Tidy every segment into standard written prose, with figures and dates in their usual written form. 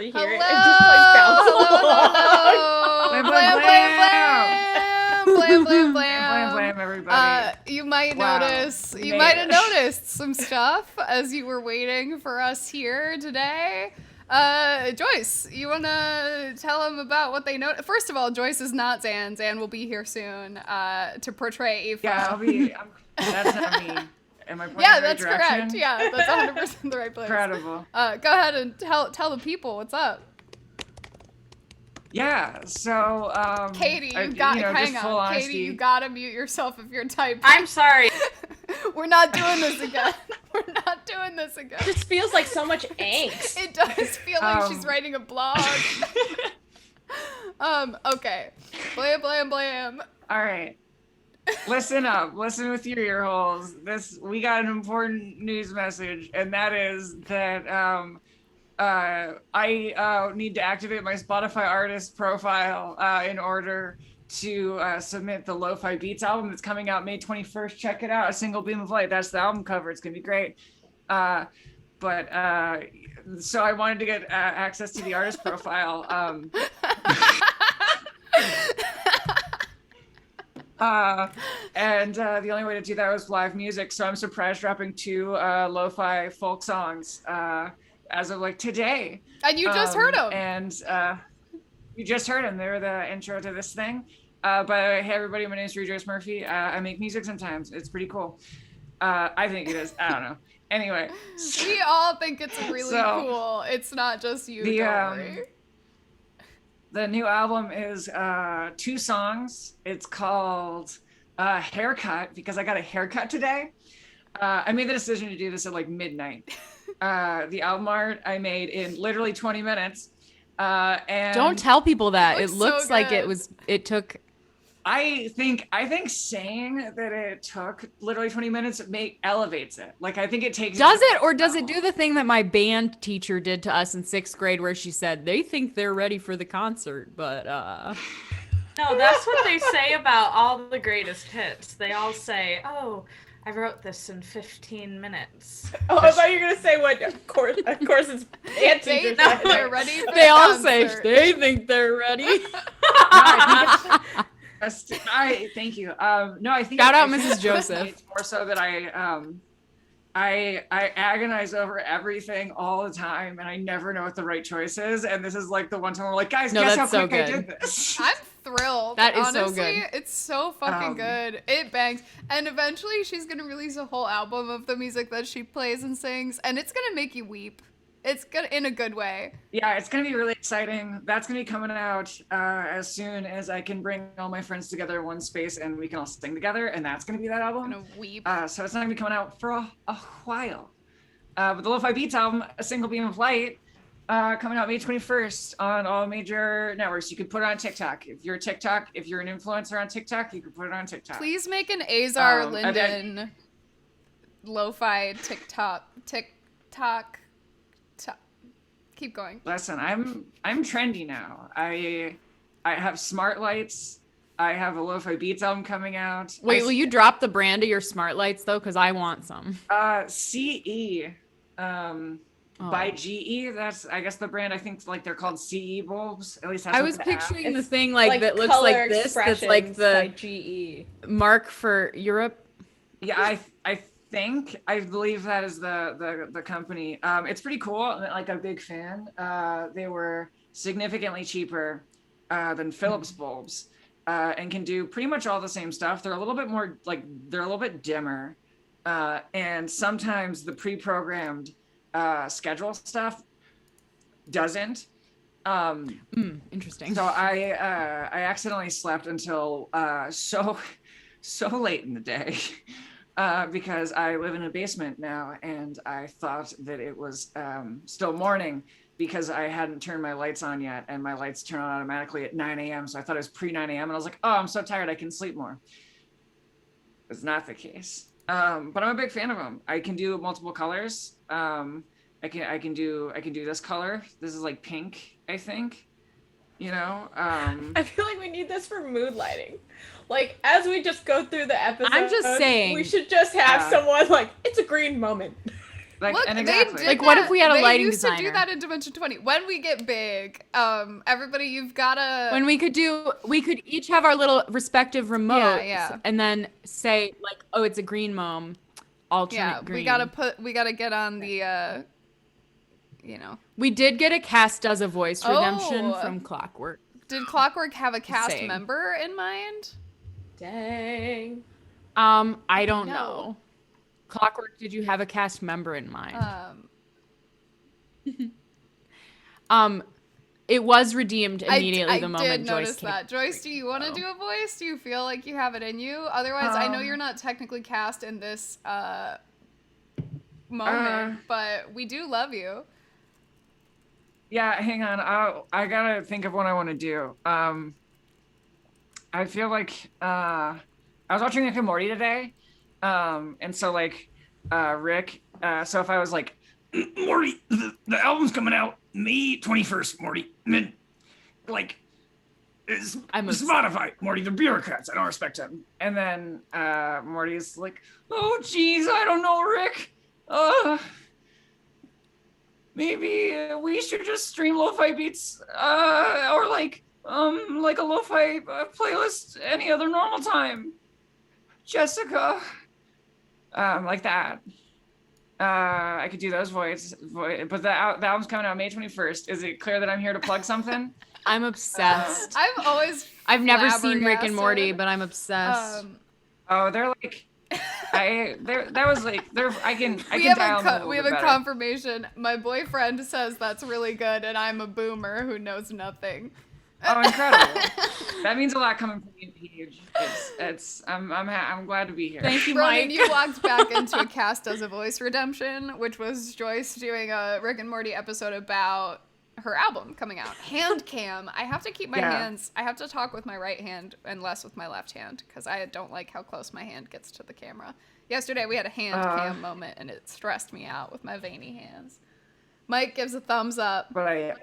hear Hello, it. It just like bounces hello. Blam, Blam, blam, blam, blam. blam, blam, blam, Blam, blam. blam, everybody. You might Wow, notice, we you made might have it. noticed some stuff as you were waiting for us here today. Joyce, you wanna tell them about what they know? First of all, Joyce is not Zan. Zan will be here soon to portray Eva. Yeah, that's not me. Am I pointing Yeah, in the right that's direction? correct. Yeah, that's 100% the right place. Incredible. Go ahead and tell the people what's up. Yeah, so, Katie, I- you got just hang full on. honesty. Katie, you gotta mute yourself if you're typing. I'm sorry. We're not doing this again. We're not doing this again. It just feels like so much angst. It does feel like she's writing a blog. Okay. Blam, blam, blam. All right. Listen up. Listen with your ear holes. We got an important news message, and that is that I need to activate my Spotify artist profile in order to submit the Lo-Fi Beats album that's coming out May 21st. Check it out. A Single Beam of Light. That's the album cover. It's gonna be great. So I wanted to get access to the artist profile. The only way to do that was live music. So I'm surprise dropping 2 lo-fi folk songs as of like today. And you just heard them. And you just heard them. They're the intro to this thing. By the way, hey everybody, my name is Joyce Murphy. I make music sometimes. It's pretty cool. I think it is. I don't know. Anyway. We all think it's really cool. It's not just you, don't worry. The new album is 2 songs. It's called Haircut, because I got a haircut today. I made the decision to do this at like midnight. The album art I made in literally 20 minutes. And don't tell people that. It looks so like good. it took. I think saying that it took literally 20 minutes elevates it. Like I think it takes. Does it, or does it do the thing that my band teacher did to us in 6th grade, where she said they think they're ready for the concert, but No, that's what they say about all the greatest hits. They all say, "Oh, I wrote this in 15 minutes." Oh, I thought you were gonna say what? Of course, it's band They teachers. think they're ready for they the all say concert. they think they're ready. Thank you. No, I think Shout out I think Mrs. Joseph. It's more so that I agonize over everything all the time, and I never know what the right choice is. And this is like the one time we're like, guys, No, guess how that's so quick I good. did this. I'm thrilled. That is so Honestly, good. it's so fucking good. It bangs. And eventually she's gonna release a whole album of the music that she plays and sings, and it's gonna make you weep. It's gonna, in a good way. Yeah, it's gonna be really exciting. That's gonna be coming out as soon as I can bring all my friends together in one space and we can all sing together, and that's gonna be that I'm album. gonna weep. So it's not gonna be coming out for a while. But the Lo-Fi Beats album, A Single Beam of Light, coming out May 21st on all major networks. You can put it on TikTok. If you're an influencer on TikTok, you can put it on TikTok. Please make an Azar and Linden lo-fi TikTok. Keep going. Listen, I'm trendy now. I have smart lights. I have a Lo-Fi Beats album coming out. Wait, will you drop the brand of your smart lights though? Because I want some. CE by GE. That's, I guess, the brand. I think like they're called CE bulbs. At least that's I what was the picturing app- the thing like that looks Color like this. That's like Expressions by the GE. mark for Europe. Yeah, I believe that is the company. It's pretty cool. I'm like a big fan. They were significantly cheaper than Philips bulbs, and can do pretty much all the same stuff. They're a little bit more they're a little bit dimmer, and sometimes the pre-programmed schedule stuff doesn't. Interesting. So I accidentally slept until so late in the day. Because I live in a basement now, and I thought that it was still morning because I hadn't turned my lights on yet, and my lights turn on automatically at 9 a.m. So I thought it was pre 9 a.m. and I was like, oh, I'm so tired, I can sleep more. It's not the case. But I'm a big fan of them. I can do multiple colors. I can do this color. This is like pink, I think. You know. I feel like we need this for mood lighting. Like, as we just go through the episode, I'm just saying. we should just have someone like, it's a green moment. Like, Look, and they exactly. did Like, what if we had a they lighting used to do designer? that in Dimension 20. When we get big, everybody, you've gotta. When we could each have our little respective remotes yeah. and then say like, oh, it's a green mom, alternate green. we gotta get on the, We did get a cast does a voice redemption Oh. from Clockwork. Did Clockwork have a cast Same. member in mind? Dang. I don't No. know. Clockwork, did you have a cast member in mind? It was redeemed immediately the moment I did notice Joyce came. that. Joyce, do you want to do a voice? Do you feel like you have it in you? Otherwise, I know you're not technically cast in this moment, but we do love you. Yeah, hang on. I gotta think of what I want to do. I feel like I was watching Rick and Morty today, and so like Rick. So if I was like, Morty, the album's coming out May 21st, Morty. And then, like, I'm Spotify, Morty. They're bureaucrats. I don't respect them. And then Morty's like, oh, geez, I don't know, Rick. Maybe we should just stream lo-fi beats, or like a lo-fi playlist any other normal time. Jessica, like that. I could do those voices, but the album's coming out May 21st. Is it clear that I'm here to plug something? I'm obsessed. I've never seen Rick and Morty, flabbergasted. but I'm obsessed. They're like, that was like, I can We dial them have a a better. confirmation. My boyfriend says that's really good, and I'm a boomer who knows nothing. Oh, incredible! That means a lot coming from you, Paige. I'm glad to be here. Thank you, Ronan, Mike. you walked back into a cast as a voice redemption, which was Joyce doing a Rick and Morty episode about her album coming out. Hand cam. I have to keep my hands. I have to talk with my right hand and less with my left hand because I don't like how close my hand gets to the camera. Yesterday we had a hand cam moment and it stressed me out with my veiny hands. Mike gives a thumbs up. But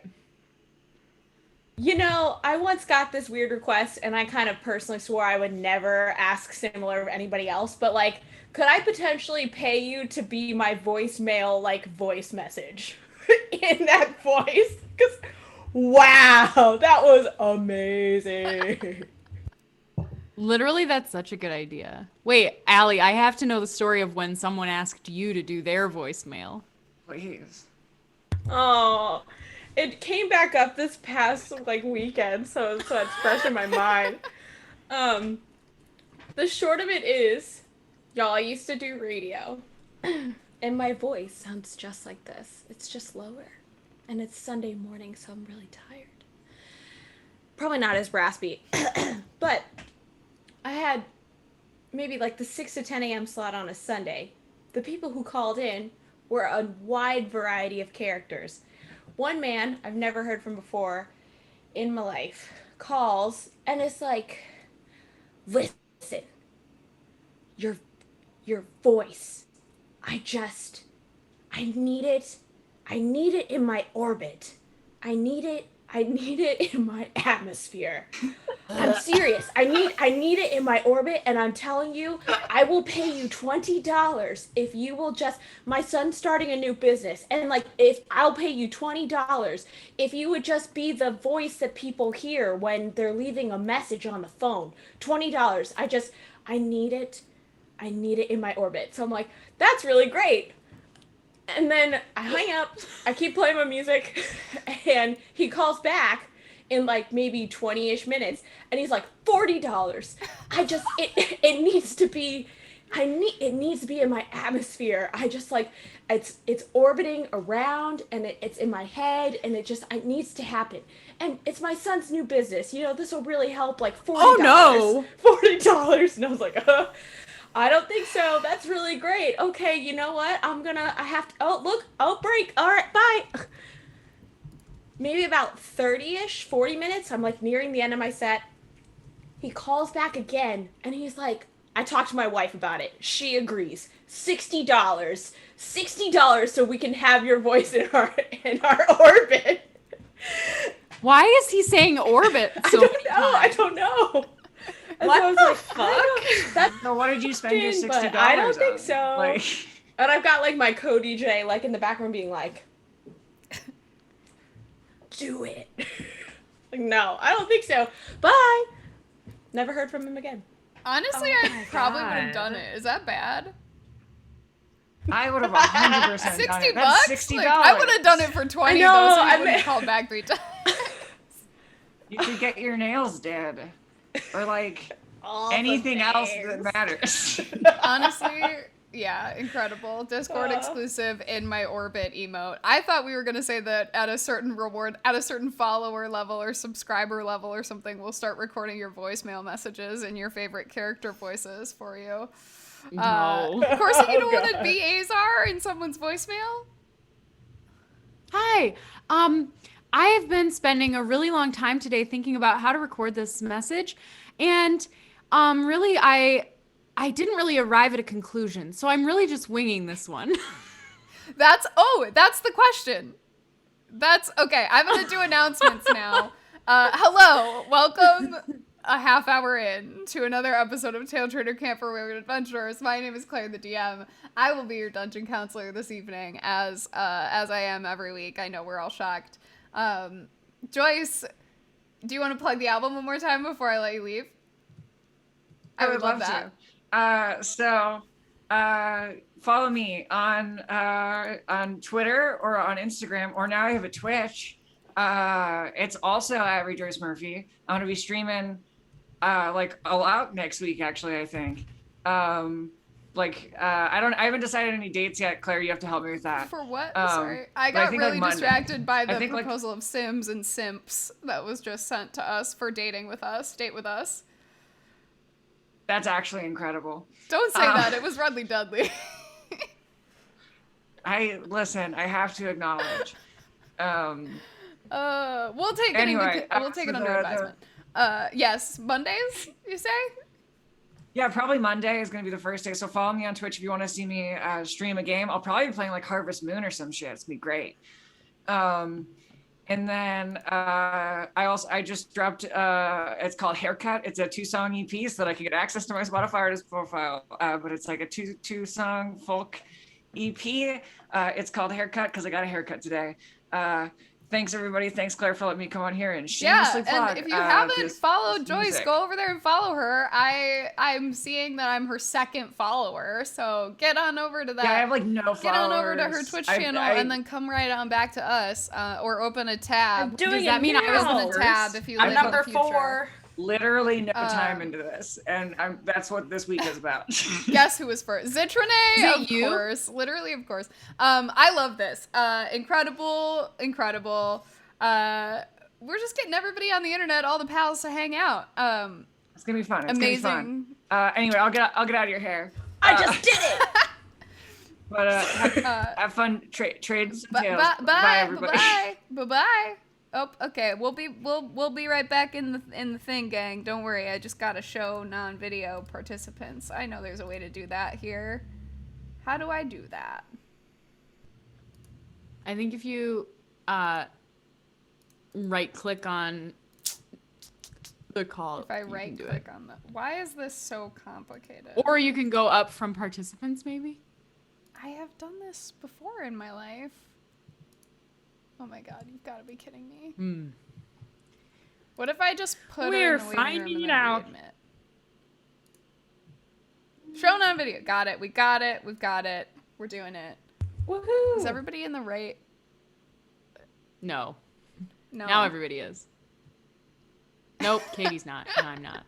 You know, I once got this weird request, and I kind of personally swore I would never ask similar of anybody else, but, like, could I potentially pay you to be my voicemail, like, voice message in that voice? Because, wow, that was amazing. Literally, that's such a good idea. Wait, Allie, I have to know the story of when someone asked you to do their voicemail. please. Oh, it came back up this past like weekend, so it's fresh in my mind. The short of it is, y'all, I used to do radio, and my voice sounds just like this. It's just lower, and it's Sunday morning, so I'm really tired. Probably not as raspy, but I had maybe like the 6 to 10 a.m. slot on a Sunday. The people who called in were a wide variety of characters. One man I've never heard from before in my life calls and it's like, listen, your voice, I need it in my orbit. I need it in my atmosphere. I'm serious. I need it in my orbit, and I'm telling you, I will pay you $20 if you will just. My son's starting a new business, and like, if I'll pay you $20 if you would just be the voice that people hear when they're leaving a message on the phone. $20. I need it. I need it in my orbit. So I'm like, that's really great. And then I hang up, I keep playing my music, and he calls back in like maybe 20-ish minutes, and he's like, $40. It needs to be, it needs to be in my atmosphere. I just like, it's orbiting around, and it's in my head, and it needs to happen. And it's my son's new business, this will really help, like $40. Oh, no. $40. And I was like, I don't think so. That's really great. Okay, you know what? Break. All right, bye. Maybe about 30-ish, 40 minutes. I'm like nearing the end of my set. He calls back again, and he's like, I talked to my wife about it. She agrees. $60. $60 so we can have your voice in our orbit. Why is he saying orbit so many times? I don't know. And What so I was the like, fuck? That's So what did you spend your $60 but I don't think on? so. Like, And I've got like my co-DJ like in the background being like, do it. Like, no, I don't think so. Bye. Never heard from him again. Honestly, Oh I my probably would have God. done it. Is that bad? I would have 100% done 60 it. bucks? That's $60. Like, I would have done it for 20 I know, though, so I you wouldn't mean- call back 3 times. You could get your nails did. Or like All the anything else that things. matters. Honestly, yeah, incredible. Discord exclusive in my orbit emote. I thought we were going to say that at a certain reward, at a certain follower level or subscriber level or something, we'll start recording your voicemail messages and your favorite character voices for you. No. Of course, you don't Oh, want to God. be Azar in someone's voicemail. Hi. I have been spending a really long time today thinking about how to record this message, and really I didn't really arrive at a conclusion, so I'm really just winging this one. That's the question. That's okay. I'm gonna do announcements now. Hello, welcome a half hour in to another episode of Taletraeder Camp for Wayward Adventurers. My name is Claire, the DM. I will be your dungeon counselor this evening, as I am every week. I know we're all shocked. Joyce, do you want to plug the album one more time before I let you leave? I would love to. So follow me on Twitter or on Instagram, or now I have a Twitch. It's also at Rejoice Murphy. I'm gonna be streaming like all out next week, actually, I think. I haven't decided any dates yet, Claire. You have to help me with that. For what? Um, Sorry. I but I got think, like, really Monday. distracted by the I think, like- proposal of Sims and Simps that was just sent to us for dating with us, date with us. That's actually incredible. Don't say that. It was Rudley Dudley. I have to acknowledge. We'll take Anyway, it. We'll take so it under advisement. Yes, Mondays. You say? Yeah, probably Monday is going to be the first day. So follow me on Twitch if you want to see me stream a game. I'll probably be playing like Harvest Moon or some shit. It's going to be great. And then I just dropped, it's called Haircut. It's a 2-song EP so that I can get access to my Spotify artist profile. But it's like a two-song folk EP. It's called Haircut because I got a haircut today. Thanks everybody. Thanks Claire for letting me come on here and shamelessly plug. And if you haven't this followed Joyce, music. go over there and follow her. I'm seeing that I'm her second follower, so get on over to that. Yeah, I have like no followers. Get on over to her Twitch channel and then come right on back to us, or open a tab. I'm doing Does it that mean I was now. Open a tab if you I'm live in number the future. 4. Literally no time into this, and that's what this week is about. Guess who was first? Zitrone, Is it of you? course. Literally, of course. I love this. Incredible. We're just getting everybody on the internet, all the pals to hang out. It's gonna be fun. It's Amazing. gonna be fun. Anyway, I'll get out of your hair. I just did it. But have fun. Trade tales. Bye, Bye, everybody. bye. Oh, okay. We'll be right back in the thing, gang. Don't worry. I just gotta show non-video participants. I know there's a way to do that here. How do I do that? I think if you right click on the call, If I you can right do it. click on the, why is this so complicated? Or you can go up from participants, maybe. I have done this before in my life. Oh my god, you've got to be kidding me. What if I just put her in the waiting room and then readmit? Show on video. Got it. We got it. We've got it. We're doing it. Woohoo. Is everybody in the right? No. No. Now everybody is. Nope, Katie's not. No, I'm not.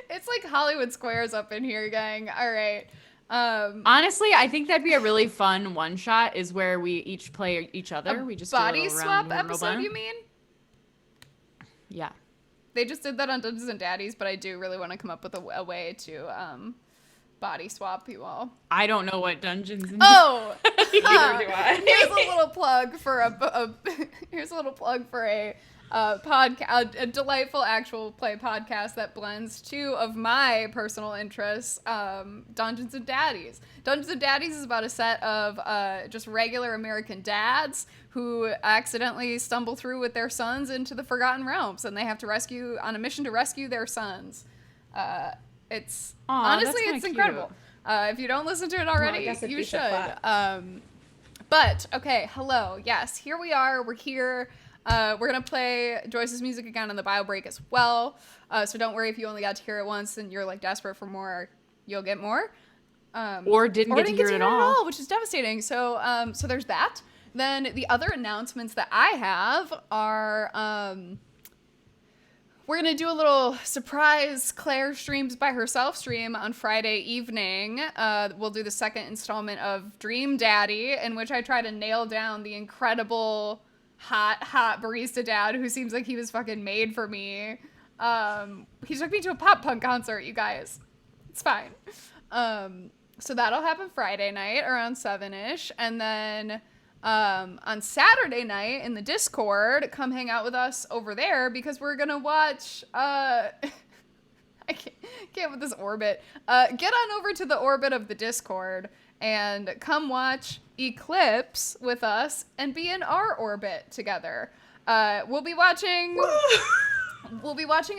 It's like Hollywood Squares up in here, gang. All right. Honestly, I think that'd be a really fun one shot is where we each play each other. We just do a body little swap round episode, robot. you mean? Yeah. They just did that on Dungeons and Daddies, but I do really want to come up with a way to body swap you all. I don't know what Dungeons and Oh, Neither do I. here's a little plug for a podcast, a delightful actual play podcast that blends two of my personal interests, Dungeons and Daddies. Dungeons and Daddies is about a set of just regular American dads who accidentally stumble through with their sons into the Forgotten Realms, and they have to rescue on a mission to rescue their sons. It's Aw, honestly, that's kinda it's incredible. cute. If you don't listen to it already, guess it'd you be should. so But okay, hello. Yes, here we are. We're here. We're gonna play Joyce's music again on the bio break as well. So don't worry if you only got to hear it once and you're like desperate for more. You'll get more. Or didn't get to hear it at all, which is devastating. So so there's that. Then the other announcements that I have are we're going to do a little surprise Claire streams by herself stream on Friday evening. We'll do the second installment of Dream Daddy, in which I try to nail down the incredible hot barista dad who seems like he was fucking made for me. He took me to a pop punk concert, you guys. It's fine. So that'll happen Friday night around 7-ish. And then on Saturday night in the Discord, come hang out with us over there because we're gonna watch I can't with this orbit. Get on over to the orbit of the Discord and come watch Eclipse with us and be in our orbit together. We'll be watching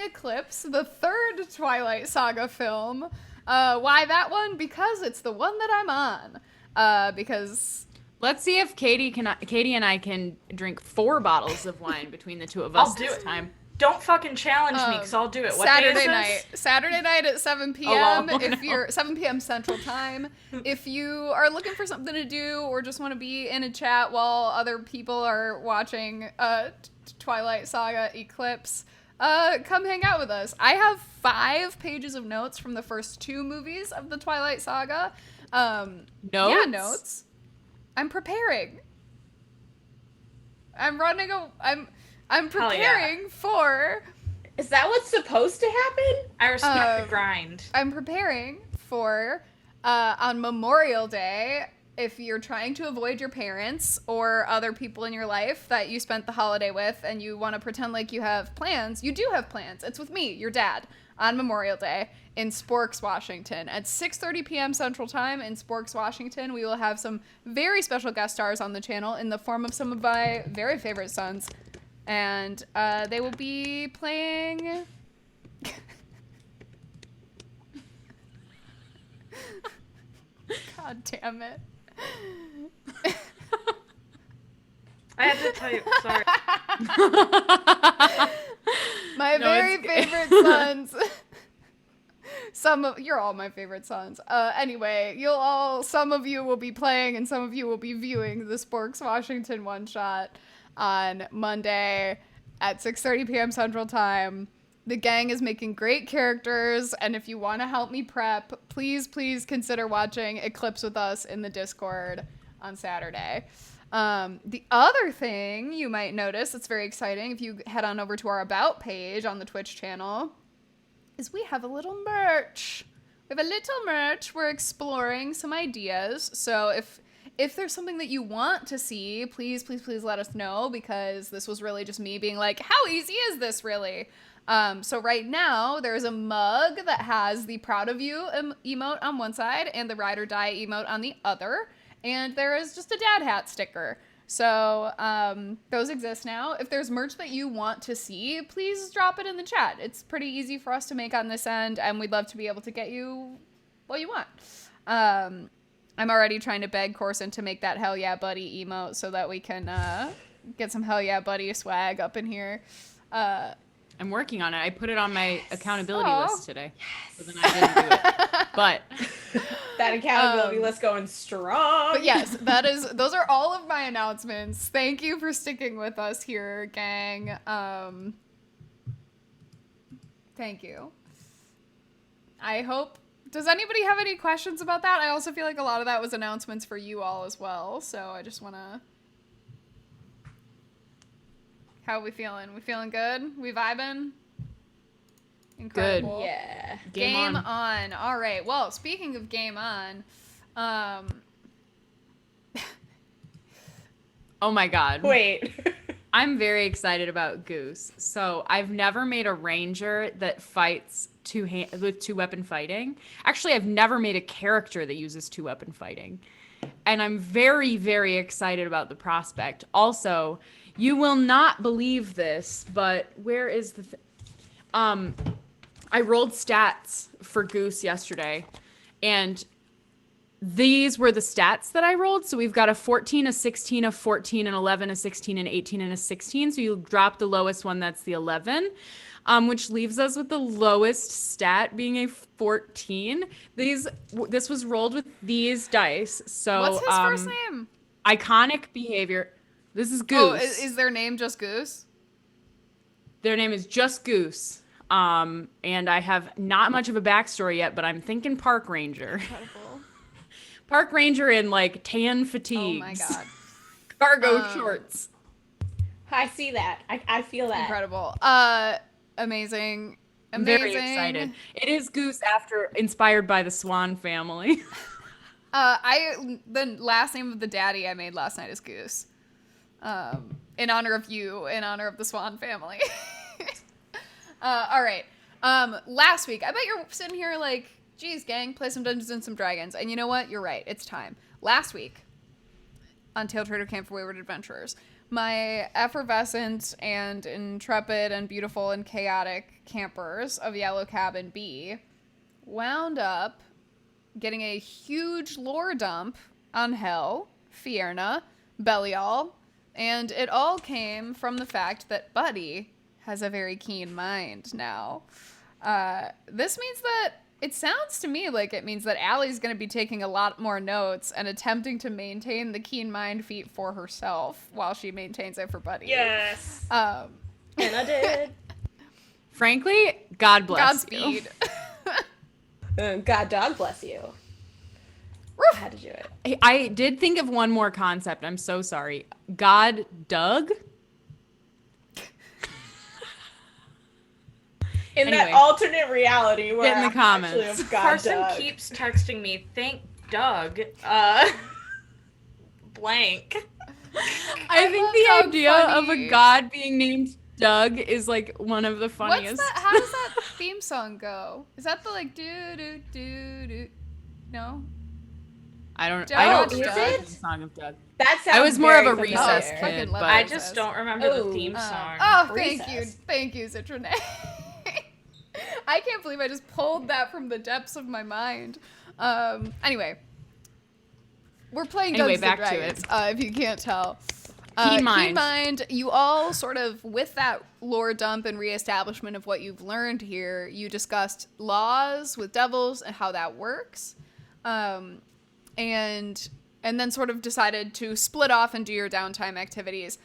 Eclipse, the third Twilight Saga film. Why that one? Because it's the one that I'm on. Because let's see if Katie and I can drink 4 bottles of wine between the two of us I'll do this it. time. Don't fucking challenge me, because I'll do it. What day is this? Saturday night at 7 p.m. If you're 7 p.m. Central Time. If you are looking for something to do or just want to be in a chat while other people are watching Twilight Saga Eclipse, come hang out with us. I have 5 pages of notes from the first 2 movies of the Twilight Saga. Notes? Yeah, notes. I'm preparing. I'm preparing for. Is that what's supposed to happen? I respect the grind. I'm preparing for on Memorial Day. If you're trying to avoid your parents or other people in your life that you spent the holiday with and you want to pretend like you have plans, you do have plans. It's with me, your dad, on Memorial Day in Sporks, Washington. At 6:30 p.m. Central Time in Sporks, Washington, we will have some very special guest stars on the channel in the form of some of my very favorite sons. And they will be playing... God damn it. I had to tell you, sorry. My very favorite sons. You're all my favorite sons. Anyway, some of you will be playing and some of you will be viewing the Sporks Washington one-shot on Monday at 6:30 p.m. Central Time. The gang is making great characters, and if you want to help me prep, please consider watching Eclipse with us in the Discord on Saturday. The other thing you might notice that's very exciting if you head on over to our About page on the Twitch channel is we have a little merch. We have a little merch. We're exploring some ideas. So if there's something that you want to see, please let us know, because this was really just me being like, how easy is this really? So right now there's a mug that has the Proud of You emote on one side and the Ride or Die emote on the other. And there is just a dad hat sticker. So those exist now. If there's merch that you want to see, please drop it in the chat. It's pretty easy for us to make on this end, and we'd love to be able to get you what you want. I'm already trying to beg Corson to make that Hell Yeah Buddy emote so that we can get some Hell Yeah Buddy swag up in here. I'm working on it. I put it on my accountability list today. So then I didn't do it. But That accountability list going strong. But yes, those are all of my announcements. Thank you for sticking with us here, gang. Thank you. I hope. Does anybody have any questions about that? I also feel like a lot of that was announcements for you all as well. So I just want to. How are we feeling? We feeling good? We vibing? Incredible. Good. Yeah. Game on. All right. Well, speaking of game on, oh my God. Wait. I'm very excited about Goose. So I've never made a ranger that fights with 2-weapon fighting. Actually, I've never made a character that uses 2-weapon fighting. And I'm very, very excited about the prospect. Also, you will not believe this, but where is the I rolled stats for Goose yesterday, and these were the stats that I rolled. So we've got a 14, a 16, a 14, an 11, a 16, an 18, and a 16. So you drop the lowest one, that's the 11, which leaves us with the lowest stat being a 14. This was rolled with these dice. So What's his first name? Iconic behavior. This is Goose. Oh, is their name just Goose? Their name is just Goose. And I have not much of a backstory yet, but I'm thinking park ranger. Incredible. Park ranger in like tan fatigues. Oh my god. Cargo shorts. I see that. I feel that. Incredible. Amazing. Very excited. It is Goose inspired by the Swan family. The last name of the daddy I made last night is Goose. In honor of you, in honor of the Swan family. All right. Last week, I bet you're sitting here like, geez, gang, play some Dungeons and some Dragons. And you know what? You're right. It's time. Last week on Taletraeder Camp for Wayward Adventurers, my effervescent and intrepid and beautiful and chaotic campers of Yellow Cabin B wound up getting a huge lore dump on Hell, Fierna, Belial, and it all came from the fact that Buddy has a very keen mind now. This means that it sounds to me like it means that Allie's going to be taking a lot more notes and attempting to maintain the keen mind feat for herself while she maintains it for Buddy. Yes. And I did. Frankly, God bless you. Godspeed. God dog bless you. I had to do it. I did think of one more concept. I'm so sorry. God Doug? In Anyway. that alternate reality where Get in the comments. I actually have God Carson dog. keeps texting me, thank Doug. Blank. I think the Doug idea of funny. a god being named Doug is like one of the funniest. What's that? How does that theme song go? Is that the like do do do do? No. I don't Doug, is know it? the song of Doug. That sounds I was more of very a recess familiar. Fucking kid, love but I it. just don't remember the Ooh. theme song. Oh, Recess. thank you, Citrone. I can't believe I just pulled that from the depths of my mind. Anyway, we're playing Dungeons back and to Dragons. it. If you can't tell, Keen mind. Keen mind. You all sort of with that lore dump and reestablishment of what you've learned here. You discussed laws with devils and how that works, and then sort of decided to split off and do your downtime activities.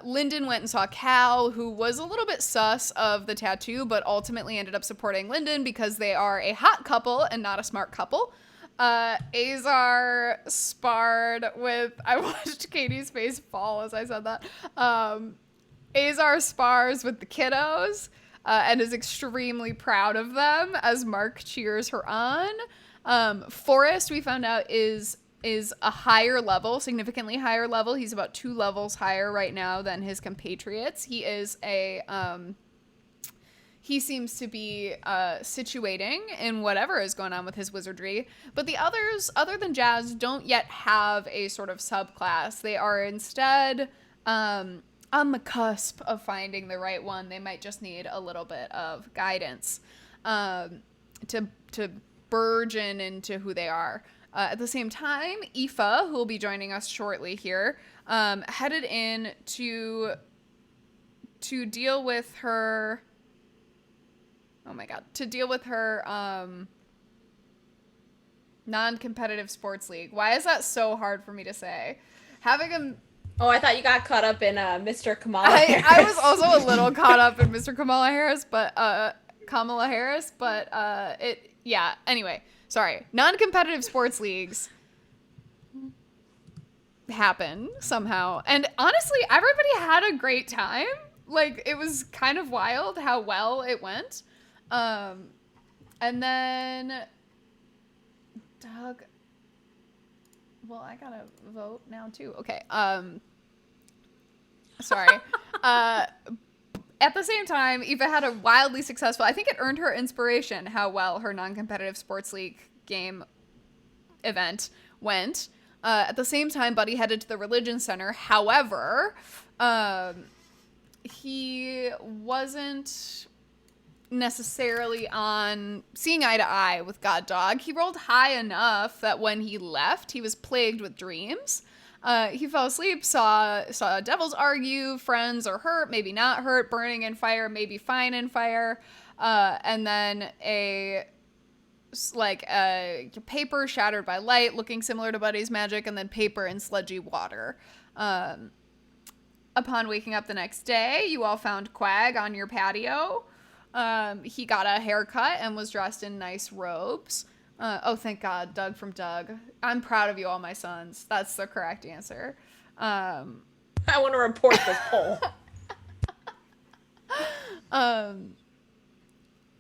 Lyndon went and saw Cal, who was a little bit sus of the tattoo, but ultimately ended up supporting Lyndon because they are a hot couple and not a smart couple. Azar sparred with, I watched Katie's face fall as I said that. Azar spars with the kiddos and is extremely proud of them as Mark cheers her on. Forrest, we found out, is a higher level, significantly higher level. He's about 2 levels higher right now than his compatriots. He is he seems to be situating in whatever is going on with his wizardry. But the others, other than Jazz, don't yet have a sort of subclass. They are instead on the cusp of finding the right one. They might just need a little bit of guidance to burgeon into who they are. At the same time, Aoife, who will be joining us shortly here, headed in to deal with her... Oh my god. To deal with her non-competitive sports league. Why is that so hard for me to say? Having a... Oh, I thought you got caught up in Mr. Kamala Harris. I was also a little caught up in Mr. Kamala Harris, yeah, anyway. Sorry. Non-competitive sports leagues happen somehow. And honestly, everybody had a great time. Like, it was kind of wild how well it went. And then Doug, well, I gotta vote now too. Okay. Sorry. At the same time, Eva had a wildly successful, I think it earned her inspiration how well her non-competitive sports league game event went. At the same time, Buddy headed to the religion center. However, he wasn't necessarily on seeing eye to eye with God Dog. He rolled high enough that when he left, he was plagued with dreams. He fell asleep, saw devils argue, friends are hurt, maybe not hurt, burning in fire, maybe fine in fire, and then a paper shattered by light, looking similar to Buddy's magic, and then paper and sludgy water. Upon waking up the next day, you all found Quag on your patio. He got a haircut and was dressed in nice robes. Oh, thank God, Doug from Doug. I'm proud of you all, my sons. That's the correct answer. I want to report this poll.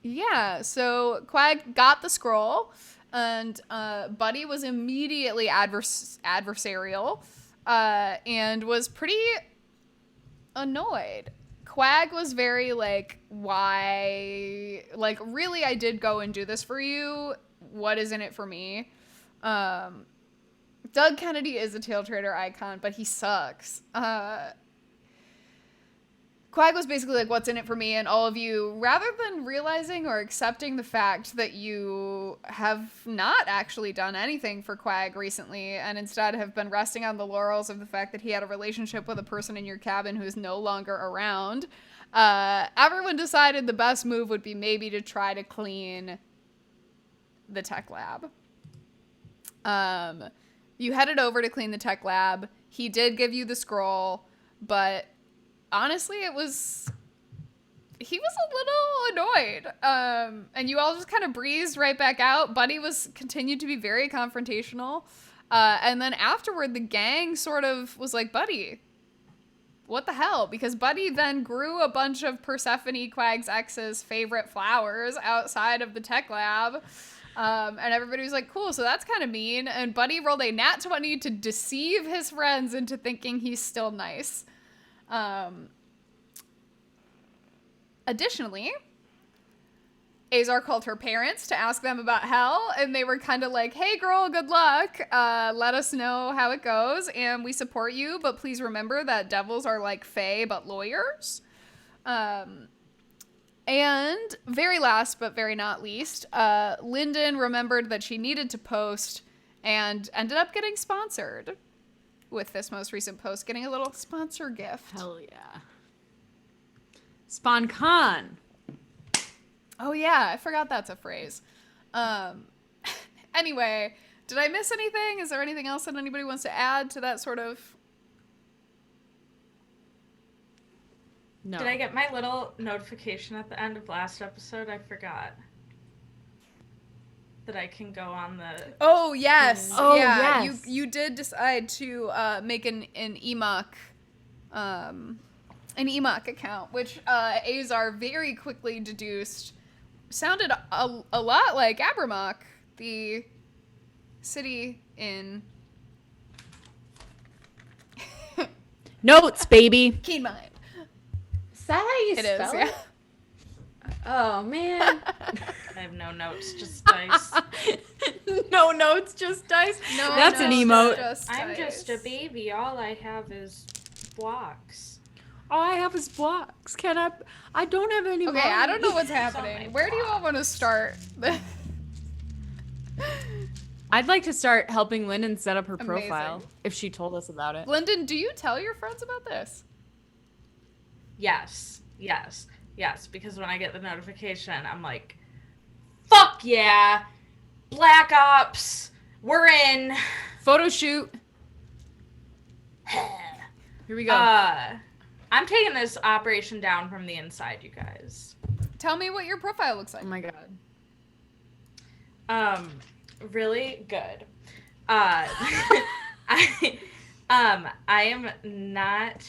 Yeah, so Quag got the scroll, and Buddy was immediately adversarial, and was pretty annoyed. Quag was very why, really, I did go and do this for you. What is in it for me? Doug Kennedy is a Taletraeder icon, but he sucks. Quag was basically what's in it for me? And all of you, rather than realizing or accepting the fact that you have not actually done anything for Quag recently, and instead have been resting on the laurels of the fact that he had a relationship with a person in your cabin who is no longer around, everyone decided the best move would be maybe to try to clean the tech lab. You headed over to clean the tech lab. He did give you the scroll, but honestly, he was a little annoyed. And you all just kind of breezed right back out. Buddy continued to be very confrontational. And then afterward, the gang sort of was like, Buddy, what the hell? Because Buddy then grew a bunch of Persephone, Quag's ex's favorite flowers outside of the tech lab. And everybody was like, cool, so that's kind of mean. And Buddy rolled a nat 20 to deceive his friends into thinking he's still nice. Additionally, Azar called her parents to ask them about hell, and they were kind of like, hey girl, good luck. Let us know how it goes, and we support you, but please remember that devils are like fae, but lawyers. And very last, but very not least, Lyndon remembered that she needed to post and ended up getting sponsored with this most recent post, getting a little sponsor gift. Hell yeah. SpawnCon. Oh yeah, I forgot that's a phrase. Anyway, did I miss anything? Is there anything else that anybody wants to add to that sort of... No. Did I get my little notification at the end of last episode? I forgot. That I can go on the... Oh, yes. Oh, yeah. yes. You did decide to make an EMOC account, which Azar very quickly deduced sounded a lot like Abramok, the city in... Notes, baby. Keen Mind. Is that how you It is, spell yeah. it? Oh, man. I have no notes, just dice. No notes, just dice. No, That's an emote. I'm just a baby. All I have is blocks. All I have is blocks. I don't have any Okay, I don't know what's So many happening. Where do you all want to start? I'd like to start helping Lyndon set up her profile, Amazing. if she told us about it. Lyndon, do you tell your friends about this? Yes. Because when I get the notification, I'm like, fuck yeah! Black Ops! We're in! Photo shoot. Here we go. I'm taking this operation down from the inside, you guys. Tell me what your profile looks like. Oh my god. Really good. I am not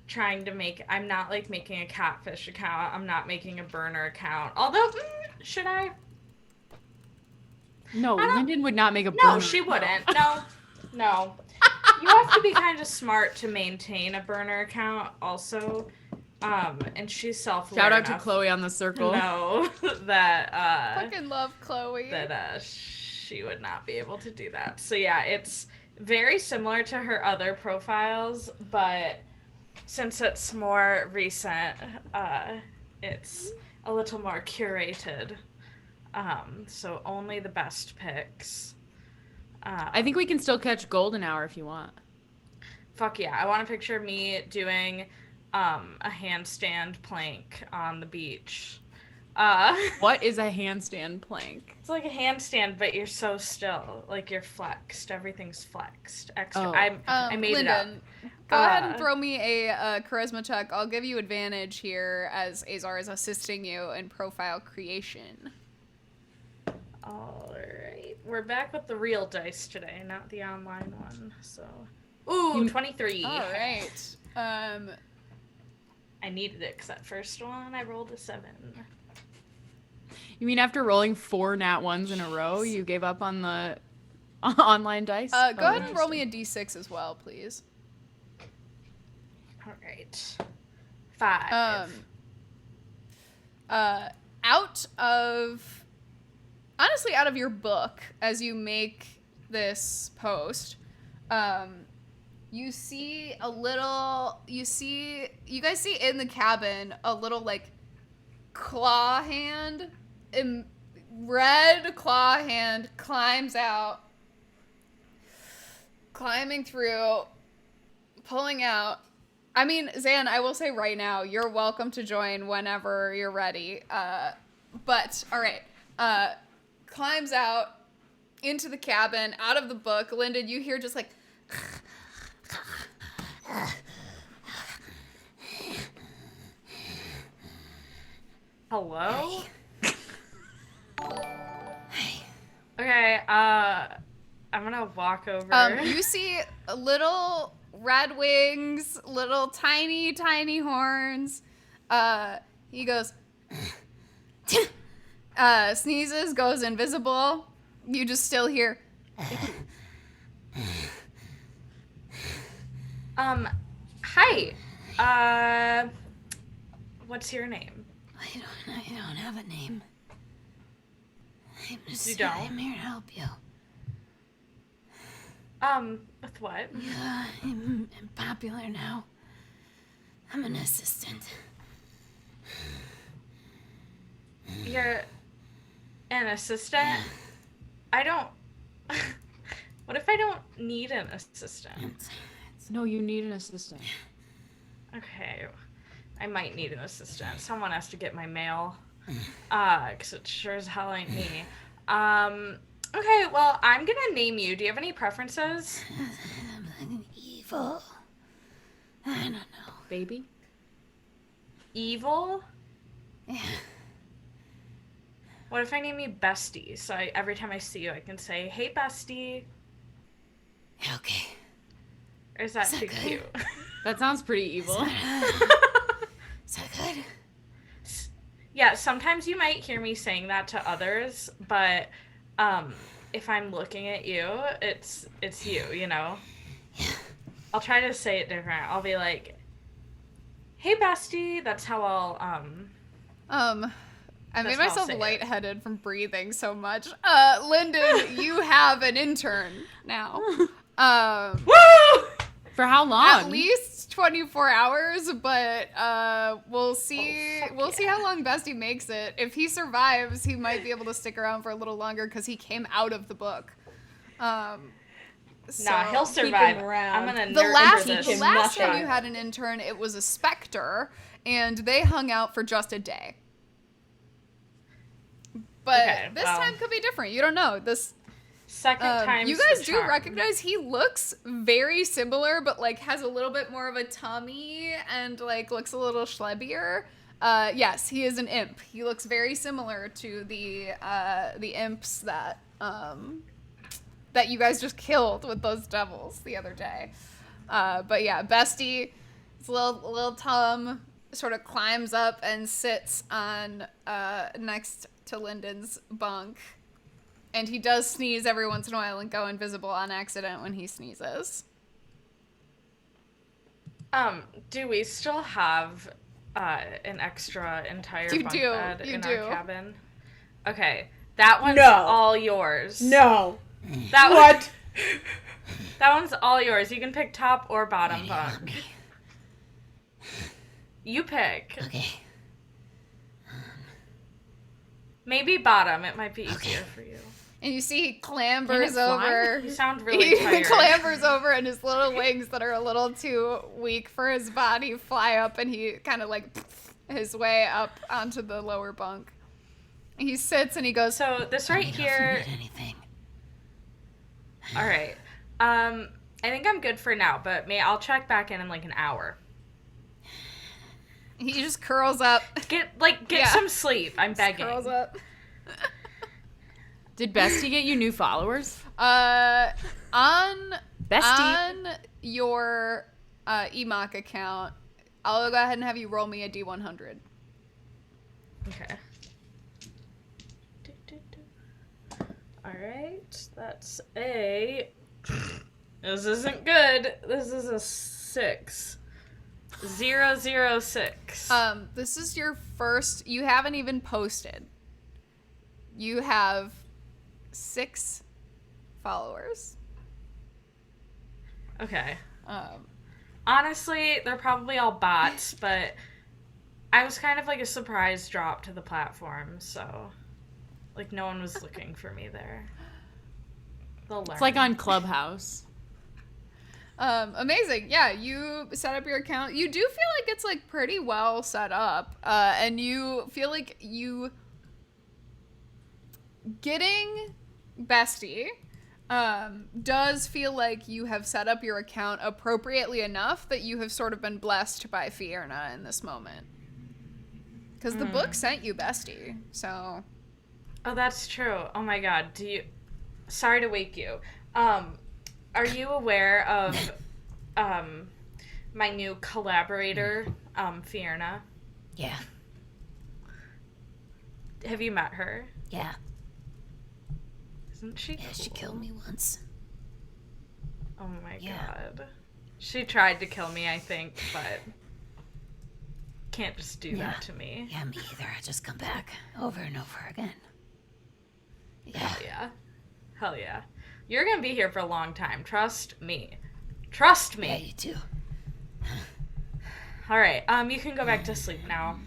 trying to I'm not making a catfish account. I'm not making a burner account. Although, should I? No, Lyndon would not make a No, burner she account. wouldn't. No. You have to be kind of smart to maintain a burner account also. And she's self-aware Shout out to enough Chloe on the circle. to know that, Fucking love Chloe. she would not be able to do that. So yeah, it's very similar to her other profiles, but since it's more recent, it's a little more curated. So only the best picks. I think we can still catch golden hour if you want. Fuck yeah. I want a picture of me doing a handstand plank on the beach. What is a handstand plank? It's like a handstand, but you're so still. Like, you're flexed. Everything's flexed. Extra. Oh. I made it up. Lyndon, go ahead and throw me a charisma check. I'll give you advantage here as Azar is assisting you in profile creation. All right. We're back with the real dice today, not the online one. So, ooh, 23. All right. I needed it because that first one I rolled a 7. You mean after rolling 4 nat 1s in a row, you gave up on the online dice? Go ahead and roll me a d6 as well, please. All right. 5. Out of your book, as you make this post, you guys see in the cabin a little like claw hand, red claw hand climbs out, climbing through, pulling out. I mean, Zan, I will say right now, you're welcome to join whenever you're ready. But all right, climbs out into the cabin, out of the book. Lyndon, you hear just like hello? Okay, I'm gonna walk over. you see little red wings, little tiny, tiny horns. He goes, sneezes, goes invisible. You just still hear. Hi. What's your name? I don't have a name. You don't? I'm here to help you. With what? Yeah, I'm popular now. I'm an assistant. You're an assistant? I don't... What if I don't need an assistant? No, you need an assistant. Okay. I might need an assistant. Someone has to get my mail. Because it sure as hell ain't me. Okay, well, I'm gonna name you. Do you have any preferences? I'm evil. I don't know. Baby? Evil? Yeah. What if I name you Bestie? So every time I see you, I can say, hey, Bestie. Okay. Or is that Is that too good? cute? That sounds pretty evil. Is that good? Yeah, sometimes you might hear me saying that to others, but if I'm looking at you, it's you, you know? Yeah. I'll try to say it different. I'll be like, hey, Bestie. That's how I'll, I made That's how I'll myself say it. lightheaded from breathing so much. Lyndon, you have an intern now. Woo! For how long? At least 24 hours, but we'll see. We'll see how long Bestie makes it. If he survives, he might be able to stick around for a little longer because he came out of the book. Nah, So- he'll survive. around. I'm gonna The nurture last, this. the last time nothing. you had an intern, it was a specter, and they hung out for just a day. But Okay, this well. time could be different. You don't know. This Second time. you guys do recognize he looks very similar, but like has a little bit more of a tummy and like looks a little schlebbier. Yes, he is an imp. He looks very similar to the imps that that you guys just killed with those devils the other day. But yeah, Bestie, his little tum sort of climbs up and sits on next to Lyndon's bunk. And he does sneeze every once in a while and go invisible on accident when he sneezes. Do we still have an extra entire You bunk do, bed you in do. our cabin? Okay, that one's No. all yours. No. That What? That one's all yours. You can pick top or bottom bunk. You pick. Okay. Maybe bottom. It might be easier for you. And you see he clambers Can it fly? over. You sound really He tired. clambers over, and his little wings that are a little too weak for his body fly up, and he kind of like his way up onto the lower bunk. He sits and he goes, So this right Let me know if you here. need anything. All right. I think I'm good for now, but I'll check back in like an hour. he just curls up. Get Yeah. some sleep. I'm begging. Curls up. Did Bestie get you new followers? On Bestie. your EMOC account, I'll go ahead and have you roll me a D100. Okay. All right. That's a. This isn't good. This is a 6. 006. This is your first. You haven't even posted. You have 6 followers. Okay. Um, Honestly, they're probably all bots, but I was kind of like a surprise drop to the platform, so like no one was looking for me there. They'll learn. It's like on Clubhouse. Amazing. Yeah, you set up your account. You do feel like it's like pretty well set up. And you feel like you getting Bestie does feel like you have set up your account appropriately enough that you have sort of been blessed by Fierna in this moment. Because the book sent you Bestie, so... Oh, that's true. Oh my god. Sorry to wake you. Are you aware of my new collaborator, Fierna? Yeah. Have you met her? Yeah. Isn't she Yeah, she cool? killed me once. Oh my Yeah. god. She tried to kill me, I think, but can't just do Yeah. that to me. Yeah, me either. I just come back over and over again. Yeah. Hell yeah. Hell yeah. You're gonna be here for a long time. Trust me. Trust me. Yeah, you too. Alright, you can go back to sleep now.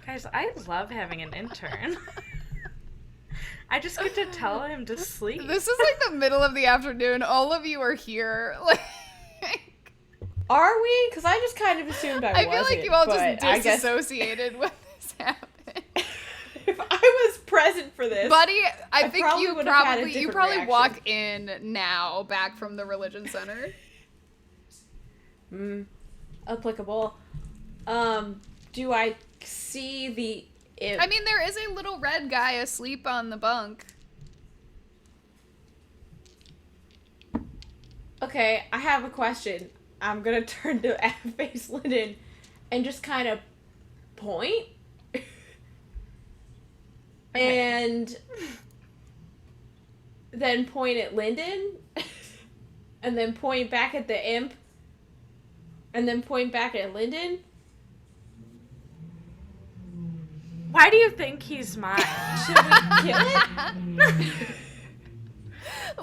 Guys, I love having an intern. I just get to tell him to sleep. This is like the middle of the afternoon. All of you are here. Like, Are we? Because I just kind of assumed I I wasn't. feel like you all but just I guess disassociated when this happened. if I was present for this, Buddy, I think probably you would have had a probably different walk in now back from the religion center. applicable. Do I see the? I mean, there is a little red guy asleep on the bunk. Okay, I have a question. I'm gonna turn to Face Linden and just kind of point. And then point at Linden. And then point back at the imp. And then point back at Linden. Why do you think he's mine? Should we kill it?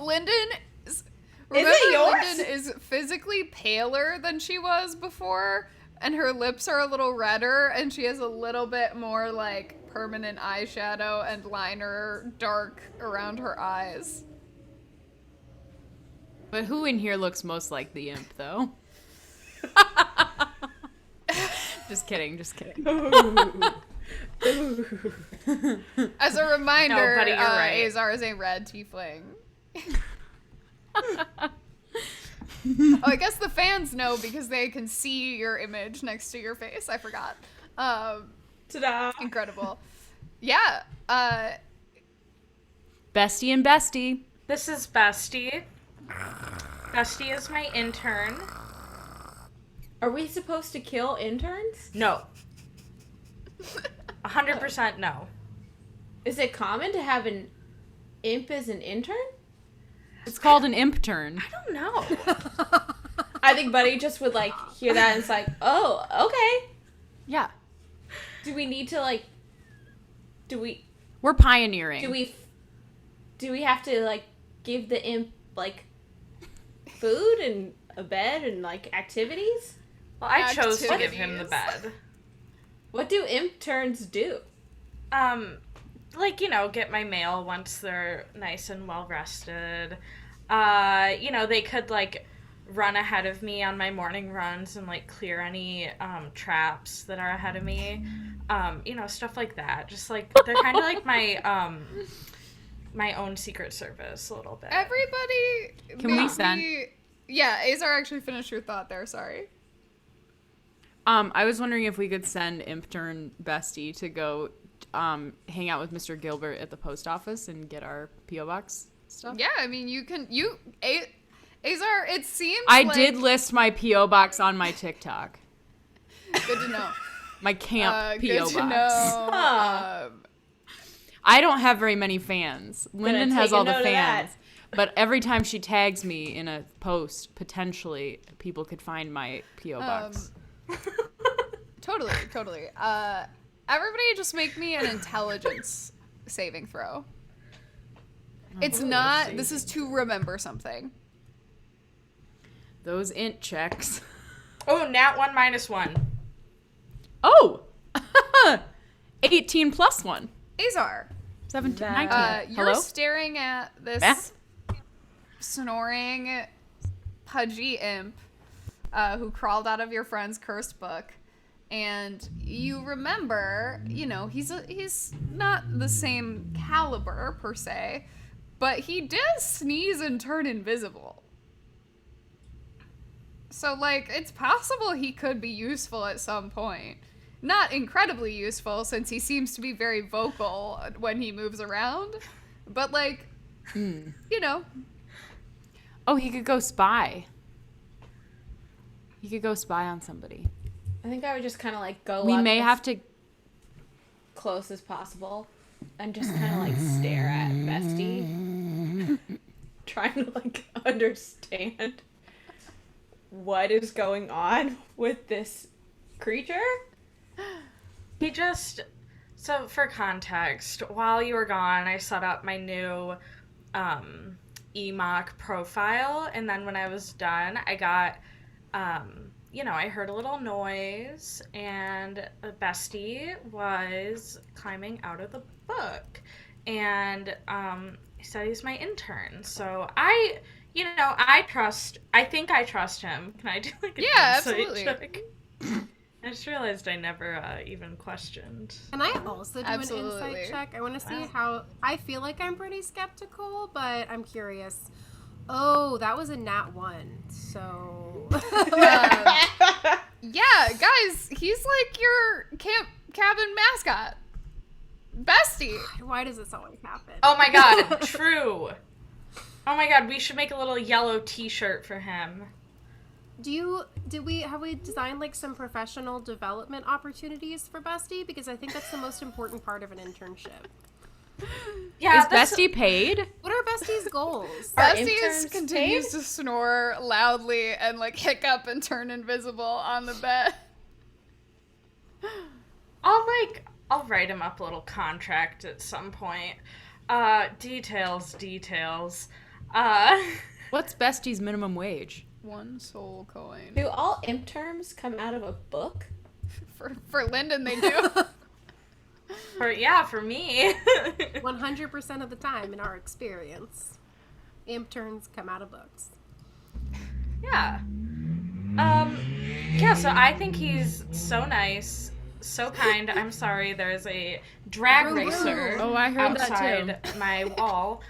Linden is... Remember, yours? Linden is physically paler than she was before, and her lips are a little redder, and she has a little bit more, like, permanent eyeshadow and liner dark around her eyes. But who in here looks most like the imp, though? Just kidding, just kidding. As a reminder, No, buddy, you're right. Azar is a red tiefling. Oh, I guess the fans know because they can see your image next to your face. I forgot. Ta-da. Incredible. Yeah. Bestie and Bestie. This is Bestie. Bestie is my intern. Are we supposed to kill interns? No. 100% no. Is it common to have an imp as an intern? It's called an imp turn. I don't know. I think Buddy just would like hear that and it's like, oh, okay. Yeah. Do we need to like? Do we We're pioneering. do we have to like give the imp like food and a bed and like activities? Well, I chose to give him the Activities. bed. What do interns do? Like, get my mail once they're nice and well rested. They could like run ahead of me on my morning runs and like clear any traps that are ahead of me. Stuff like that. Just like they're kind of like my own secret service a little bit. Everybody, Can we send? Yeah, Azar actually finished your thought there. Sorry. I was wondering if we could send intern Bestie to go hang out with Mr. Gilbert at the post office and get our P.O. box stuff. Yeah, I mean, Azar, it seems I like... did list my P.O. box on my TikTok. Good to know. My camp P.O. box. Good to know. I don't have very many fans. Lyndon has all the fans. That. But every time she tags me in a post, potentially people could find my P.O. box. Totally. Everybody just make me an intelligence saving throw. It's not, this is to remember something. Those int checks. Oh, nat 1 minus 1. Oh! 18 plus 1. Azar, 17, 19. you're Hello? staring at this Beth? snoring, pudgy imp who crawled out of your friend's cursed book. And you remember, he's not the same caliber per se, but he does sneeze and turn invisible. So, like, it's possible he could be useful at some point. Not incredibly useful, since he seems to be very vocal when he moves around. But, like, Oh, he could go spy. He could go spy on somebody. I think I would just kind of like go We up may as have to... close as possible and just kind of like stare at Bestie. Trying to like understand what is going on with this creature. So for context, while you were gone, I set up my new EMOC profile, and then when I was done, I got, I heard a little noise, and Bestie was climbing out of the book, and he said he's my intern, so I think I trust him. Can I do like a insight absolutely. check? I just realized I never even questioned. Can I also do Absolutely. an insight check? I want to see how... I feel like I'm pretty skeptical, but I'm curious. Oh, that was a nat 1, so... Yeah, guys, he's like your cabin mascot. Bestie. Why does this always happen? Oh my god, true. Oh my god, we should make a little yellow t-shirt for him. Have we designed like some professional development opportunities for Bestie? Because I think that's the most important part of an internship. Yeah, Is Bestie paid? What are Bestie's goals? Bestie interns continues to snore loudly and like hiccup and turn invisible on the bed. I'll write him up a little contract at some point. Details. What's Bestie's minimum wage? 1 soul coin. Do all imp terms come out of a book? For Lyndon, they do. For me. 100% of the time, in our experience, imp turns come out of books. Yeah. So I think he's so nice, so kind. I'm sorry, there's a drag racer Oh, I heard outside that too. my wall.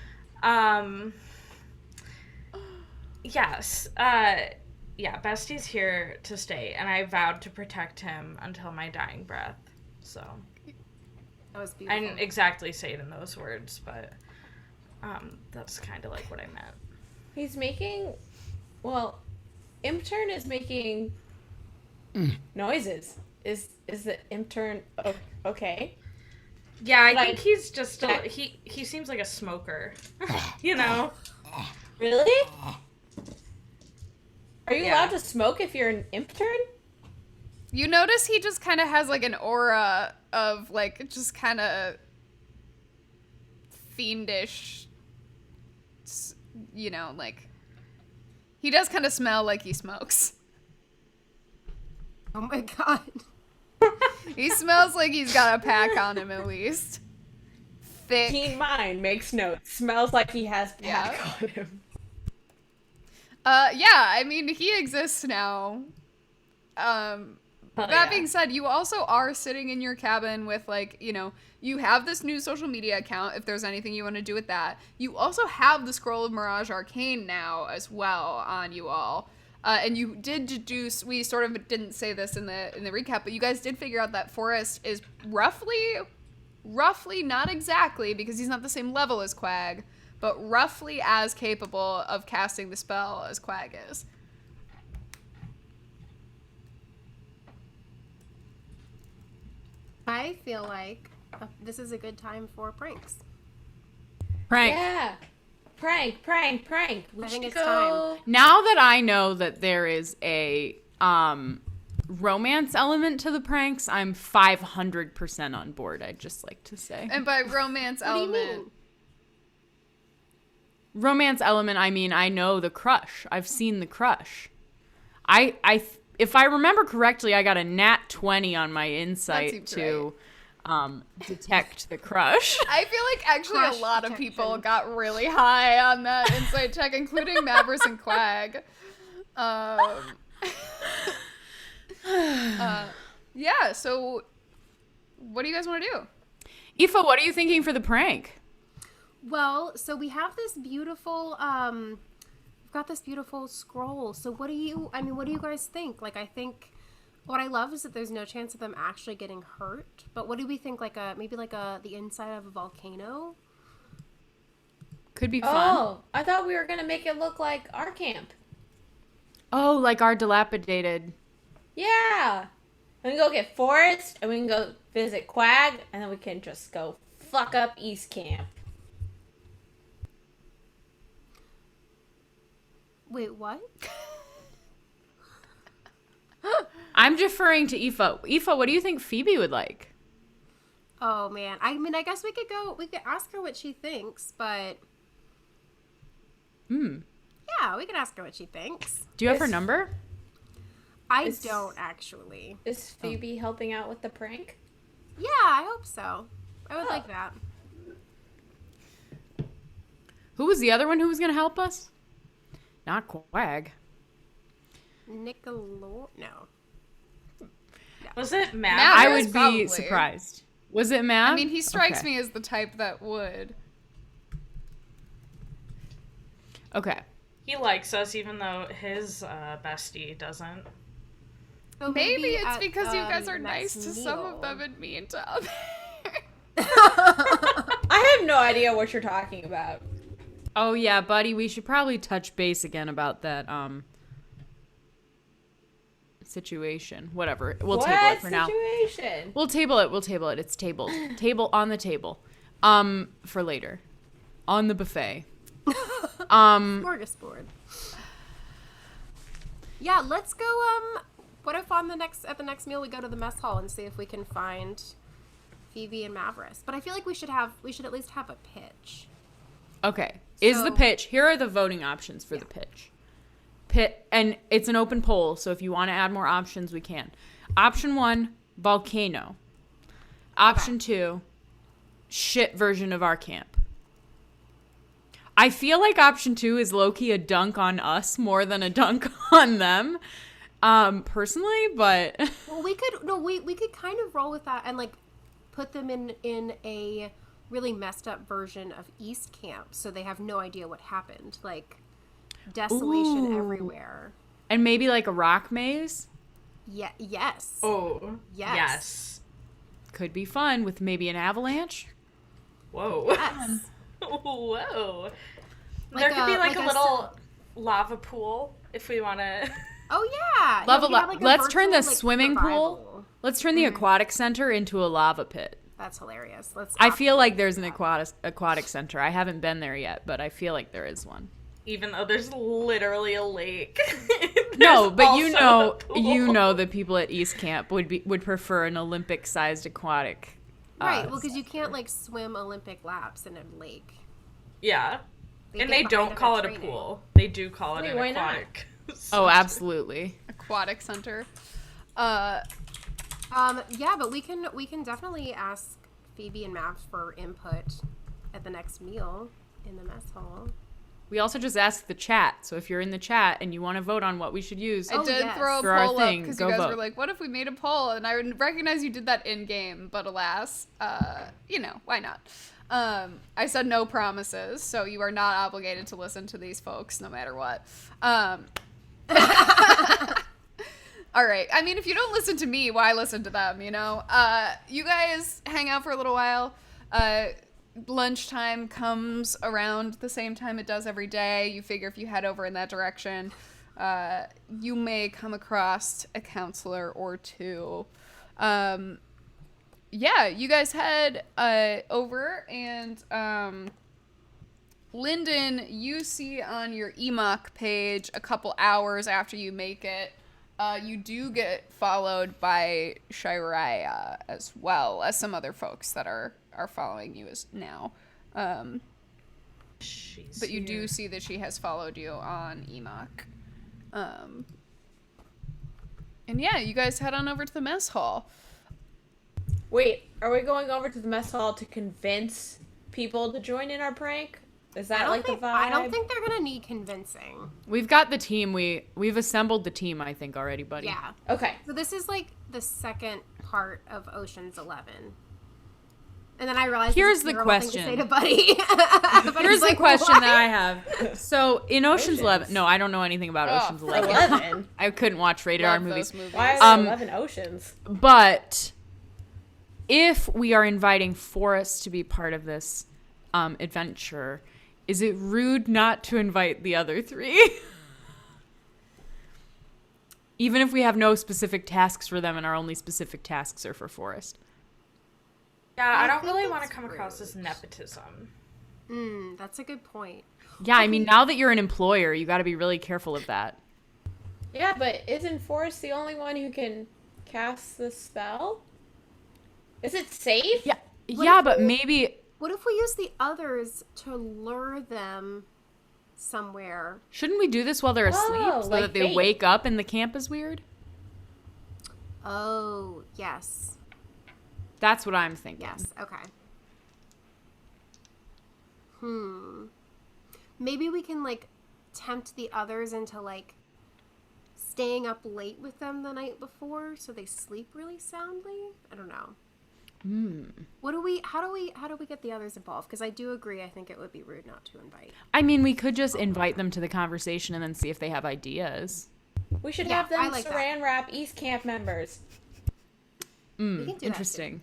Yes. Bestie's here to stay, and I vowed to protect him until my dying breath. So That was I beautiful. didn't exactly say it in those words, but that's kind of like what I meant. He's making, Imtern is making noises. Is the Imtern okay? Yeah, I Like, think he's just he seems like a smoker. Really? Are you Yeah. allowed to smoke if you're an Imtern? You notice he just kind of has like an aura of like just kind of fiendish, like he does kind of smell like he smokes. Oh my god. He smells like he's got a pack on him at least. Thick. Keen mind makes notes. Smells like he has Yeah. pack on him. Yeah, I mean, he exists now. That being said, you also are sitting in your cabin with, like, you know, you have this new social media account if there's anything you want to do with that. You also have the Scroll of Mirage Arcane now as well on you all. And you did deduce, we sort of didn't say this in the recap, but you guys did figure out that Forrest is roughly, not exactly, because he's not the same level as Quag, but roughly as capable of casting the spell as Quag is. I feel like this is a good time for pranks. Prank. Yeah. Prank. We I think should it's go. Now that I know that there is a romance element to the pranks, I'm 500% on board, I'd just like to say. And by romance What do you element, mean? Romance element, I mean, I know the crush. I've seen the crush. If I remember correctly, I got a nat 20 on my insight seems to detect the crush. I feel like actually Crush a lot of detection. people got really high on that insight check, including Mavris and Quag. Yeah, so what do you guys want to do? Aoife, what are you thinking for the prank? Well, so we have this beautiful, we've got this beautiful scroll. So what do you guys think? Like, I think what I love is that there's no chance of them actually getting hurt. But what do we think? Maybe the inside of a volcano? Could be fun. Oh, I thought we were gonna make it look like our camp. Oh, like our dilapidated. Yeah. And we can go get Forrest, and we can go visit Quag, and then we can just go fuck up East Camp. Wait, what? I'm deferring to Aoife. Aoife, what do you think Phoebe would like? Oh man, I mean, I guess we could ask her what she thinks, but yeah, we could ask her what she thinks. Do you have her It's- number? I It's- don't actually. Is Phoebe helping out with the prank? Yeah, I hope so. I would like that. Who was the other one who was going to help us? Not Quag. No. Was it Matt? Matt. I Mavris would probably. be surprised. Was it Matt? I mean, he strikes Okay. me as the type that would. Okay. He likes us even though his bestie doesn't. So Maybe it's at, because you guys are Matt's nice to some of meal. them and mean to others. I have no idea what you're talking about. Oh yeah, buddy, we should probably touch base again about that situation. Whatever. We'll table it for now. Situation? We'll table it. It's tabled. Table on the table. For later. On the buffet. Smorgasbord. Yeah, let's go. What if at the next meal we go to the mess hall and see if we can find Phoebe and Mavris? But I feel like we should at least have a pitch. Okay. Is the So- pitch. Here are the voting options for the pitch. And it's an open poll, so if you want to add more options, we can. Option 1, volcano. Option 2, shit version of our camp. I feel like option 2 is low-key a dunk on us more than a dunk on them. Personally, but Well, we could kind of roll with that and like put them in a really messed up version of East Camp, so they have no idea what happened. Like desolation Ooh. everywhere. and maybe like a rock maze Yeah. Yes. Oh. Yes. Yes. could be fun with maybe an avalanche. Whoa. Yes. Whoa. Like There could be a- like like a a little lava pool if we want to. Oh yeah. Lava we could have, like, a Let's turn the virtual, like, swimming pool. survival. Let's turn the aquatic center into a lava pit. That's hilarious. I feel like there's an aquatic center. I haven't been there yet, but I feel like there is one. Even though there's literally a lake. No, There's but you also a pool. know the people at East Camp would prefer an Olympic-sized aquatic. Right. Well, because you can't like swim Olympic laps in a lake. Yeah. They And get they behind don't on call their it a training. pool. They do call it Wait, an why not? aquatic. Oh, absolutely. Aquatic center. Yeah, but we can definitely ask Phoebe and Maps for input at the next meal in the mess hall. We also just asked the chat. So if you're in the chat and you want to vote on what we should use, I did yes. throw a For our poll up thing, because go you guys vote. were like, what if we made a poll? And I recognize you did that in game, but alas, why not? I said no promises, so you are not obligated to listen to these folks no matter what. All right. I mean, if you don't listen to me, why listen to them, you know? You guys hang out for a little while. Lunchtime comes around the same time it does every day. You figure if you head over in that direction, you may come across a counselor or two. Yeah, you guys head over, and Lyndon, you see on your EMOC page a couple hours after you make it, you do get followed by Shiraya as well as some other folks that are following you as now. But you do see that she has followed you on EMOC. And yeah, you guys head on over to the mess hall. Wait, are we going over to the mess hall to convince people to join in our prank? Is that like the vibe? I don't think they're gonna need convincing. we've got the team. We've assembled the team, I think, already, buddy. Yeah. Okay. So this is like the second part of Ocean's 11. And then I realized Here's this is a the terrible thing to question. say to Buddy. Buddy's Here's the like, question "What?" that I have. So in Ocean's 11, Oceans. no, I don't know anything about Ocean's 11. 11. I couldn't watch rated R Love movies. those movies. Why are there 11 Um, oceans? But if we are inviting Forrest to be part of this adventure, is it rude not to invite the other three? Even if we have no specific tasks for them and our only specific tasks are for Forrest. Yeah, I don't think really want to it's come across as nepotism. That's a good point. Yeah, I mean, now that you're an employer, you got to be really careful of that. Yeah, but isn't Forrest the only one who can cast the spell? Is it safe? Yeah, What yeah, if but we- maybe What if we use the others to lure them somewhere? shouldn't we do this while they're asleep Oh, so like that they bait. wake up and the camp is weird? Oh, yes. That's what I'm thinking. Yes, okay. Maybe we can, like, tempt the others into, like, staying up late with them the night before so they sleep really soundly? I don't know. How do we get the others involved? Because I do agree, I think it would be rude not to invite. I mean, we could just invite them to the conversation and then see if they have ideas. We should Yeah, have them I like that. saran wrap East Camp members. We can do that, too. Interesting.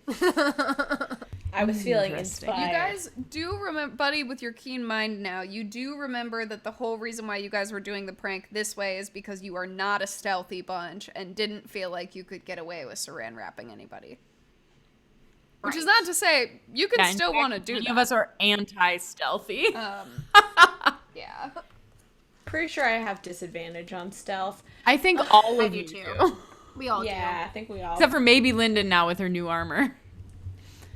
I was feeling Interesting. inspired. You guys do remember, Buddy, with your keen mind now, you do remember that the whole reason why you guys were doing the prank this way is because you are not a stealthy bunch and didn't feel like you could get away with saran wrapping anybody. Which is Right. not to say you can Yeah, in still fact, want to do many that. of us are anti-stealthy. Yeah. Pretty sure I have disadvantage on stealth. I think all I of do you too. do. We all Yeah, I think we all. Except for maybe Lyndon now with her new armor.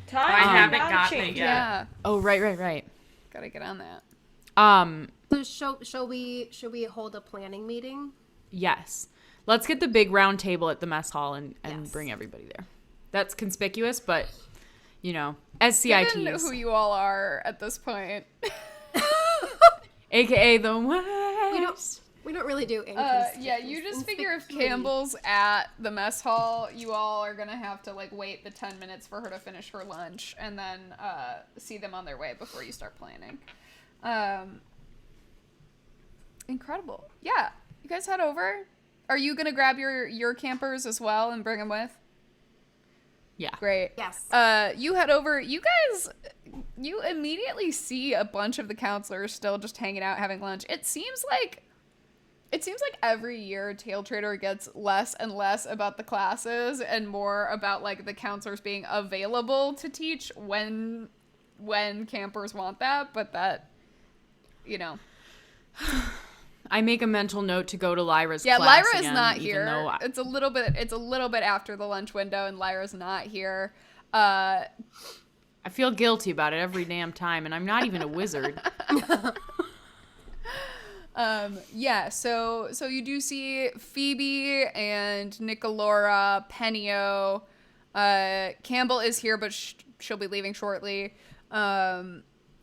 Time I haven't gotta gotten it change yet. Yeah. Oh, right. Gotta get on that. do. So should we hold a planning meeting? Yes. Let's get the big round table at the mess hall and Yes. bring everybody there. That's conspicuous, but, you know, as CITs. Given who you all are at this point. AKA the worst. We don't really do Yeah, you just figure if Campbell's at the mess hall, you all are gonna have to like wait the 10 minutes for her to finish her lunch and then see them on their way before you start planning. Incredible. Yeah, you guys head over. Are you gonna grab your campers as well and bring them with? Yeah. Great. Yes. You head over. You guys, you immediately see a bunch of the counselors still just hanging out having lunch. It seems like every year Taletraeder gets less and less about the classes and more about like the counselors being available to teach when campers want that, but that, you know. I make a mental note to go to Lyra's Yeah, class Lyra is again, not even here. though It's a little bit after the lunch window and Lyra's not here. I feel guilty about it every damn time, and I'm not even a wizard. Yeah, so you do see Phoebe and Nicolora, Penio, Campbell is here, but she'll be leaving shortly.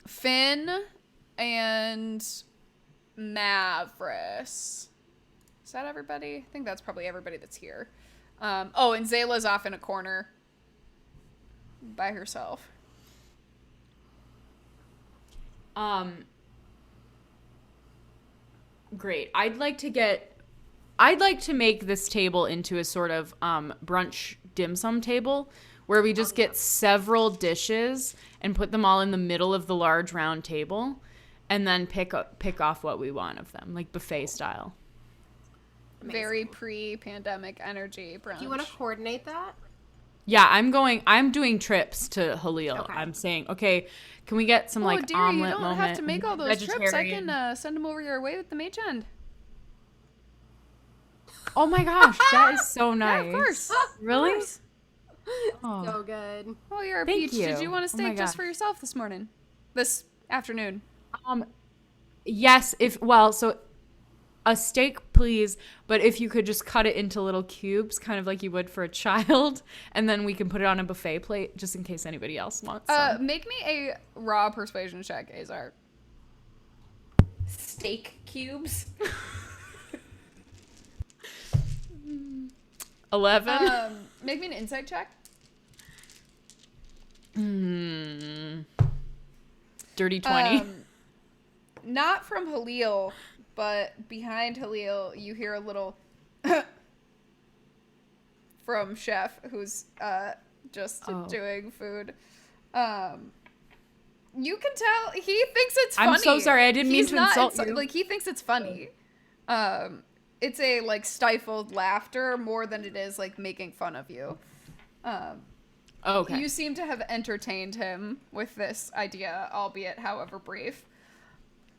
Finn and Mavris. Is that everybody? I think that's probably everybody that's here. And Zayla's off in a corner by herself. Great. I'd like to make this table into a sort of brunch dim sum table where we just get several dishes and put them all in the middle of the large round table and then pick off what we want of them, like buffet style. Amazing. Very pre-pandemic energy brunch. Do you want to coordinate that? Yeah, I'm doing trips to Halil. Okay. I'm saying, okay, can we get some like dear, omelet you don't moment? have to make all those trips. I vegetarian? can send them over your way with the mage end. Oh my gosh, that is so nice. Yeah, of course. Really? Of course. Oh. So good. Oh, you're a Thank peach. Did you. you want a Oh my steak just gosh. for yourself this afternoon? Yes, so a steak, please, but if you could just cut it into little cubes, kind of like you would for a child, and then we can put it on a buffet plate, just in case anybody else wants some. Make me a raw persuasion check, Azar. Steak cubes. 11? Make me an insight check. Dirty 20. Not from Halil, but behind Halil, you hear a little from Chef, who's just doing food. You can tell he thinks it's funny. I'm so sorry, I didn't mean to insult you. Like, he thinks it's funny. It's a like stifled laughter more than it is like making fun of you. Okay. You seem to have entertained him with this idea, albeit however brief.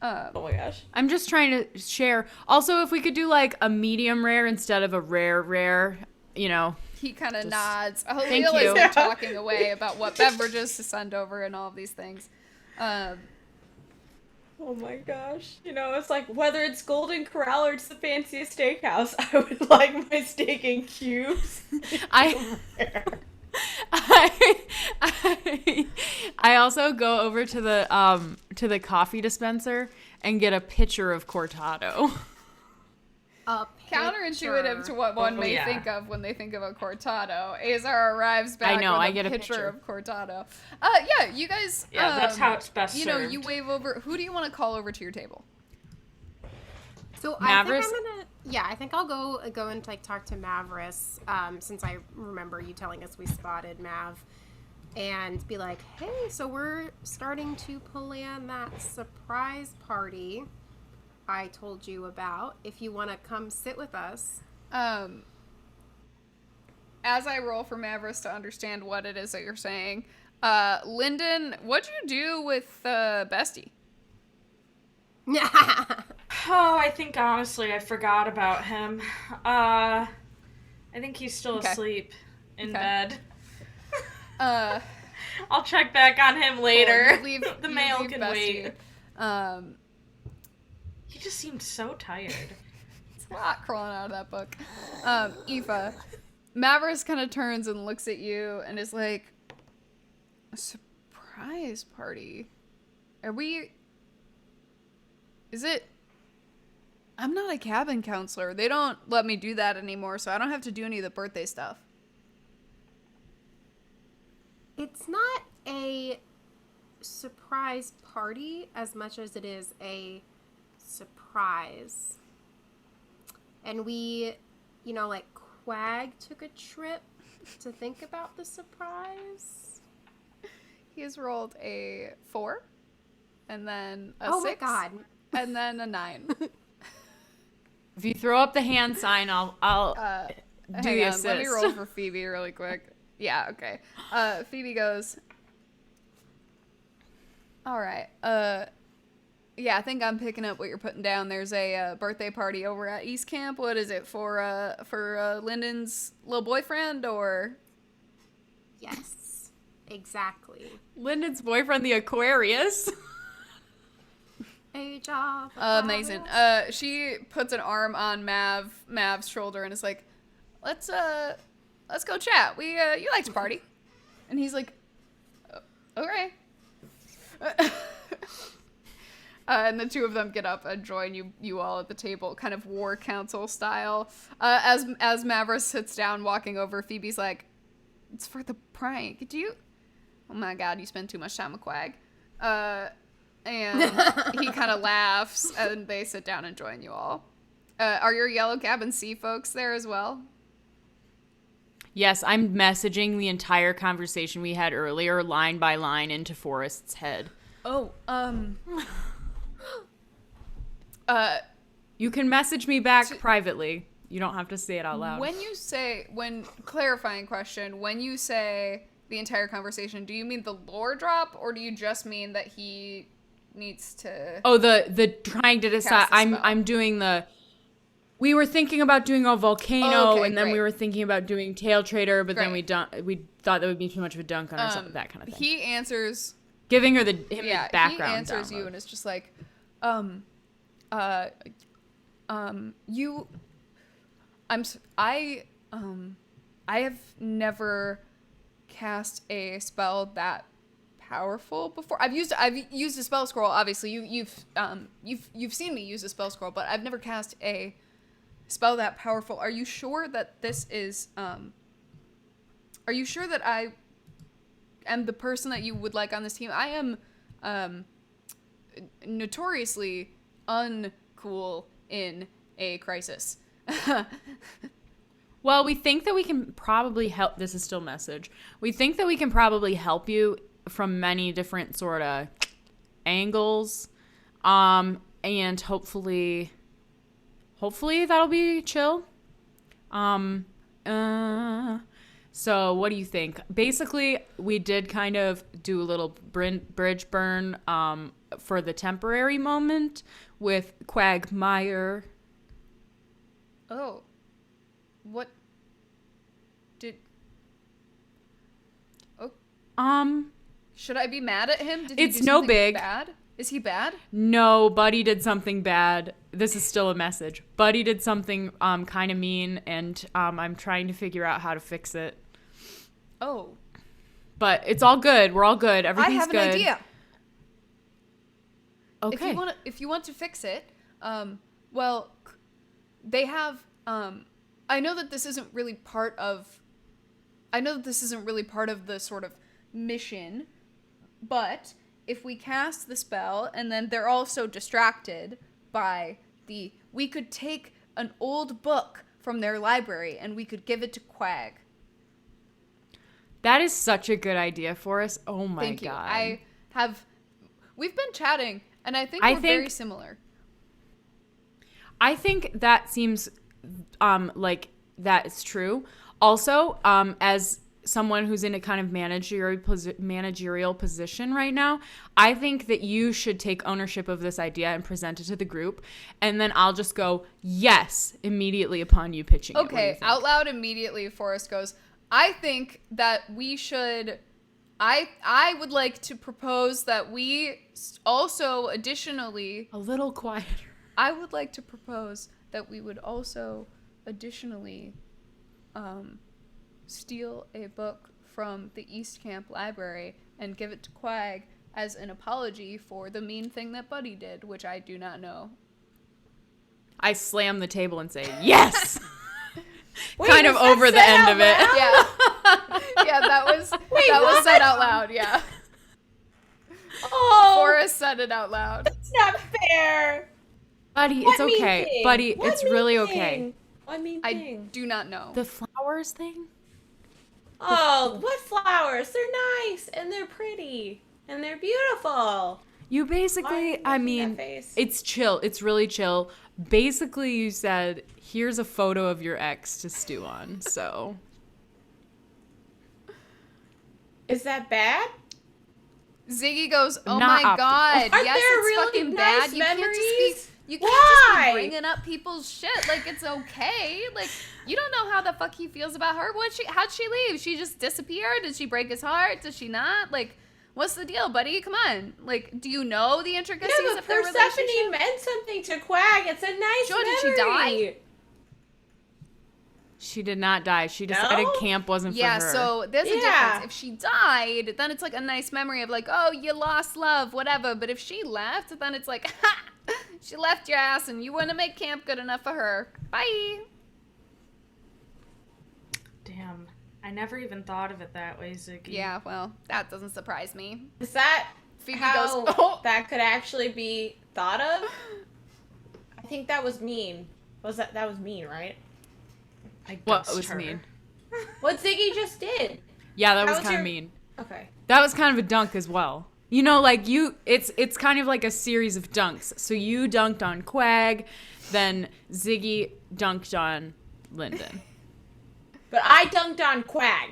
Oh my gosh. I'm just trying to share. Also, if we could do like a medium rare instead of a rare, you know. He kind of Just- nods. Thank Halil you. is talking away about what beverages to send over and all of these things. Oh my gosh. You know, it's like whether it's Golden Corral or it's the fanciest steakhouse, I would like my steak in cubes. I also go over to the coffee dispenser and get a pitcher of cortado. Counterintuitive to what one may think of when they think of a cortado. Azar arrives back I with get a a pitcher pitcher. of cortado. Yeah, you guys. Yeah, that's how it's best You know, served. you wave over. Who do you want to call over to your table? So I think Mavris? I'm gonna, I think I'll go and like talk to Mavris, since I remember you telling us we spotted Mav, and be like, hey, so we're starting to plan that surprise party I told you about. If you want to come sit with us. As I roll for Mavris to understand what it is that you're saying, Lyndon, what'd you do with Bestie? Oh, I think honestly I forgot about him. I think he's still Okay. asleep in Okay. bed. Uh, I'll check back on him later. you leave, The you mail leave can Bestie. wait. He just seemed so tired. It's a lot crawling out of that book. Aoife, Mavris kind of turns and looks at you and is like, a surprise party? Is it? I'm not a cabin counselor. They don't let me do that anymore, so I don't have to do any of the birthday stuff. It's not a surprise party as much as it is a surprise. And we, like Quag took a trip to think about the surprise. He has rolled a 4, and then a Oh 6, my god. and then a 9. If you throw up the hand sign, I'll do Hang the on, assist. let me roll for Phoebe really quick. Yeah, okay. Phoebe goes, all right. Yeah, I think I'm picking up what you're putting down. There's a birthday party over at East Camp. What is it for Lyndon's little boyfriend or? Yes, exactly. Lyndon's boyfriend, the Aquarius. A job. Amazing. She puts an arm on Mav's shoulder and is like, let's let's go chat. You like to party. And he's like, okay. And the two of them get up and join you all at the table, kind of war council style. As Mavris sits down, walking over, Phoebe's like, "It's for the prank. Oh my god, you spend too much time with Quag." And he kind of laughs, and they sit down and join you all. Are your Yellow Cabin Sea folks there as well? Yes, I'm messaging the entire conversation we had earlier, line by line, into Forrest's head. Oh, you can message me back privately. You don't have to say it out loud. Clarifying question, when you say the entire conversation, do you mean the lore drop, or do you just mean that he needs to... Oh, the trying to decide. I'm doing the... We were thinking about doing a volcano, and then we were thinking about doing Taletraeder, but then we thought that would be too much of a dunk on or something, that kind of thing. He answers... Giving her the background. He answers you, and it's just like, I have never cast a spell that powerful before. I've used a spell scroll. Obviously, you've seen me use a spell scroll, but I've never cast a spell that powerful. Are you sure that this is? Are you sure that I am the person that you would like on this team? I am notoriously uncool in a crisis. Well, we think that we can probably help. This is still message. We think that we can probably help you from many different sort of angles. And hopefully that'll be chill. So what do you think? Basically, we did kind of do a little bridge burn for the temporary moment with Quagmire. Oh. What did... Oh. Should I be mad at him? Did he It's do no something big. bad? Is he bad? No, Buddy did something bad. This is still a message. Buddy did something kind of mean, and I'm trying to figure out how to fix it. Oh. But it's all good. We're all good. Everything's good. I have an idea. Okay. If you want to fix it, well, they have... I know that this isn't really part of the sort of mission, but if we cast the spell and then they're also distracted by we could take an old book from their library and we could give it to Quag. That is such a good idea for us. Oh my Thank you. God. We've been chatting and I think we're very similar. I think that seems like that is true. Also, as someone who's in a kind of managerial position right now, I think that you should take ownership of this idea and present it to the group, and then I'll just go yes immediately upon you pitching it. Okay, out loud immediately, Forrest goes, I think that we should... I would like to propose that we also additionally... A little quieter. I would like to propose that we would also additionally steal a book from the East Camp Library and give it to Quag as an apology for the mean thing that Buddy did, which I do not know. I slam the table and say, yes! Wait, kind of over the end of it. Yeah. Yeah, that was said out loud, yeah. Oh, Forrest said it out loud. that's not fair. Buddy, What it's mean okay. thing? Buddy, What it's mean really thing? okay. What mean I thing? do not know. The flowers thing? Oh, what flowers? They're nice and they're pretty and they're beautiful. You Why are basically, you I making mean, that face? it's chill. It's really chill. Basically, you said, here's a photo of your ex to stew on, so. Is that bad? Ziggy goes, oh Not my optimal. god, Aren't yes, there it's really fucking nice bad. You can't memories? just be Why? bringing up people's shit like it's okay. Like, you don't know how the fuck he feels about her. How'd she leave? She just disappeared? Did she break his heart? Does she not? Like, what's the deal, buddy? Come on. Like, do you know the intricacies Yeah, but of their Persephone relationship? meant something to Quag. It's a nice Sure, memory. did she die? She did not die. She decided No? camp wasn't for Yeah, her. so there's a Yeah. difference. If she died, then it's like a nice memory of like, oh, you lost love, whatever. But if she left, then it's like, ha! She left your ass and you wouldn't make camp good enough for her. Bye! Damn. I never even thought of it that way, Ziggy. Yeah, well, that doesn't surprise me. Is that Phoebe how goes, oh! that could actually be thought of? I think that was mean. That was mean, right? I What ghost was her. mean? What Ziggy just did. Yeah, that How was was kind your- of mean. Okay. That was kind of a dunk as well. You know, like it's kind of like a series of dunks. So you dunked on Quag, then Ziggy dunked on Lyndon. But I dunked on Quag.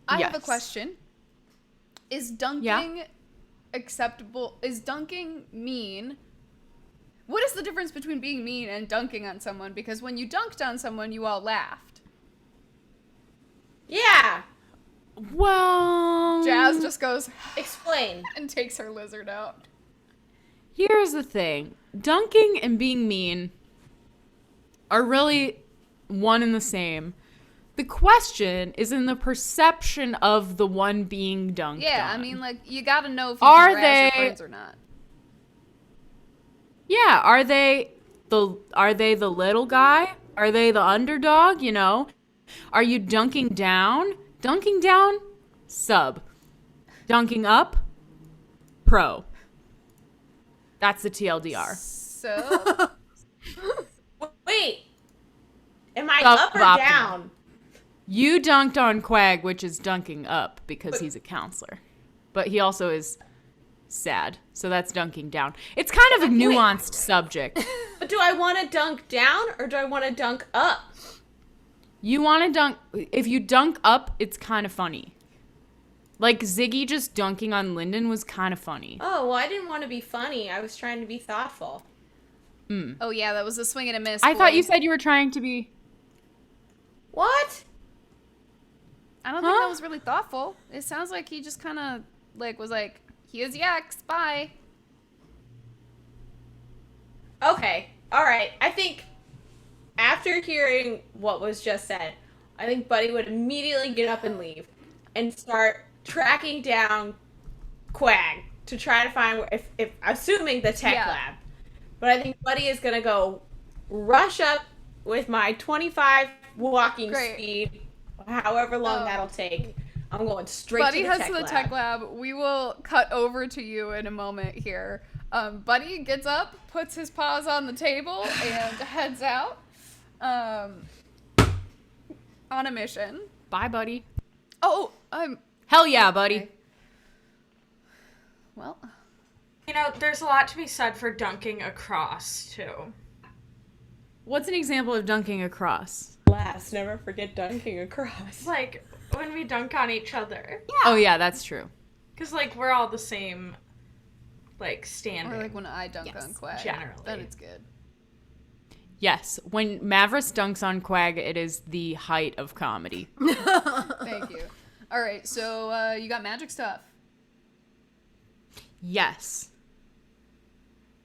I have a Yes. question. Is dunking acceptable? Is dunking mean? What is the difference between being mean and dunking on someone? Because when you dunked on someone, you all laughed. Yeah. Well, Jazz just goes Explain. and takes her lizard out. here's the thing. Dunking and being mean are really one and the same. The question is in the perception of the one being dunked Yeah, on. I mean, like, you gotta know if you Are can razz your they- friends or not. Yeah, are they the little guy? Are they the underdog, you know? Are you dunking down? Dunking down? Sub. Dunking up? Pro. That's the TLDR. So, Wait. Am I Sub up or optimal. down? You dunked on Quag, which is dunking up because But- he's a counselor. But he also is sad. So that's dunking down. It's kind of a nuanced subject. But do I want to dunk down or do I want to dunk up? You want to dunk. If you dunk up, it's kind of funny. Like Ziggy just dunking on Lyndon was kind of funny. Oh, well, I didn't want to be funny. I was trying to be thoughtful. oh yeah, that was a swing and a miss. I thought boy. you said you were trying to be. What? I don't think Huh? that was really thoughtful. It sounds like he just kind of like was like, "Here's your ex, bye." Okay. All right. I think after hearing what was just said, I think Buddy would immediately get up and leave and start tracking down Quag to try to find where, if assuming the tech Yeah. lab. But I think Buddy is going to go rush up with my 25 walking Great. speed, however long Oh. that'll take. I'm going straight Buddy to the heads tech to the lab. tech lab. We will cut over to you in a moment here. Buddy gets up, puts his paws on the table, and heads out on a mission. Bye, buddy. Oh, Hell yeah, buddy. okay. Well, You know, there's a lot to be said for dunking across, too. What's an example of dunking across? Last, never forget dunking across. It's like when we dunk on each other. Oh yeah, that's true. Because, like, we're all the same, like, standing. or like when I dunk Yes, on Quag, generally. then it's good. Yes, when Mavris dunks on Quag, it is the height of comedy. Thank you. All right, so you got magic stuff. Yes.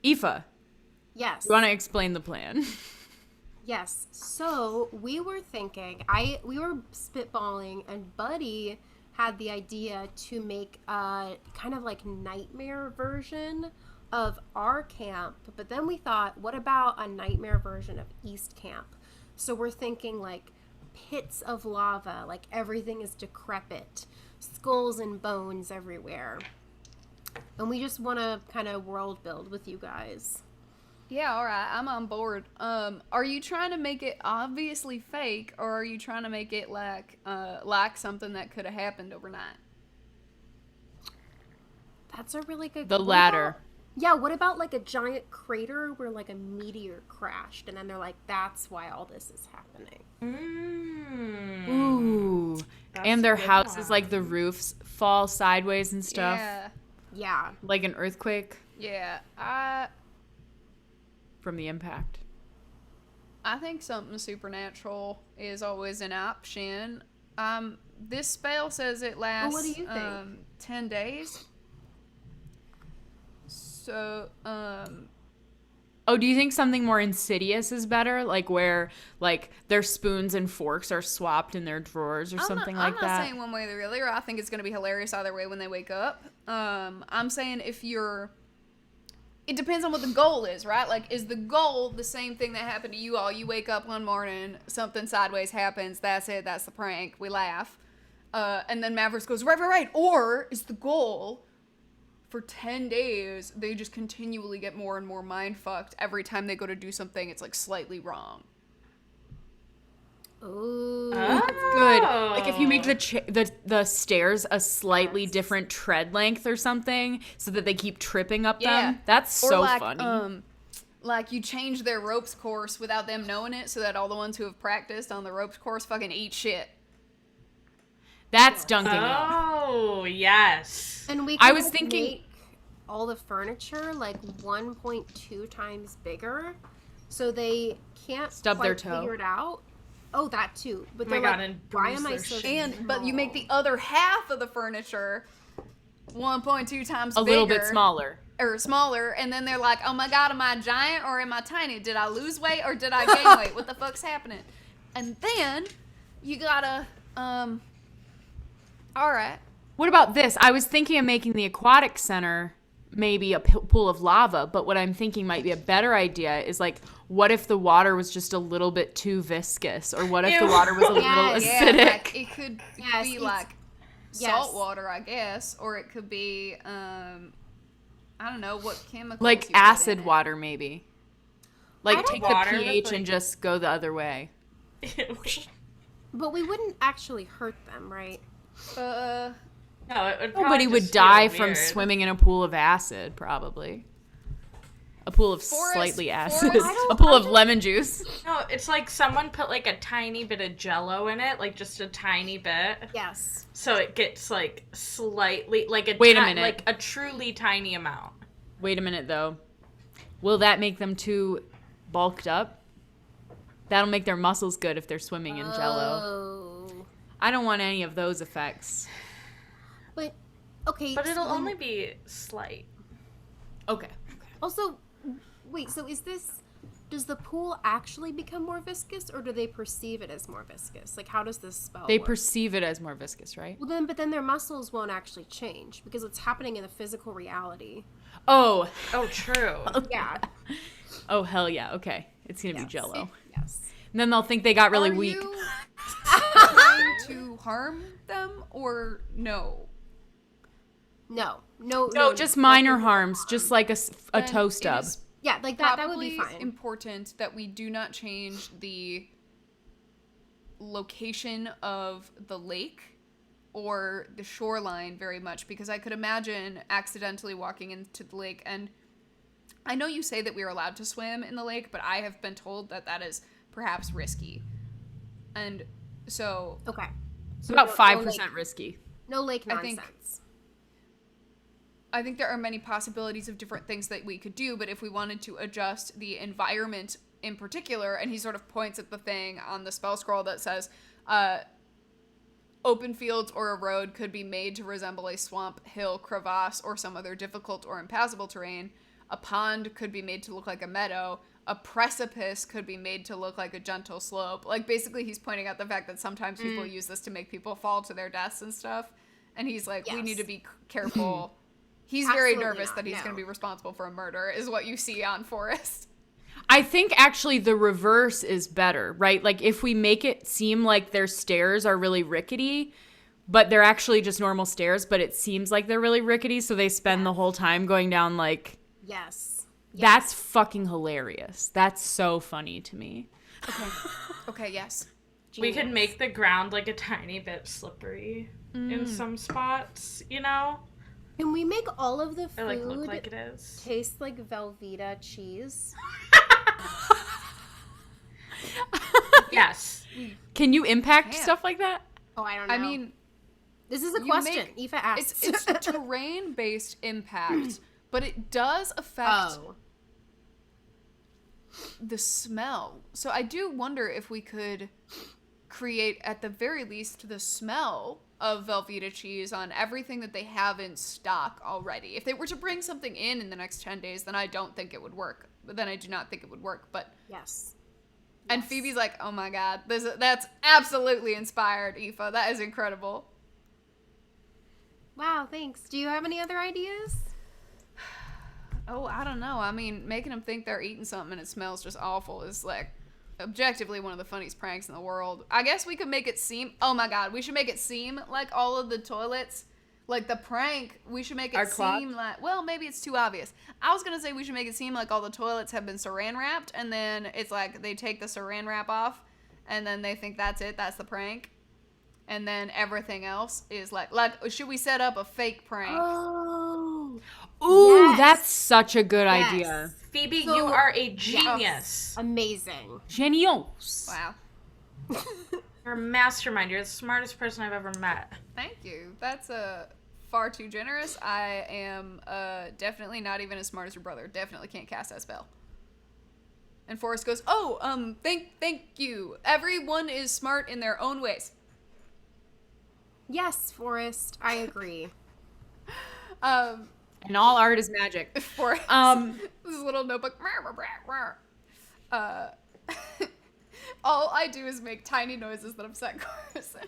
Aoife, Yes. you want to explain the plan? Yes. So we were thinking, we were spitballing, and Buddy had the idea to make a kind of like nightmare version of our camp. But then we thought, what about a nightmare version of East Camp? So we're thinking like pits of lava, like everything is decrepit, skulls and bones everywhere. And we just want to kind of world build with you guys. Yeah, all right, I'm on board. Are you trying to make it obviously fake, or are you trying to make it like something that could have happened overnight? That's a really good. The what latter. about- yeah, what about like a giant crater where like a meteor crashed, and then they're like, "That's why all this is happening." Mm. Ooh. That's And their a good houses, one. like the roofs, fall sideways and stuff. Yeah, Yeah. Like an earthquake yeah. from the impact. I think something supernatural is always an option. This spell says it lasts what do you think? 10 days. So, Oh, do you think something more insidious is better? Like where like their spoons and forks are swapped in their drawers or something like that? I'm not saying one way or the other. I think it's going to be hilarious either way when they wake up. I'm saying it depends on what the goal is, right? Like, is the goal the same thing that happened to you all? You wake up one morning, something sideways happens, that's it, that's the prank, we laugh. And then Mavericks goes, right. Or is the goal for 10 days, they just continually get more and more mind-fucked every time they go to do something, it's like slightly wrong. Ooh. That's good. Like if you make the stairs a slightly different tread length or something, so that they keep tripping up them. That's Or so like, funny. Like you change their ropes course without them knowing it, so that all the ones who have practiced on the ropes course fucking eat shit. That's dunking up. Oh, yes. And we I could was thinking- make all the furniture like 1.2 times bigger, so they can't Stub their quite toe. figure it out. Oh, that too. But Oh my they're God, like, and why bruise am I their so shit. But you make the other half of the furniture 1.2 times A bigger. little bit smaller. Or smaller, and then they're like, oh my God, am I giant or am I tiny? Did I lose weight or did I gain weight? What the fuck's happening? And then you gotta, alright. What about this? I was thinking of making the aquatic center maybe a pool of lava, but what I'm thinking might be a better idea is like, what if the water was just a little bit too viscous? Or what if the Ew. water was a little Yeah, acidic? like it could Yes, be it's- like yes. salt water, I guess, or it could be, I don't know what chemicals. Like you put in acid it. water, maybe. I Like don't- take the Water with, pH like- and just go the other way. But we wouldn't actually hurt them, right? No, it would probably Nobody would just feel die from weird. swimming in a pool of acid, probably. A pool of Forrest- slightly acid. Forrest- A pool of lemon juice. No, it's like someone put like a tiny bit of Jello in it, like just a tiny bit, Yes. so it gets like slightly, like a Wait a minute. like a truly tiny amount. Wait a minute, though. Will that make them too bulked up? That'll make their muscles good if they're swimming in Jello. Oh. I don't want any of those effects. But okay. But it'll so- only be slight. Okay. Also, wait. So does the pool actually become more viscous, or do they perceive it as more viscous? Like, how does this spell They work? perceive it as more viscous, right? Well, but then their muscles won't actually change because it's happening in the physical reality. Oh. Oh, true. Yeah. Oh, hell yeah. Okay. It's going to be Yes. Jello. Yes. And then they'll think they got really Are weak. you trying to harm them or no? No. No, just minor harms, just like a Then toe it stub. is Yeah, like that would be probably fine. important that we do not change the location of the lake or the shoreline very much, because I could imagine accidentally walking into the lake, and I know you say that we are allowed to swim in the lake, but I have been told that that is perhaps risky. And so Okay. It's So about no 5% lake- risky. No lake I think- nonsense. I think there are many possibilities of different things that we could do, but if we wanted to adjust the environment in particular, and he sort of points at the thing on the spell scroll that says, open fields or a road could be made to resemble a swamp, hill, crevasse, or some other difficult or impassable terrain. A pond could be made to look like a meadow. A precipice could be made to look like a gentle slope. Like, basically, he's pointing out the fact that sometimes people use this to make people fall to their deaths and stuff. And he's like, we Yes. need to be careful. He's very Absolutely nervous not, that he's no. going to be responsible for a murder, is what you see on Forrest. I think actually the reverse is better, right? Like if we make it seem like their stairs are really rickety, but they're actually just normal stairs, but it seems like they're really rickety, so they spend the whole time going down like... Yes. That's fucking hilarious. That's so funny to me. Okay, yes. We could make the ground like a tiny bit slippery in some spots, you know? Can we make all of the Or like look food like it is. taste like Velveeta cheese? Yes. Can you impact Can't. stuff like that? Oh, I don't know. I mean, this is a you question. make- Aoife asks. it's terrain-based impact, but it does affect Oh. the smell. So I do wonder if we could create, at the very least, the smell of Velveeta cheese on everything that they have in stock already. If they were to bring something in the next 10 days, then I don't think it would work but then I do not think it would work. But Yes. and Phoebe's like, oh my god, that's absolutely inspired, Aoife. That is incredible. Wow, thanks. Do you have any other ideas? Oh, I don't know. I mean, making them think they're eating something and it smells just awful is like objectively one of the funniest pranks in the world. I guess we could make it seem, oh my god, we should make it seem like all of the toilets, like the prank, we should make it Are clogged? seem like, well, maybe it's too obvious. I was going to say we should make it seem like all the toilets have been saran wrapped, and then it's like they take the saran wrap off, and then they think that's it, that's the prank. And then everything else is like, should we set up a fake prank? Oh. Ooh, Yes. that's such a good Yes. idea. Phoebe, So- you are a Yes. genius. Amazing. Genius. Wow. You're a mastermind. You're the smartest person I've ever met. Thank you. That's far too generous. I am definitely not even as smart as your brother. Definitely can't cast that spell. And Forrest goes, "Oh, thank you. Everyone is smart in their own ways." Yes, Forrest, I agree. And all art is magic. Forrest, this little notebook. All I do is make tiny noises that upset Carson.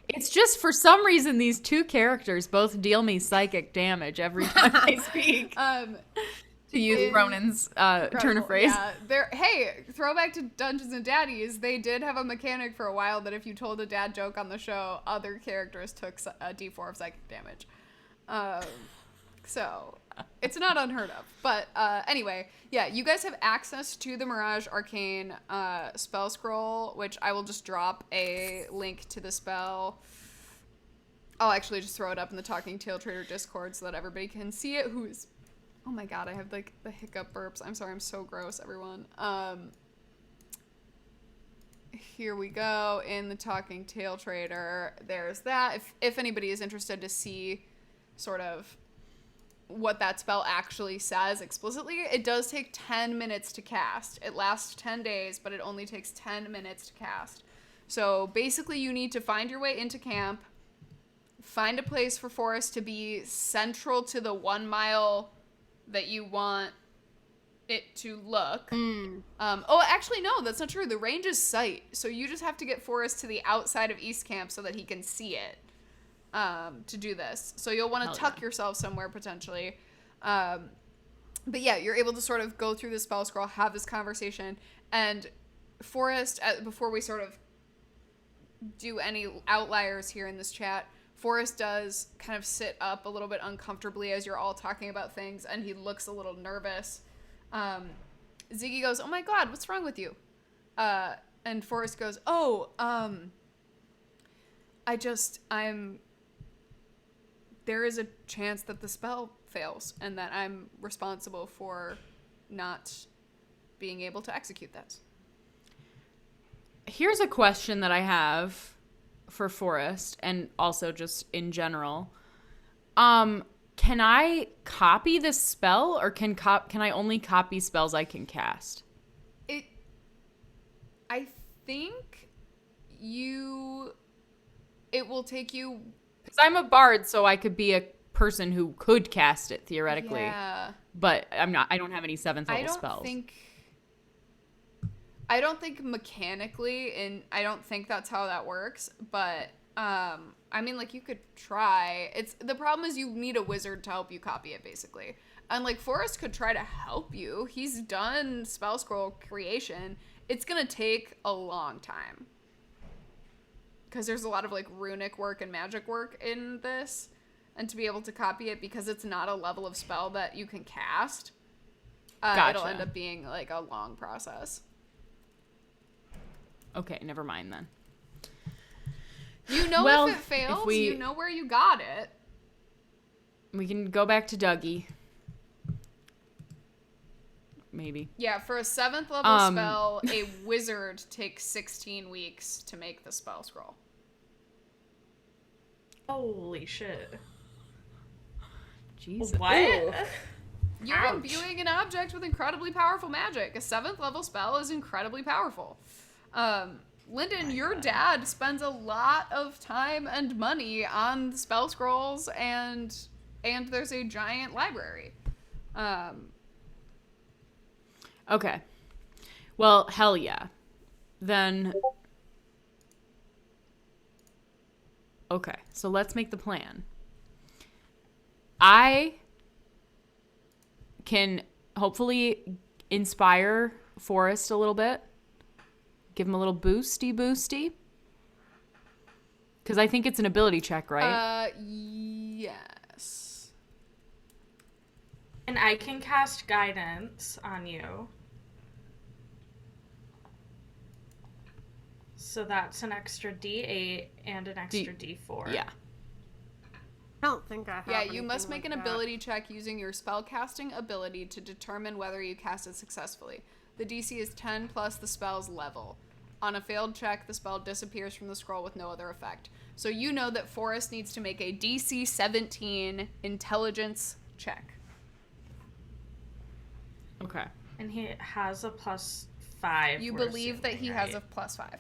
It's just for some reason these two characters both deal me psychic damage every time they speak. To use Ronan's turn of phrase. Yeah, hey, throwback to Dungeons and Daddies, they did have a mechanic for a while that if you told a dad joke on the show, other characters took a d4 of psychic damage. So it's not unheard of. But anyway, yeah, you guys have access to the Mirage Arcane spell scroll, which I will just drop a link to the spell. I'll actually just throw it up in the Talking Taletraeder Discord so that everybody can see it. Oh my god, I have like the hiccup burps. I'm sorry, I'm so gross, everyone. Here we go in the Talking Taletraeder. There's that. If anybody is interested to see sort of what that spell actually says explicitly, it does take 10 minutes to cast. It lasts 10 days, but it only takes 10 minutes to cast. So basically you need to find your way into camp, find a place for Forrest to be central to the 1 mile that you want it to look. Oh, actually, no, that's not true. The range is sight. So you just have to get Forrest to the outside of East Camp so that he can see it to do this. So you'll want to tuck yourself somewhere potentially. But yeah, you're able to sort of go through the spell scroll, have this conversation, and Forrest, before we sort of do any outliers here in this chat, Forrest does kind of sit up a little bit uncomfortably as you're all talking about things, and he looks a little nervous. Ziggy goes, "Oh my god, what's wrong with you?" And Forrest goes, there is a chance that the spell fails, and that I'm responsible for not being able to execute this. Here's a question that I have for Forrest, and also just in general. Can I copy this spell, or can I only copy spells I can cast? I think it will take you... Because I'm a bard, so I could be a person who could cast it theoretically. Yeah. But I'm not. I don't have any 7th level spells. I don't think mechanically, and I don't think that's how that works, but I mean, like, you could try. The problem is you need a wizard to help you copy it, basically. And like Forrest could try to help you. He's done spell scroll creation. It's gonna take a long time because there's a lot of like runic work and magic work in this, and to be able to copy it, because it's not a level of spell that you can cast, it'll end up being like a long process. Okay, never mind then. You know, well, if it fails, you know where you got it. We can go back to Dougie. Maybe. Yeah, for a 7th level spell, a wizard takes 16 weeks to make the spell scroll. Holy shit. Jesus. What? You're Ouch. imbuing an object with incredibly powerful magic. A 7th level spell is incredibly powerful. Lyndon, your dad spends a lot of time and money on spell scrolls, and there's a giant library. Okay. Well, hell yeah. Then. Okay, so let's make the plan. I can hopefully inspire Forrest a little bit. Give him a little boosty. Because I think it's an ability check, right? Yes. And I can cast guidance on you. So that's an extra D8 and an extra D4. Yeah. I don't think I have. Yeah, you anything must make like an that. ability check using your spellcasting ability to determine whether you cast it successfully. The DC is 10 plus the spell's level. On a failed check, the spell disappears from the scroll with no other effect. So you know that Forrest needs to make a DC 17 intelligence check. Okay. And he has a +5. You we're believe that assuming, he right? has a +5.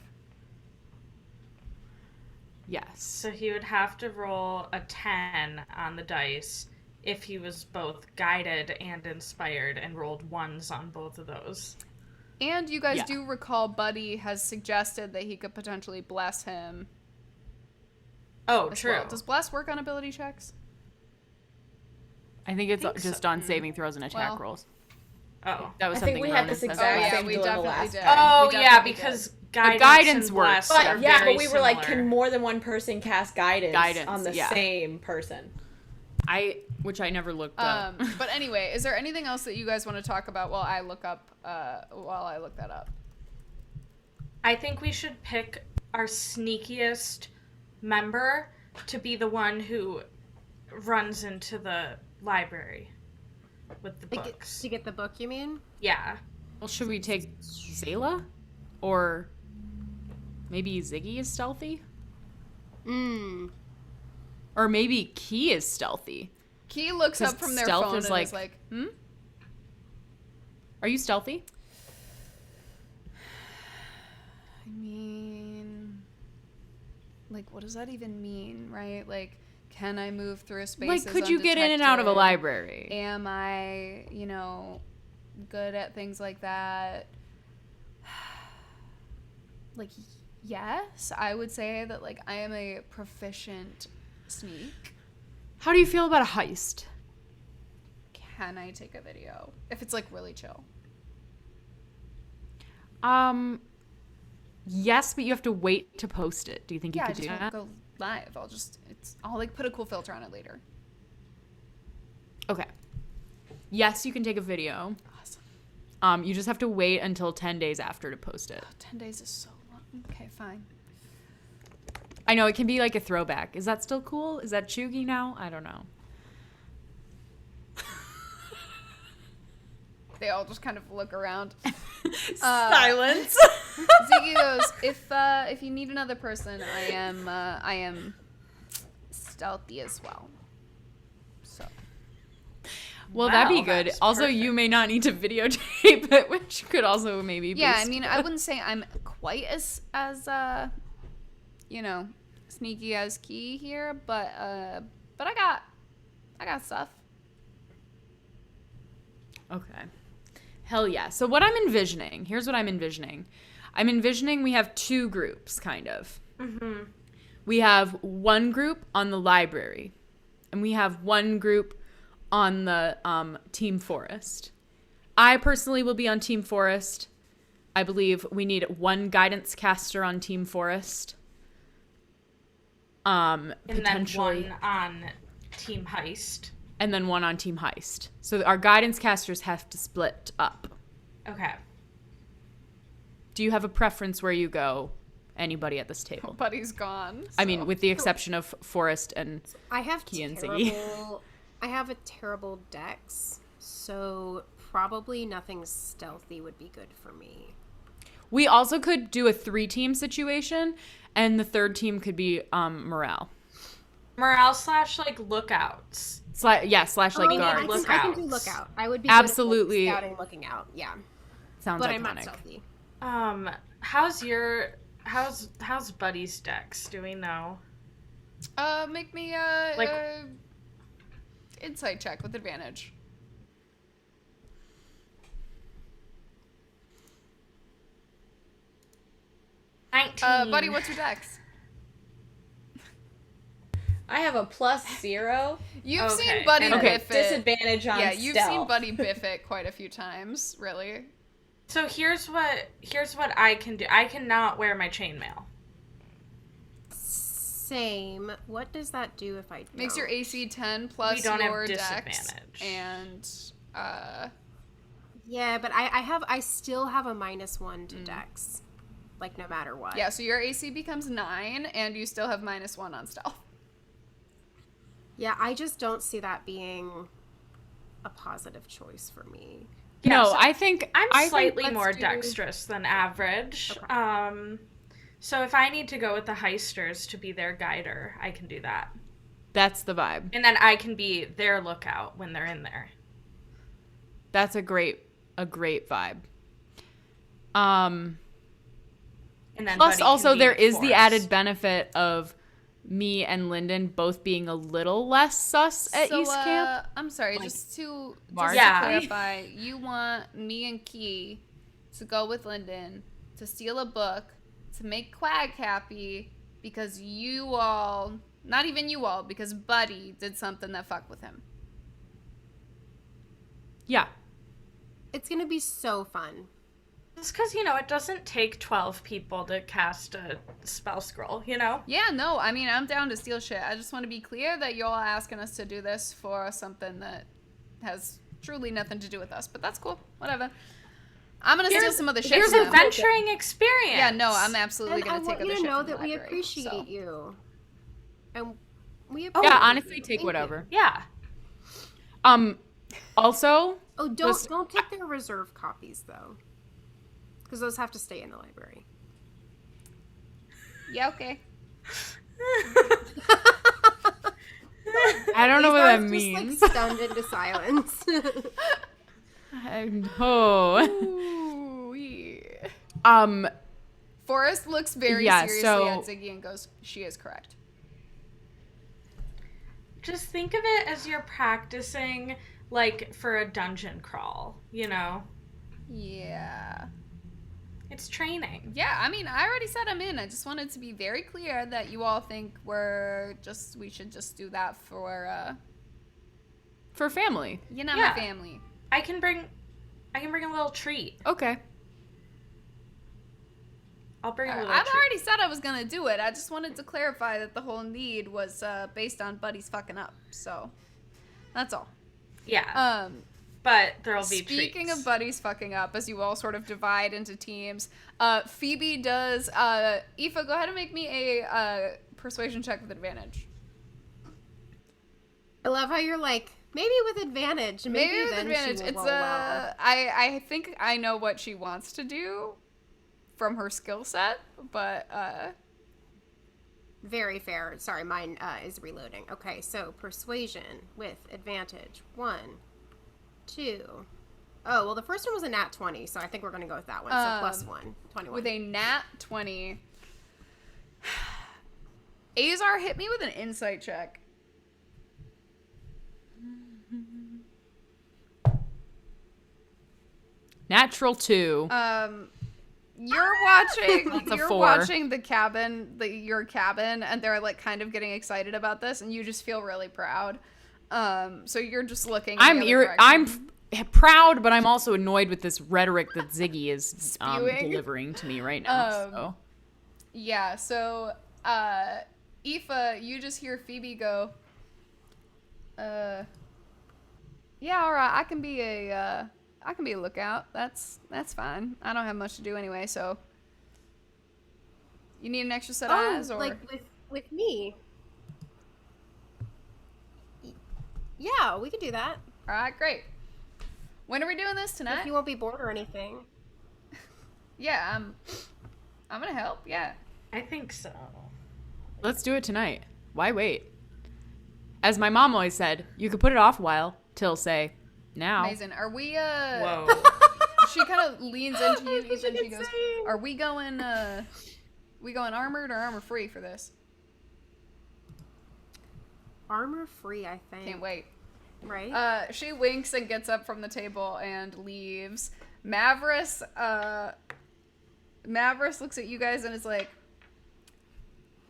Yes. So he would have to roll a 10 on the dice if he was both guided and inspired and rolled 1s on both of those. And you guys Yeah. do recall Buddy has suggested that he could potentially bless him Oh, as true. well. Does bless work on ability checks? I think it's think just so. on saving throws and attack Well. rolls. Oh. That was I something think we had Ronan this said. exact Oh, yeah, same we dilemma definitely last did. time. Oh, We yeah, definitely because did. guidance, guidance and works. bless are But yeah, very but we were like, similar. can more than one person cast guidance on the yeah. same person? Which I never looked up. But anyway, is there anything else that you guys want to talk about while I look that up? I think we should pick our sneakiest member to be the one who runs into the library with the books. To get the book, you mean? Yeah. Well, should we take Zayla? Or maybe Ziggy is stealthy? Or maybe Key is stealthy. Key looks 'Cause up from their stealth phone is and is like, Are you stealthy? I mean, like, what does that even mean, right? Like, can I move through a space? Like, could you get in and out of a library? Am I, good at things like that? Like, yes, I would say that, like, I am a proficient sneak. How do you feel about a heist? Can I take a video? If it's, like, really chill. Yes, but you have to wait to post it. Do you think you Yeah, I could just do won't that? go live. I'll, like, put a cool filter on it later. Okay. Yes, you can take a video. Awesome. You just have to wait until 10 days after to post it. 10 days is so long. Okay, fine. I know, it can be like a throwback. Is that still cool? Is that chuggy now? I don't know. They all just kind of look around. Silence. Ziggy goes, if you need another person, I am stealthy as well. So. Well, that'd be Wow, good. that's Also, you may not need to videotape it, which could also maybe Yeah, boost I mean, it. I wouldn't say I'm quite as sneaky as Key here, but I got stuff. Okay. Hell yeah. So what I'm envisioning, here's what I'm envisioning. I'm envisioning we have two groups, kind of. Mm-hmm. We have one group on the library, and we have one group on the Team Forest. I personally will be on Team Forest. I believe we need one guidance caster on Team Forest. And Potentially. then one on Team Heist. And then one on Team Heist. So our guidance casters have to split up. Okay. Do you have a preference where you go? Anybody at this table? Buddy's gone. I mean, with the exception of Forrest and I have Key and Ziggy. I have a terrible dex, so probably nothing stealthy would be good for me. we also could do a 3-team situation, and the third team could be morale. Morale / like lookouts. Slash like Oh, yeah, guards. I can do Lookouts. lookout. I would be Absolutely. good at scouting, looking out. Yeah, Sounds but iconic. I'm not stealthy. How's Buddy's dex? Do we know? Make me insight check with advantage. 19. Buddy, what's your dex? I have a +0. You've Okay, seen Buddy and biff it. Disadvantage on Yeah, you've stealth. seen Buddy biff it quite a few times, really. So here's what I can do. I cannot wear my chainmail. Same. What does that do if I Makes your don't? AC 10 plus We don't have your dex. disadvantage. And, Yeah, but I still have a -1 to dex. Like, no matter what. yeah, so your AC becomes 9, and you still have -1 on stealth. Yeah, I just don't see that being a positive choice for me. No, so I think I'm slightly let's more do- dexterous than average. So if I need to go with the heisters to be their guider, I can do that. that's the vibe. And then I can be their lookout when they're in there. That's a great vibe. And then Plus, Buddy can also be there is the force. added benefit of me and Lyndon both being a little less sus at East Camp. I'm sorry, Like, just to March? Yeah. clarify, you want me and Key to go with Lyndon to steal a book to make Quag happy because you all, not even you all, because Buddy did something that fucked with him. Yeah. It's gonna be so fun. It's because, it doesn't take 12 people to cast a spell scroll, Yeah, no, I mean, I'm down to steal shit. I just want to be clear that y'all are asking us to do this for something that has truly nothing to do with us, but that's cool. Whatever. I'm going to steal some other shit Here's from them. adventuring experience. Yeah, no, I'm absolutely And I going to take want other you shit to know from the that we library, appreciate so. you. And we Yeah, appreciate honestly, you. take Thank whatever. Yeah. Also, You. Oh, don't take their reserve copies though. Because those have to stay in the library. Yeah, okay. I don't know what that Just, means. like, stunned into silence. Oh. Ooh, yeah. Forrest looks very Yeah, seriously so- at Ziggy and goes, she is correct. Just think of it as you're practicing, like, for a dungeon crawl, Yeah. It's training. Yeah, I mean, I already said I'm in. I just wanted to be very clear that you all think we should just do that for family. you're not Yeah. my family. I can bring a little treat. Okay. I'll bring a little I've treat. already said I was gonna do it. I just wanted to clarify that the whole need was based on Buddy's fucking up. So, that's all. Yeah, but there'll be Speaking treats. of Buddy's fucking up, as you all sort of divide into teams, Phoebe does. Aoife, go ahead and make me a persuasion check with advantage. I love how you're like, maybe with advantage. Maybe Maybe with then advantage. She will It's roll well. I think I know what she wants to do from her skill set, but Very fair. Sorry, mine is reloading. Okay, so persuasion with advantage. 1, 2. Oh, well, the first one was a nat 20, so I think we're going to go with that one. So plus 1, 21. with a nat 20, Azar hit me with an insight check. Natural 2. You're watching. That's a You're 4. watching the cabin, your cabin, and they're like kind of getting excited about this, and you just feel really proud. So you're just looking. In the other direction. Proud, but I'm also annoyed with this rhetoric that Ziggy is Spewing. delivering to me right now. So. Yeah. So, Aoife, you just hear Phoebe go. Yeah, all right. I can be a lookout. That's fine. I don't have much to do anyway, so. You need an extra set of eyes, or like with me. Yeah, we could do that. all right, great. When are we doing this If tonight? you won't be bored or anything. Yeah, I'm gonna help. Yeah. I think so. Let's do it tonight. Why wait? As my mom always said, you could put it off a while till, say, now. Amazing. Are we? Whoa. She kind of leans into you, That's and she goes, insane. "Are we going? We going armored or armor free for this? Armor free, I think. Can't wait." Right? She winks and gets up from the table and leaves. Mavris, Mavris looks at you guys and is like,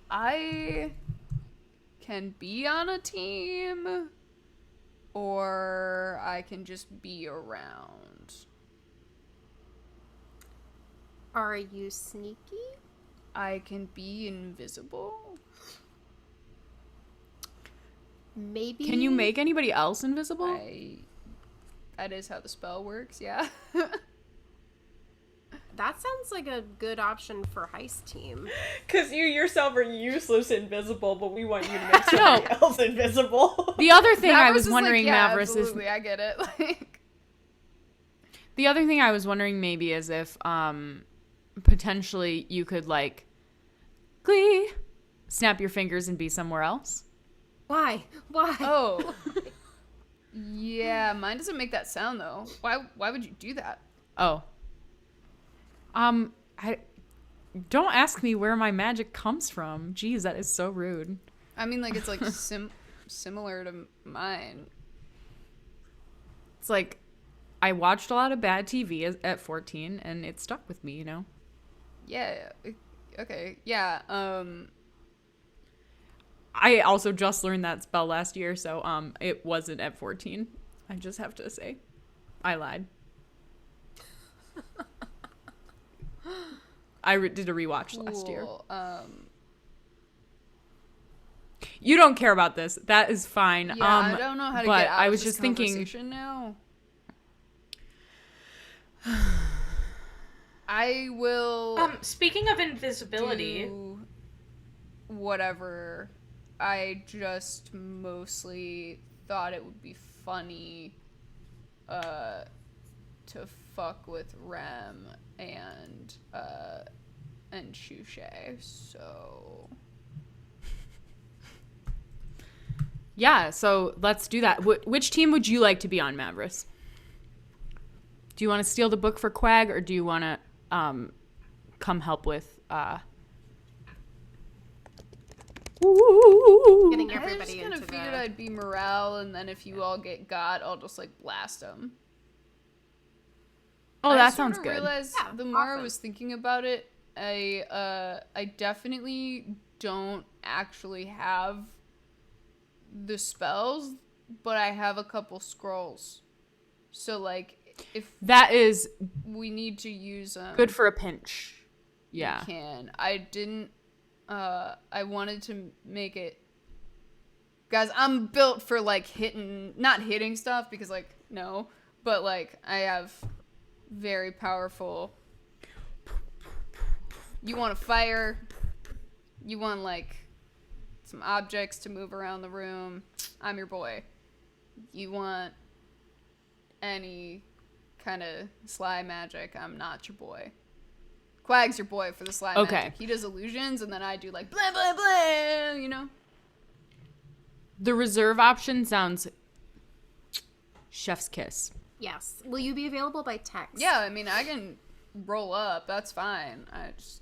I can be on a team, or I can just be around. Are you sneaky? I can be invisible. Maybe. Can you make anybody else invisible? That is how the spell works, yeah. That sounds like a good option for heist team. Because you yourself are useless invisible, but we want you to make somebody else invisible. The other thing I Mavris was is wondering, like, yeah, Mavris, is absolutely, I get it. Like, the other thing I was wondering maybe is if potentially you could like Glee, snap your fingers and be somewhere else. Why? oh. Yeah, mine doesn't make that sound though. Why would you do that? Oh. I don't ask me where my magic comes from. Jeez, that is so rude. I mean, like, it's like similar to mine. It's like I watched a lot of bad TV at 14 and it stuck with me, you know. Yeah. Okay. Yeah. I also just learned that spell last year, so it wasn't at 14. I just have to say. I lied. I did a rewatch last year. You don't care about this. That is fine. Yeah, I don't know how to but get out I of was this just thinking conversation now. I will Speaking of invisibility, do whatever. I just mostly thought it would be funny to fuck with Rem and Shushay, so yeah, so let's do that. Which team would you like to be on, Mavris? Do you want to steal the book for Quag, or do you want to come help with Getting I just everybody kind into of figured the... I'd be morale, and then if you all get got, I'll just like blast them. Oh, that sounds good. I realized Yeah, the more I awesome. was thinking about it, I definitely don't actually have the spells, but I have a couple scrolls. So like, if That is we need to use them, good for a pinch. Yeah. we can. I didn't. I wanted to make it. Guys, I'm built for like not hitting stuff because like no, but like I have very powerful. You want to fire? You want like some objects to move around the room? I'm your boy. You want any kind of sly magic? I'm not your boy. Quag's your boy for the sly Okay. magic. He does illusions, and then I do like blah blah blah. You know. The reserve option sounds chef's kiss. Yes. Will you be available by text? Yeah, I mean, I can roll up. That's fine. I just,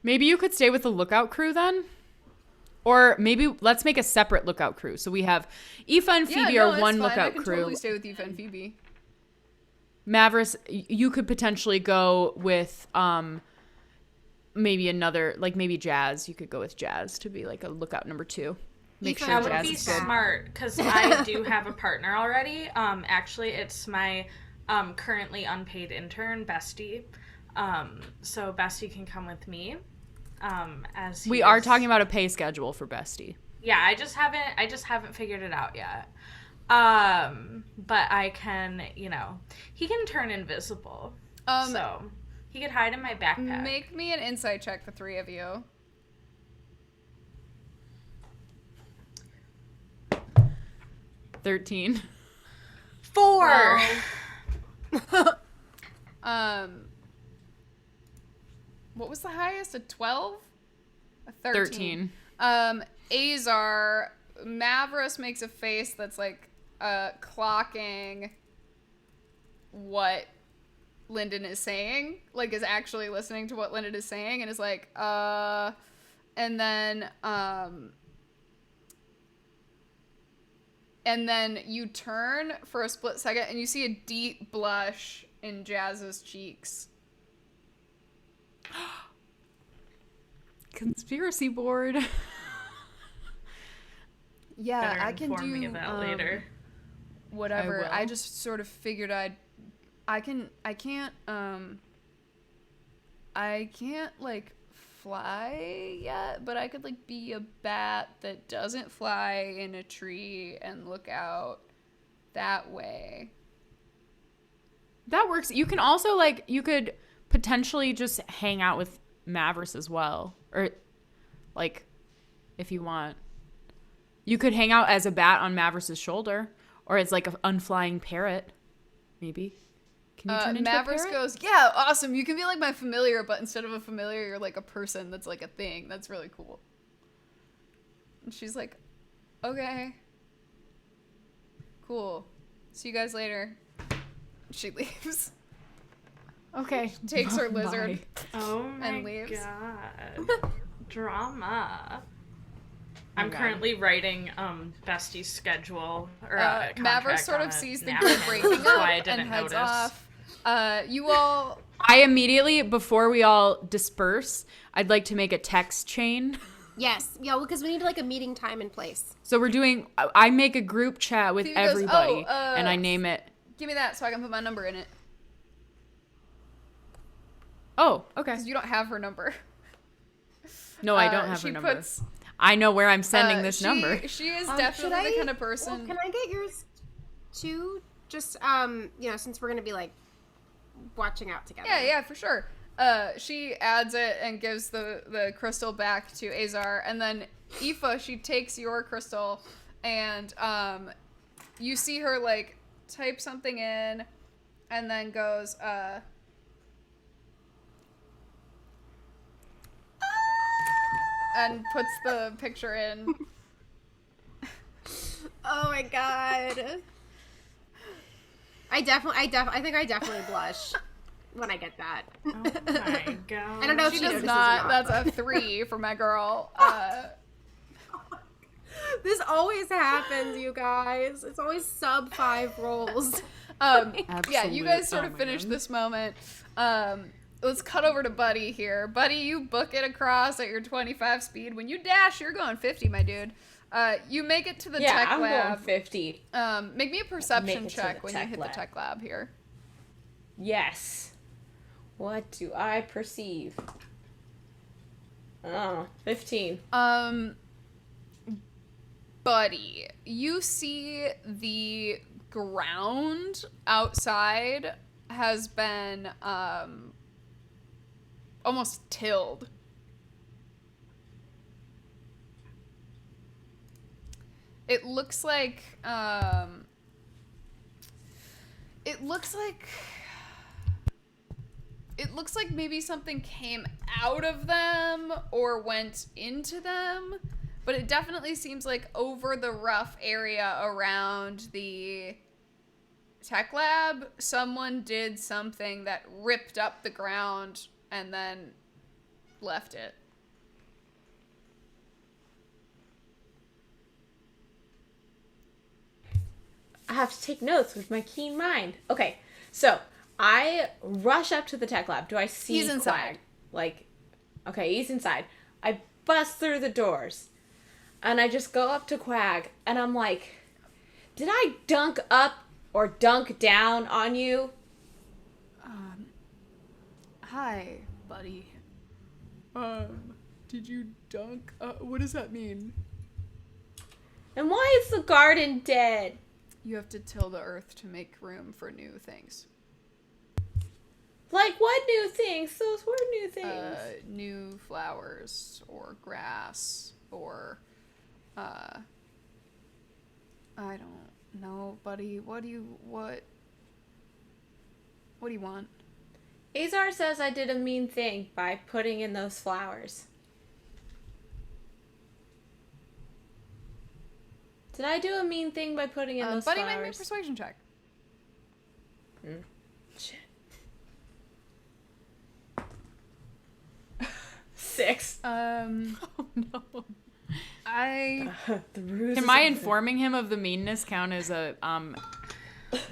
Maybe you could stay with the lookout crew then? Or maybe let's make a separate lookout crew. So we have Aoife and Phoebe are one lookout I can crew. totally stay with Aoife and Phoebe. Mavris, you could potentially go with maybe another, like maybe Jazz. You could go with Jazz to be like a lookout number 2. Make sure that would Jazz be is good. smart because I do have a partner already. Actually, it's my currently unpaid intern, Bestie. So Bestie can come with me. As We are talking about a pay schedule for Bestie. Yeah, I just haven't figured it out yet. But I can, he can turn invisible. So he could hide in my backpack. Make me an insight check, the 3 of you. 13. 4. What was the highest? A 12? A 13. Azar, Mavris makes a face that's like clocking what Lyndon is saying, like is actually listening to what Lyndon is saying, and is like, and then you turn for a split second and you see a deep blush in Jazz's cheeks. Conspiracy board. Yeah, Better I can inform do me of that later. whatever. I I will. just sort of figured I can't like fly yet, but I could like be a bat that doesn't fly in a tree and look out that way. That works. You can also like you could potentially just hang out with Mavericks as well, or like if you want, you could hang out as a bat on Mavericks' shoulder, or as like an unflying parrot, maybe. Can you turn into Mavericks a parrot? goes, yeah, awesome. You can be like my familiar, but instead of a familiar, you're like a person that's like a thing. That's really cool. And she's like, okay, cool. See you guys later. She leaves. Okay. Takes her lizard. Oh my And leaves. god. Drama. I'm God. currently writing Bestie's schedule. Or Maverick contract sort on of a sees the napkin. group breaking That's why I up didn't and heads notice. off. You all. I immediately, before we all disperse, I'd like to make a text chain. Yes. Yeah, because we need like a meeting time and place. So we're doing, I make a group chat with Phoebe goes, everybody, "Oh, and I name it. Give me that so I can put my number in it. Oh, okay. Because you don't have her number. No, I don't have she her number. Puts, I know where I'm sending this she, number. She is Should definitely I- the kind of person. Well, can I get yours too? Just since we're gonna be like watching out together. Yeah, for sure. She adds it and gives the crystal back to Azar, and then Aoife, she takes your crystal, and you see her like type something in, and then goes and puts the picture in. Oh my god. I think I definitely blush when I get that. Oh my god. I don't know if She she does notices or not. not, That's a 3 for my girl. This always happens, you guys. It's always sub 5 rolls. Yeah, you guys sort Oh of my finish God. this moment. Let's cut over to Buddy here. Buddy, you book it across at your 25 speed. When you dash, you're going 50, my dude. You make it to the Yeah, tech I'm lab. going 50. Make me a perception Make it to check the when you tech hit lab. the tech lab here. Yes. What do I perceive? Oh, 15. Buddy, you see the ground outside has been almost tilled. It looks like maybe something came out of them or went into them, but it definitely seems like over the rough area around the tech lab, someone did something that ripped up the ground and then left it. I have to take notes with my keen mind. Okay, so I rush up to the tech lab. Do I see He's inside. Quag? Okay, he's inside. I bust through the doors, and I just go up to Quag, and I'm like, did I dunk up or dunk down on you? Hi, buddy. Did you dunk? What does that mean? And why is the garden dead? You have to till the earth to make room for new things. Like what new things? Those were new things. New flowers or grass or, I don't know, buddy. What do you want? Azar says I did a mean thing by putting in those flowers. Did I do a mean thing by putting in those Buddy, flowers? make me a persuasion check. Shit. 6. Oh no. I The ruse Am is I over. informing him of the meanness count as a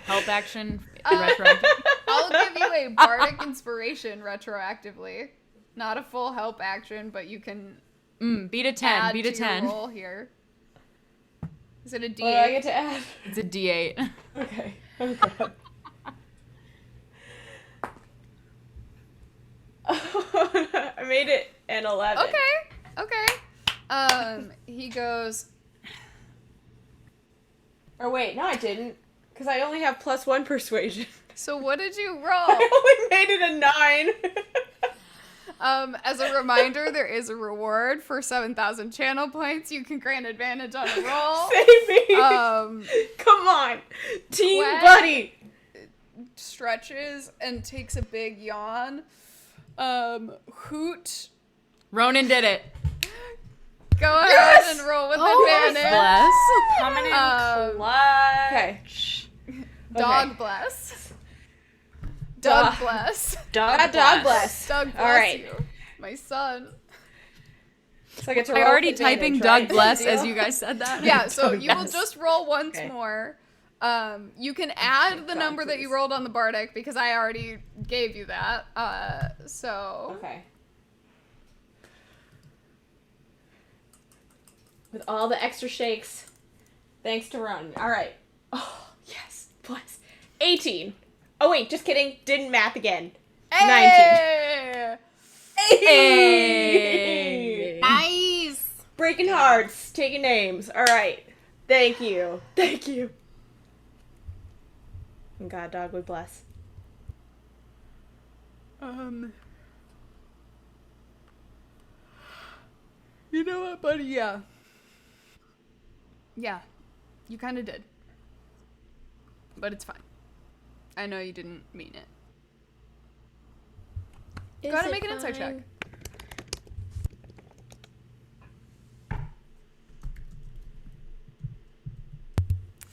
help action retroactive? I'll give you a bardic inspiration retroactively. Not a full help action, but you can Beat a 10. add Beat a to your 10. roll here. Is it a D8? What do I get to add? It's a D8. Okay. Oh god. I made it an 11. Okay. He goes, Or wait, no I didn't. Because I only have +1 persuasion. so what did you roll? I only made it a 9. As a reminder, there is a reward for 7,000 channel points. You can grant advantage on a roll. Save me. Come on. Team Quag buddy. Stretches and takes a big yawn. Hoot, Ronan did it. go ahead and roll with advantage. Bless. Coming in clutch. Okay. Dog bless. Dog- Doug bless. Dog bless. Doug bless All right. you. My son. So I get to I roll already with advantage, typing right? Doug bless Deal? as you guys said that. Yeah, so Doug you will bless. just roll once Okay. more. You can add the God, number that you please. rolled on the Bardic because I already gave you that. So Okay. With all the extra shakes, thanks to Ron. All right. Oh, yes. Plus 18. Oh, wait, just kidding. Didn't math again. Hey! Hey. Nice. Breaking hearts, taking names. All right. Thank you. Thank you. And God, dog would bless. You know what, buddy? Yeah. Yeah. You kind of did. But it's fine. I know you didn't mean it. Go ahead and make an insight check.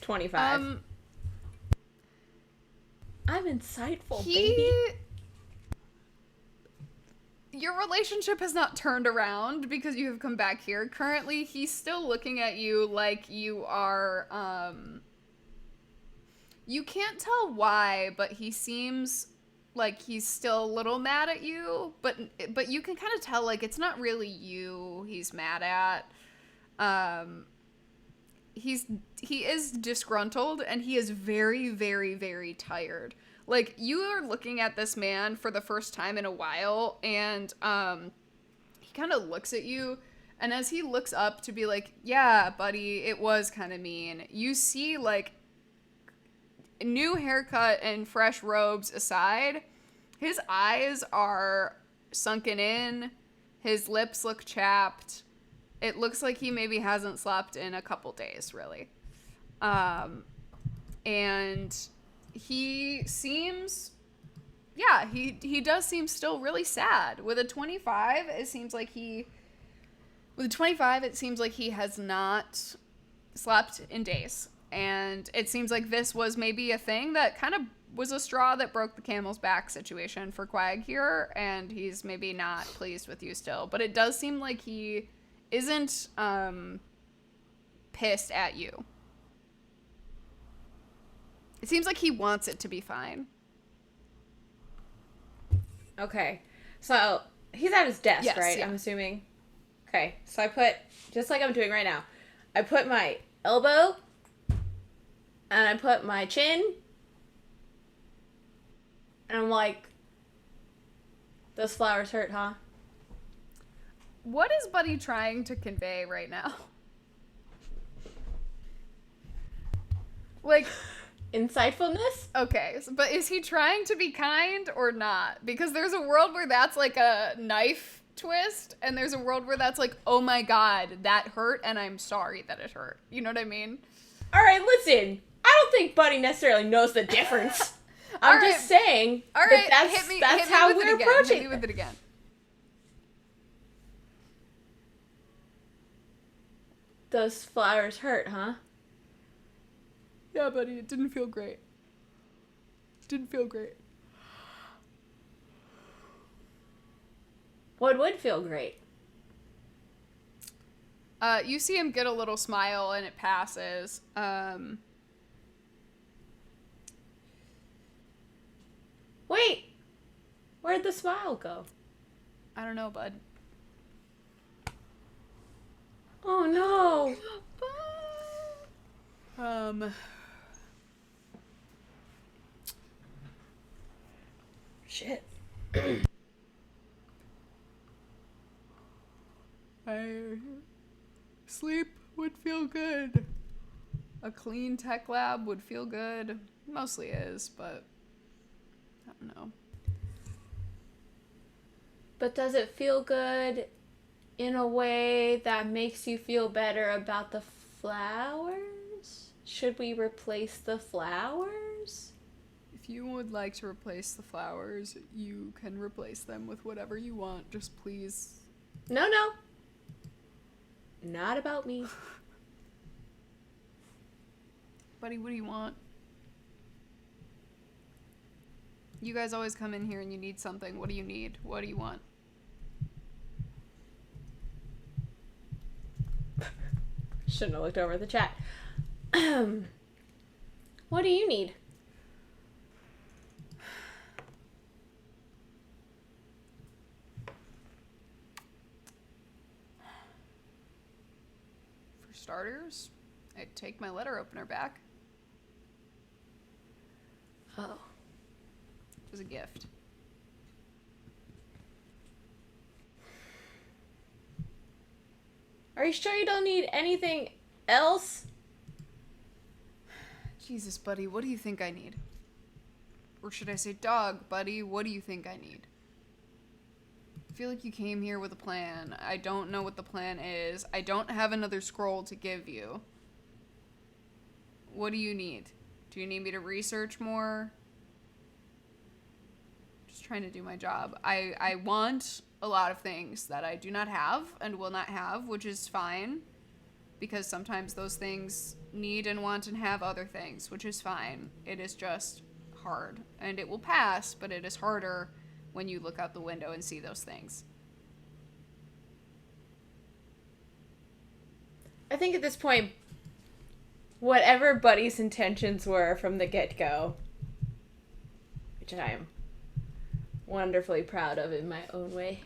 $25. I'm insightful, He baby. your relationship has not turned around because you have come back here. Currently, he's still looking at you like you are, you can't tell why, but he seems like he's still a little mad at you, but you can kind of tell, like, it's not really you he's mad at. He is disgruntled, and he is very, very, very tired. Like, you are looking at this man for the first time in a while, and he kind of looks at you, and as he looks up to be like, yeah, buddy, it was kind of mean, you see, like, new haircut and fresh robes aside, his eyes are sunken in, his lips look chapped, it looks like he maybe hasn't slept in a couple days, really. And he seems, yeah, he does seem still really sad. With a 25, it seems like he has not slept in days. And it seems like this was maybe a thing that kind of was a straw that broke the camel's back situation for Quag here, and he's maybe not pleased with you still. But it does seem like he isn't pissed at you. It seems like he wants it to be fine. Okay. So, he's at his desk, Yes, right? yeah. I'm assuming. Okay. So I put, just like I'm doing right now, I put my elbow, and I put my chin, and I'm like, those flowers hurt, huh? What is Buddy trying to convey right now? Like, Insightfulness? okay, but is he trying to be kind or not? Because there's a world where that's like a knife twist, and there's a world where that's like, oh my god, that hurt, and I'm sorry that it hurt. You know what I mean? All right, listen. I don't think Buddy necessarily knows the difference. I'm All right. just saying All that right, that's hit me how with we're it again. approaching Hit me with it again. Those flowers hurt, huh? Yeah, buddy, it didn't feel great. Didn't feel great. What would feel great? You see him get a little smile, and it passes. Wait, where'd the smile go? I don't know, bud. Oh no. Shit. Sleep would feel good. A clean tech lab would feel good. Mostly is, but I don't know. But does it feel good in a way that makes you feel better about the flowers? Should we replace the flowers? If you would like to replace the flowers, you can replace them with whatever you want. Just please. No. Not about me. Buddy, what do you want? You guys always come in here and you need something. What do you need? What do you want? Shouldn't have looked over at the chat. What do you need? For starters, I'd take my letter opener back. Oh. It was a gift. Are you sure you don't need anything else? Jesus, buddy, what do you think I need? Or should I say, dog, buddy, what do you think I need? I feel like you came here with a plan. I don't know what the plan is. I don't have another scroll to give you. What do you need? Do you need me to research more? Just trying to do my job. I want a lot of things that I do not have and will not have, which is fine. Because sometimes those things need and want and have other things, which is fine. It is just hard. And it will pass, but it is harder when you look out the window and see those things. I think at this point, whatever Buddy's intentions were from the get-go, which I am wonderfully proud of in my own way,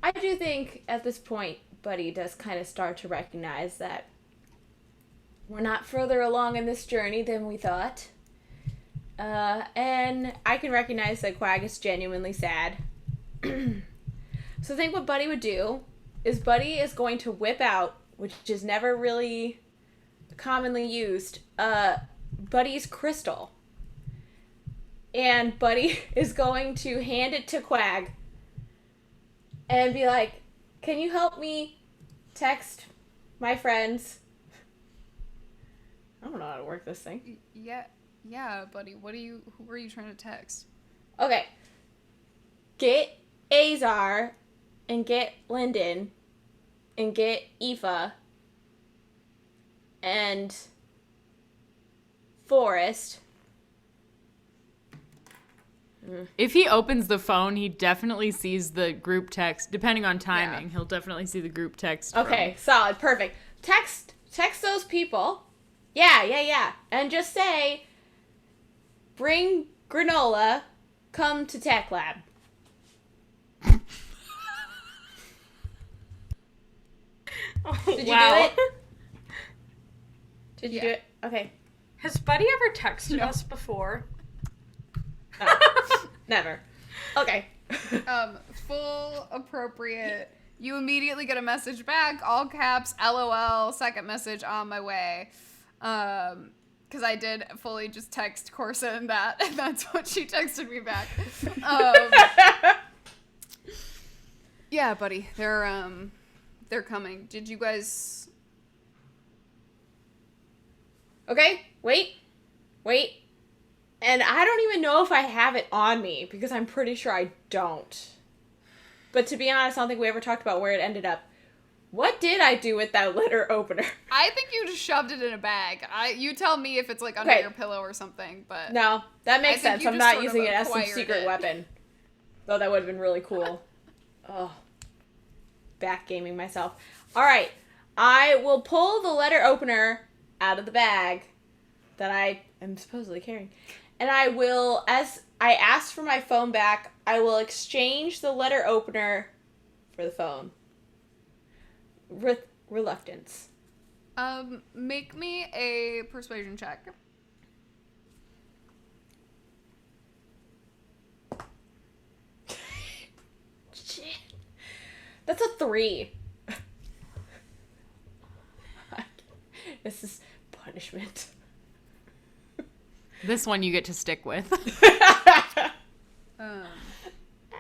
I do think at this point, Buddy does kind of start to recognize that we're not further along in this journey than we thought. And I can recognize that Quag is genuinely sad. So I think what Buddy would do is Buddy is going to whip out, which is never really commonly used, Buddy's crystal. And Buddy is going to hand it to Quag and be like, can you help me text my friends? I don't know how to work this thing. Yeah, buddy. Who are you trying to text? Okay. Get Azar and get Lyndon and get Aoife and Forrest. If he opens the phone, he definitely sees the group text. Depending on timing, he'll definitely see the group text. Okay, solid, perfect. Text those people. Yeah. And just say, bring granola, come to Tech Lab. Did you do it? Did you do it? Okay. Has Buddy ever texted us before? Never. Okay. Full appropriate. You immediately get a message back, all caps, LOL, second message on my way. Because I did fully just text Corson that, and that's what she texted me back. Yeah, buddy, they're coming. Did you guys? Okay, wait. And I don't even know if I have it on me, because I'm pretty sure I don't. But to be honest, I don't think we ever talked about where it ended up. What did I do with that letter opener? I think you just shoved it in a bag. You tell me if it's like under your pillow or something, but... No, that makes sense. I'm not using it as some acquired secret weapon. Though that would have been really cool. Oh. Backgaming myself. Alright. I will pull the letter opener out of the bag that I am supposedly carrying. And I will, as I asked for my phone back. I will exchange the letter opener for the phone. Reluctance. Make me a persuasion check. Shit. That's a 3. This is punishment. This one you get to stick with.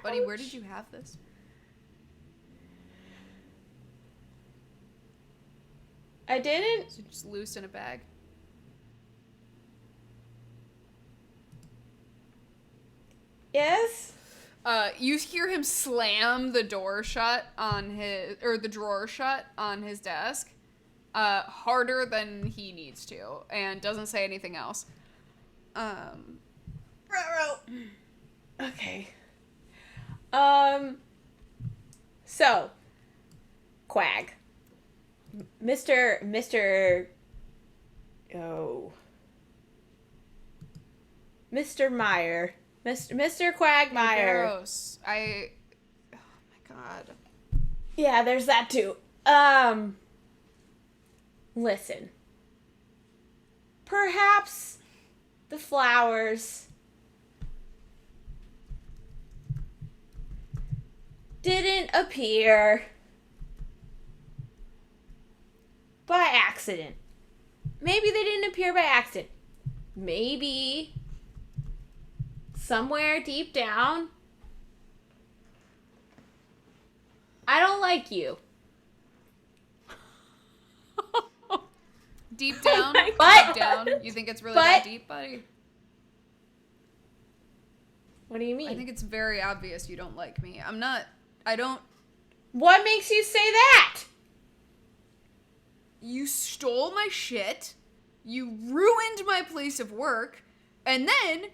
Buddy, where did you have this? I didn't. So just loose in a bag. Yes. You hear him slam the door shut on the drawer shut on his desk, harder than he needs to, and doesn't say anything else. Okay. So, Quag. Mr. Meyer. Mr. Quagmire. Gross. Oh my god. Yeah, there's that too. Listen. Perhaps the flowers didn't appear by accident. Maybe they didn't appear by accident. Maybe somewhere deep down, I don't like you. Deep down? But- Deep down? You think it's really that deep, buddy? What do you mean? I think it's very obvious you don't like me. What makes you say that? You stole my shit, you ruined my place of work, and then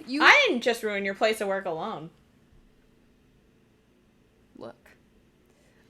you... I didn't just ruin your place of work alone. Look,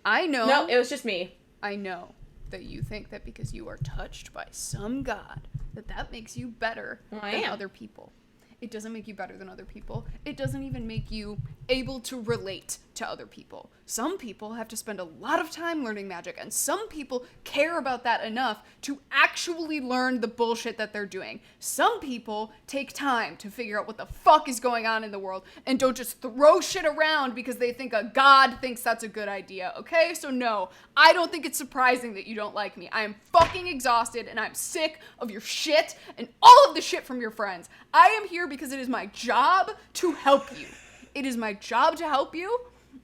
I know... No, it was just me. I know that you think that because you are touched by some god, that makes you better Well, I than am. other people. It doesn't make you better than other people. It doesn't even make you able to relate to other people. Some people have to spend a lot of time learning magic, and some people care about that enough to actually learn the bullshit that they're doing. Some people take time to figure out what the fuck is going on in the world and don't just throw shit around because they think a god thinks that's a good idea, okay? So no, I don't think it's surprising that you don't like me. I am fucking exhausted, and I'm sick of your shit and all of the shit from your friends. I am here because it is my job to help you. It is my job to help you,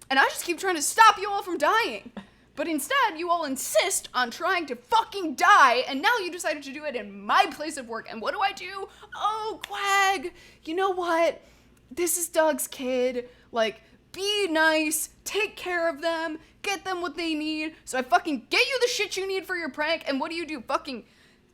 and I just keep trying to stop you all from dying. But instead, you all insist on trying to fucking die, and now you decided to do it in my place of work. And what do? Oh, Quag, you know what? This is Doug's kid. Like, be nice, take care of them, get them what they need. So I fucking get you the shit you need for your prank, and what do? Fucking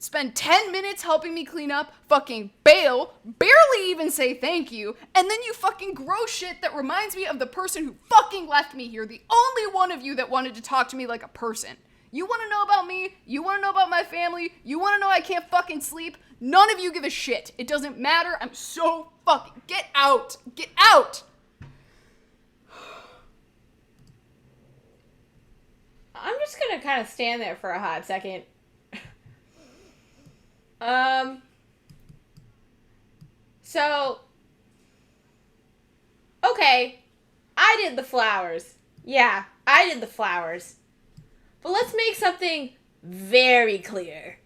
spend 10 minutes helping me clean up, fucking bail, barely even say thank you, and then you fucking grow shit that reminds me of the person who fucking left me here, the only one of you that wanted to talk to me like a person. You want to know about me? You want to know about my family? You want to know I can't fucking sleep? None of you give a shit. It doesn't matter. I'm so fucking... Get out! Get out! I'm just gonna kind of stand there for a hot second. So, okay, I did the flowers. Yeah, I did the flowers. But let's make something very clear.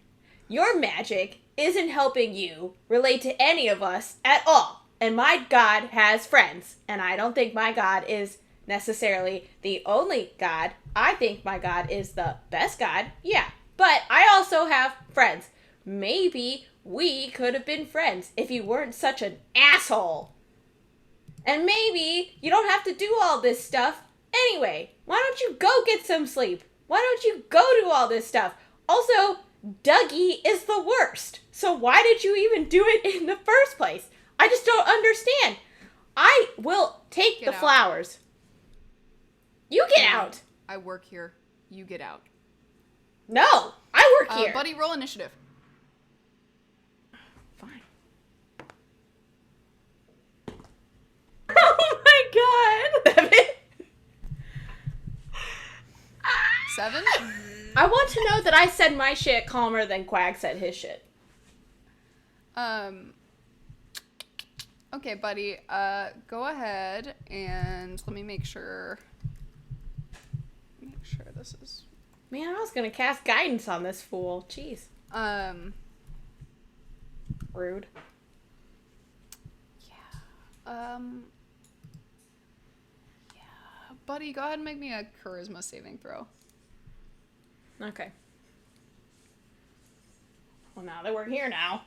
Your magic isn't helping you relate to any of us at all. And my god has friends. And I don't think my god is necessarily the only god. I think my god is the best god. Yeah, but I also have friends. Maybe we could have been friends if you weren't such an asshole. And maybe you don't have to do all this stuff anyway. Why don't you go get some sleep? Why don't you go do all this stuff? Also, Dougie is the worst. So why did you even do it in the first place? I just don't understand. I will take the flowers. You get out. I work here. You get out. No, I work here. Buddy, roll initiative. Fine. 7? I want to know that I said my shit calmer than Quag said his shit. Okay, buddy. Go ahead and let me make sure. Make sure this is. Man, I was gonna cast guidance on this fool. Jeez. Rude. Yeah, buddy, go ahead and make me a charisma saving throw. Okay. Well, now that we're here now.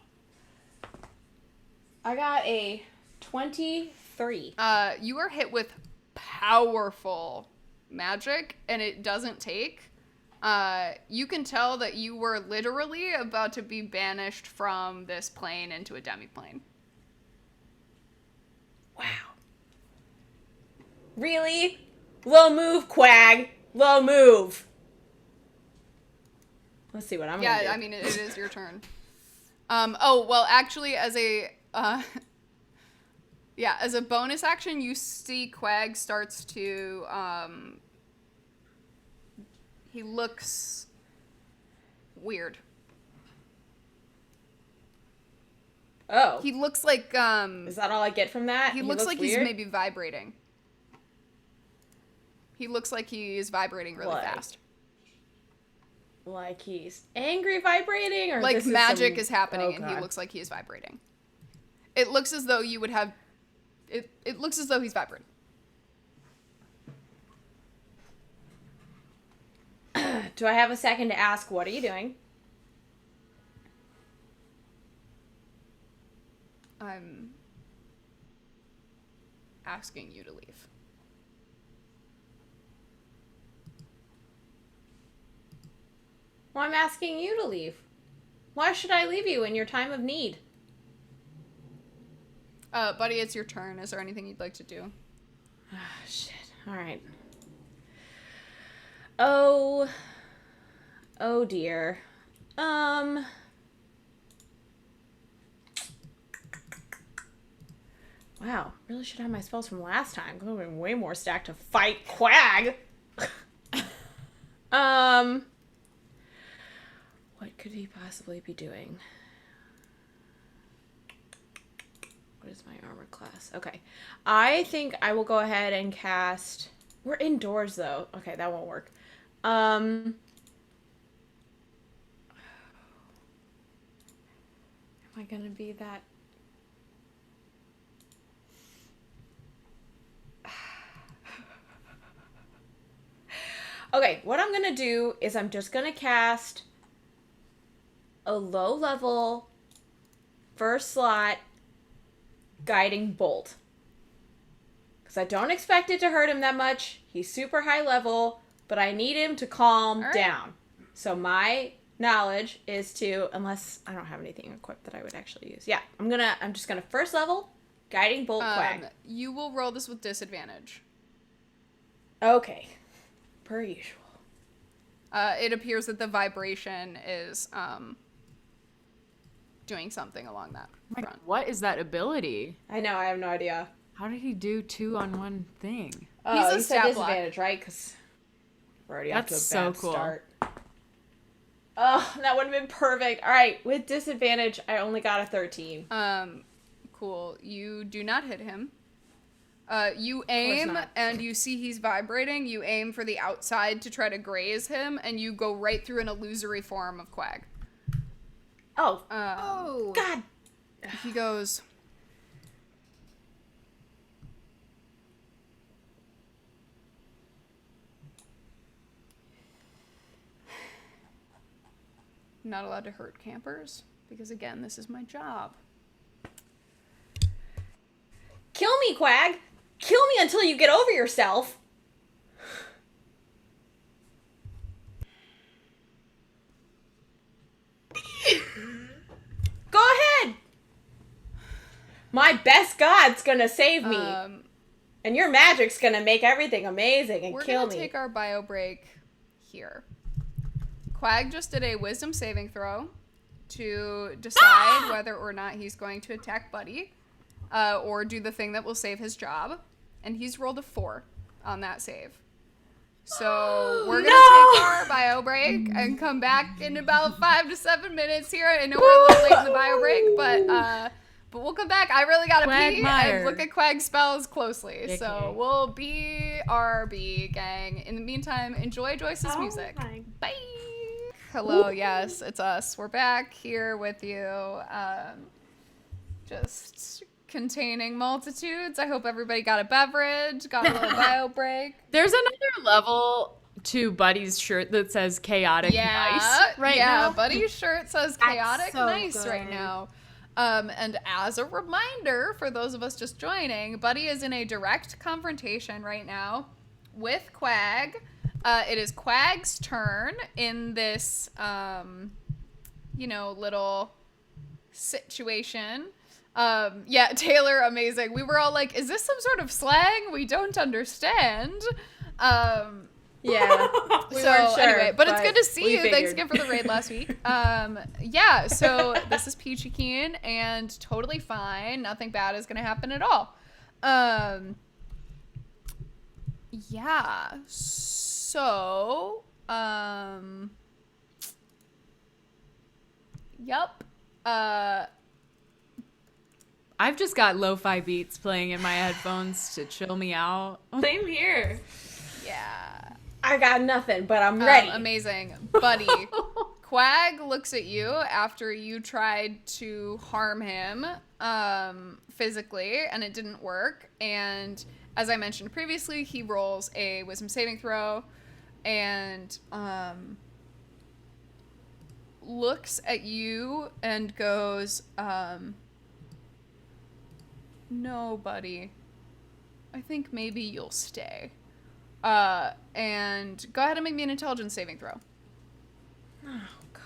I got a 23. You are hit with powerful magic, and it doesn't take. You can tell that you were literally about to be banished from this plane into a demiplane. Wow. Really? Low move, Quag. Low move. Let's see what I'm gonna do. Yeah, I mean, it is your turn. Oh, well, actually, as a bonus action, you see Quag starts to, he looks weird. Oh. He looks like, Is that all I get from that? he looks like weird? he's maybe vibrating. He looks like he is vibrating really Like, fast. Like he's angry vibrating? Or Like this is magic some- is happening Oh, and he God. looks like he is vibrating. It looks as though you would have, it looks as though he's vibrating. Do I have a second to ask, what are you doing? I'm asking you to leave. Well, I'm asking you to leave. Why should I leave you in your time of need? Buddy, it's your turn. Is there anything you'd like to do? Ah, shit. All right. Oh dear. Wow, really should have my spells from last time. I'm going way more stacked to fight Quag. What could he possibly be doing? What is my armor class? Okay. I think I will go ahead and cast... We're indoors, though. Okay, that won't work. Am I gonna be that... Okay, what I'm gonna do is I'm just gonna cast a low-level first slot guiding bolt. Because I don't expect it to hurt him that much. He's super high level, but I need him to calm down. So my knowledge is to, unless I don't have anything equipped that I would actually use. Yeah, I'm just gonna first level guiding bolt Quag. You will roll this with disadvantage. Okay. Per usual. It appears that the vibration is doing something along that front. What is that ability? I know, I have no idea. How did he do 2 on one thing? Oh, He's a you said stat block. disadvantage, right? Because we're already off to a That's bad so cool. start. Oh, that would have been perfect. All right, with disadvantage, I only got a 13. Cool. You do not hit him. You aim, not. and you see he's vibrating. You aim for the outside to try to graze him, and you go right through an illusory form of Quag. Oh, Oh. God. He goes... Not allowed to hurt campers, because again, this is my job. Kill me, Quag. Kill me until you get over yourself. Go ahead. My best god's gonna save me. And your magic's gonna make everything amazing and We're kill gonna me. take our bio break here. Quag just did a wisdom saving throw to decide whether or not he's going to attack Buddy, or do the thing that will save his job. and he's rolled a 4 on that save. So we're gonna take our bio break and come back in about 5 to 7 minutes here. I know we're a little late in the bio break, but we'll come back. I really gotta pee and look at Quag's spells closely. JK. So we'll BRB, gang. In the meantime, enjoy Joyce's music. Bye. Hello, yes, it's us. We're back here with you. Just containing multitudes. I hope everybody got a beverage, got a little bio break. There's another level to Buddy's shirt that says chaotic nice right now. Buddy's shirt says chaotic so nice good. right now. And as a reminder for those of us just joining, Buddy is in a direct confrontation right now with Quag. It is Quag's turn in this, little situation. Taylor, amazing. We were all like, is this some sort of slang? We don't understand. Yeah. We weren't sure, Anyway, but it's good to see we you. Thanks figured. again for the raid last week. So this is Peachy Keen and totally fine. Nothing bad is gonna happen at all. Yep. I've just got lo-fi beats playing in my headphones to chill me out. Same here. Yeah. I got nothing, but I'm ready. Amazing. Buddy, Quag looks at you after you tried to harm him physically, and it didn't work. And as I mentioned previously, he rolls a wisdom saving throw and looks at you and goes, no, buddy. I think maybe you'll stay. And go ahead and make me an intelligence saving throw. Oh, God.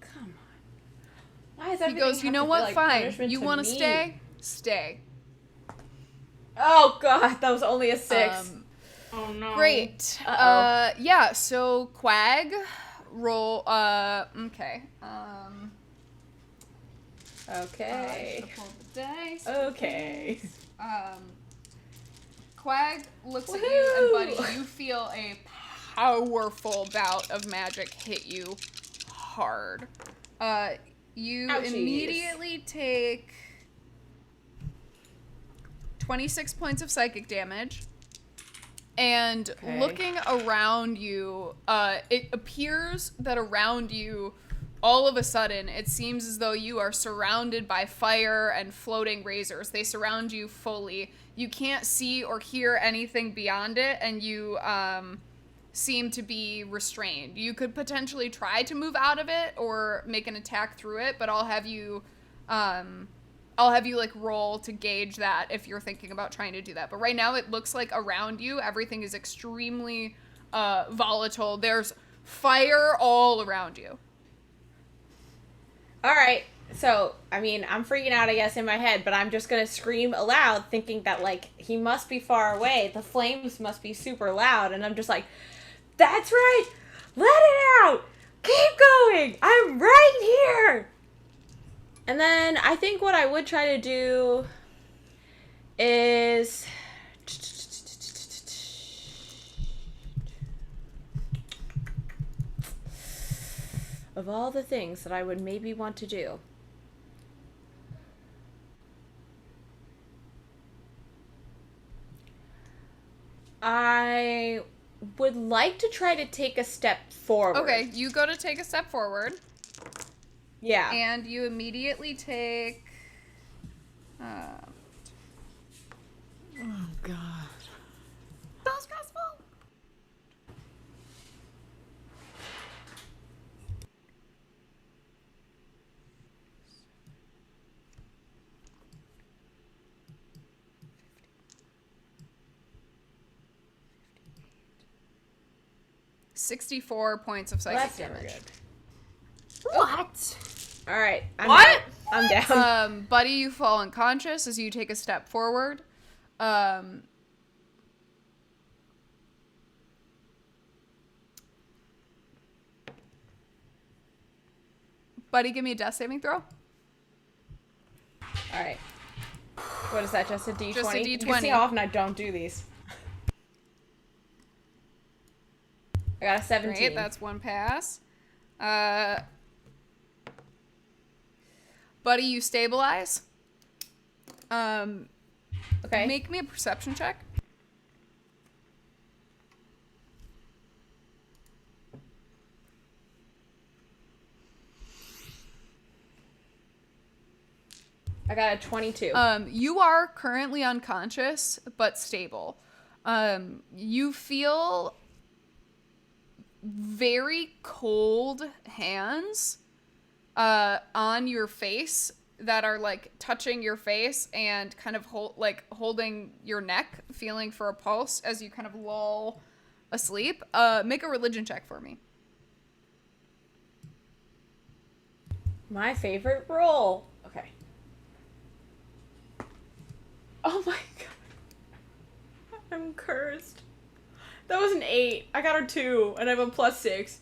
Come on. Why is He everything goes, you have know to what? feel like Fine. punishment You to want to me?" stay? Stay. Oh, God. That was only a 6. Oh no. Great. Uh-oh. So Quag, roll, okay. Okay. Pull the dice. Okay. Quag looks at you, and Buddy, Woohoo! you feel a powerful bout of magic hit you hard. You Ouchies. immediately take 26 points of psychic damage. And Okay. looking around you, it appears that around you, all of a sudden, it seems as though you are surrounded by fire and floating razors. They surround you fully. You can't see or hear anything beyond it, and you seem to be restrained. You could potentially try to move out of it or make an attack through it, but I'll have you like roll to gauge that if you're thinking about trying to do that. But right now it looks like around you everything is extremely volatile. There's fire all around you. All right. So, I mean, I'm freaking out, I guess, in my head, but I'm just going to scream aloud, thinking that, like, he must be far away. The flames must be super loud. And I'm just like, that's right. Let it out. Keep going. I'm right here. And then I think what I would try to do is... Of all the things that I would maybe want to do, I would like to try to take a step forward. Okay, you go to take a step forward, Yeah. and you immediately take... Oh, God. So stressful. $64 points of Well, psychic that's never damage. good. What? All right. What? Out. I'm down. Buddy, you fall unconscious as you take a step forward. Buddy, give me a death saving throw. All right. What is that? Just a D20? Just a You can D20. see how often I don't do these. I got a 17. Great, that's one pass. Buddy, you stabilize. Okay. Make me a perception check. I got a 22. You are currently unconscious, but stable. You feel very cold hands on your face that are like touching your face and kind of holding your neck, feeling for a pulse as you kind of lull asleep. Make a religion check for me. My favorite roll. Okay. Oh my god. I'm cursed. That was an 8. I got a 2, and I have a +6.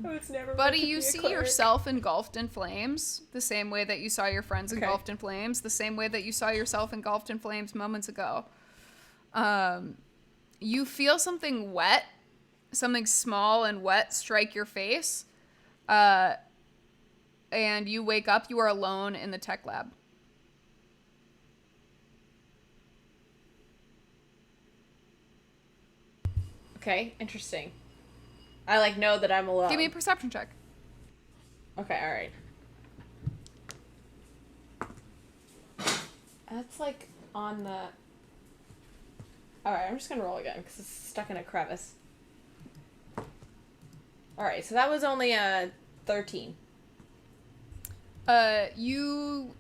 I was never Buddy, meant to you be a see cleric. yourself engulfed in flames, the same way that you saw your friends Okay. engulfed in flames, the same way that you saw yourself engulfed in flames moments ago. You feel something wet, something small and wet strike your face, and you wake up. You are alone in the tech lab. Okay, interesting. I like know that I'm alone. Give me a perception check. Okay, alright. That's like on the... Alright, I'm just gonna roll again because it's stuck in a crevice. Alright, so that was only a 13. You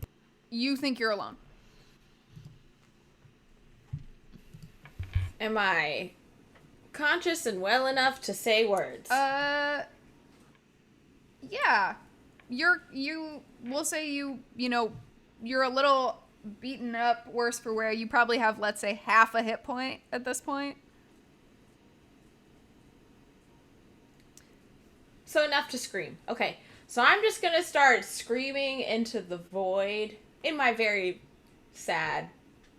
think you're alone. Am I conscious and well enough to say words? Yeah. We'll say you're a little beaten up, worse for wear. You probably have, let's say, half a hit point at this point. So enough to scream. Okay, so I'm just gonna start screaming into the void in my very sad,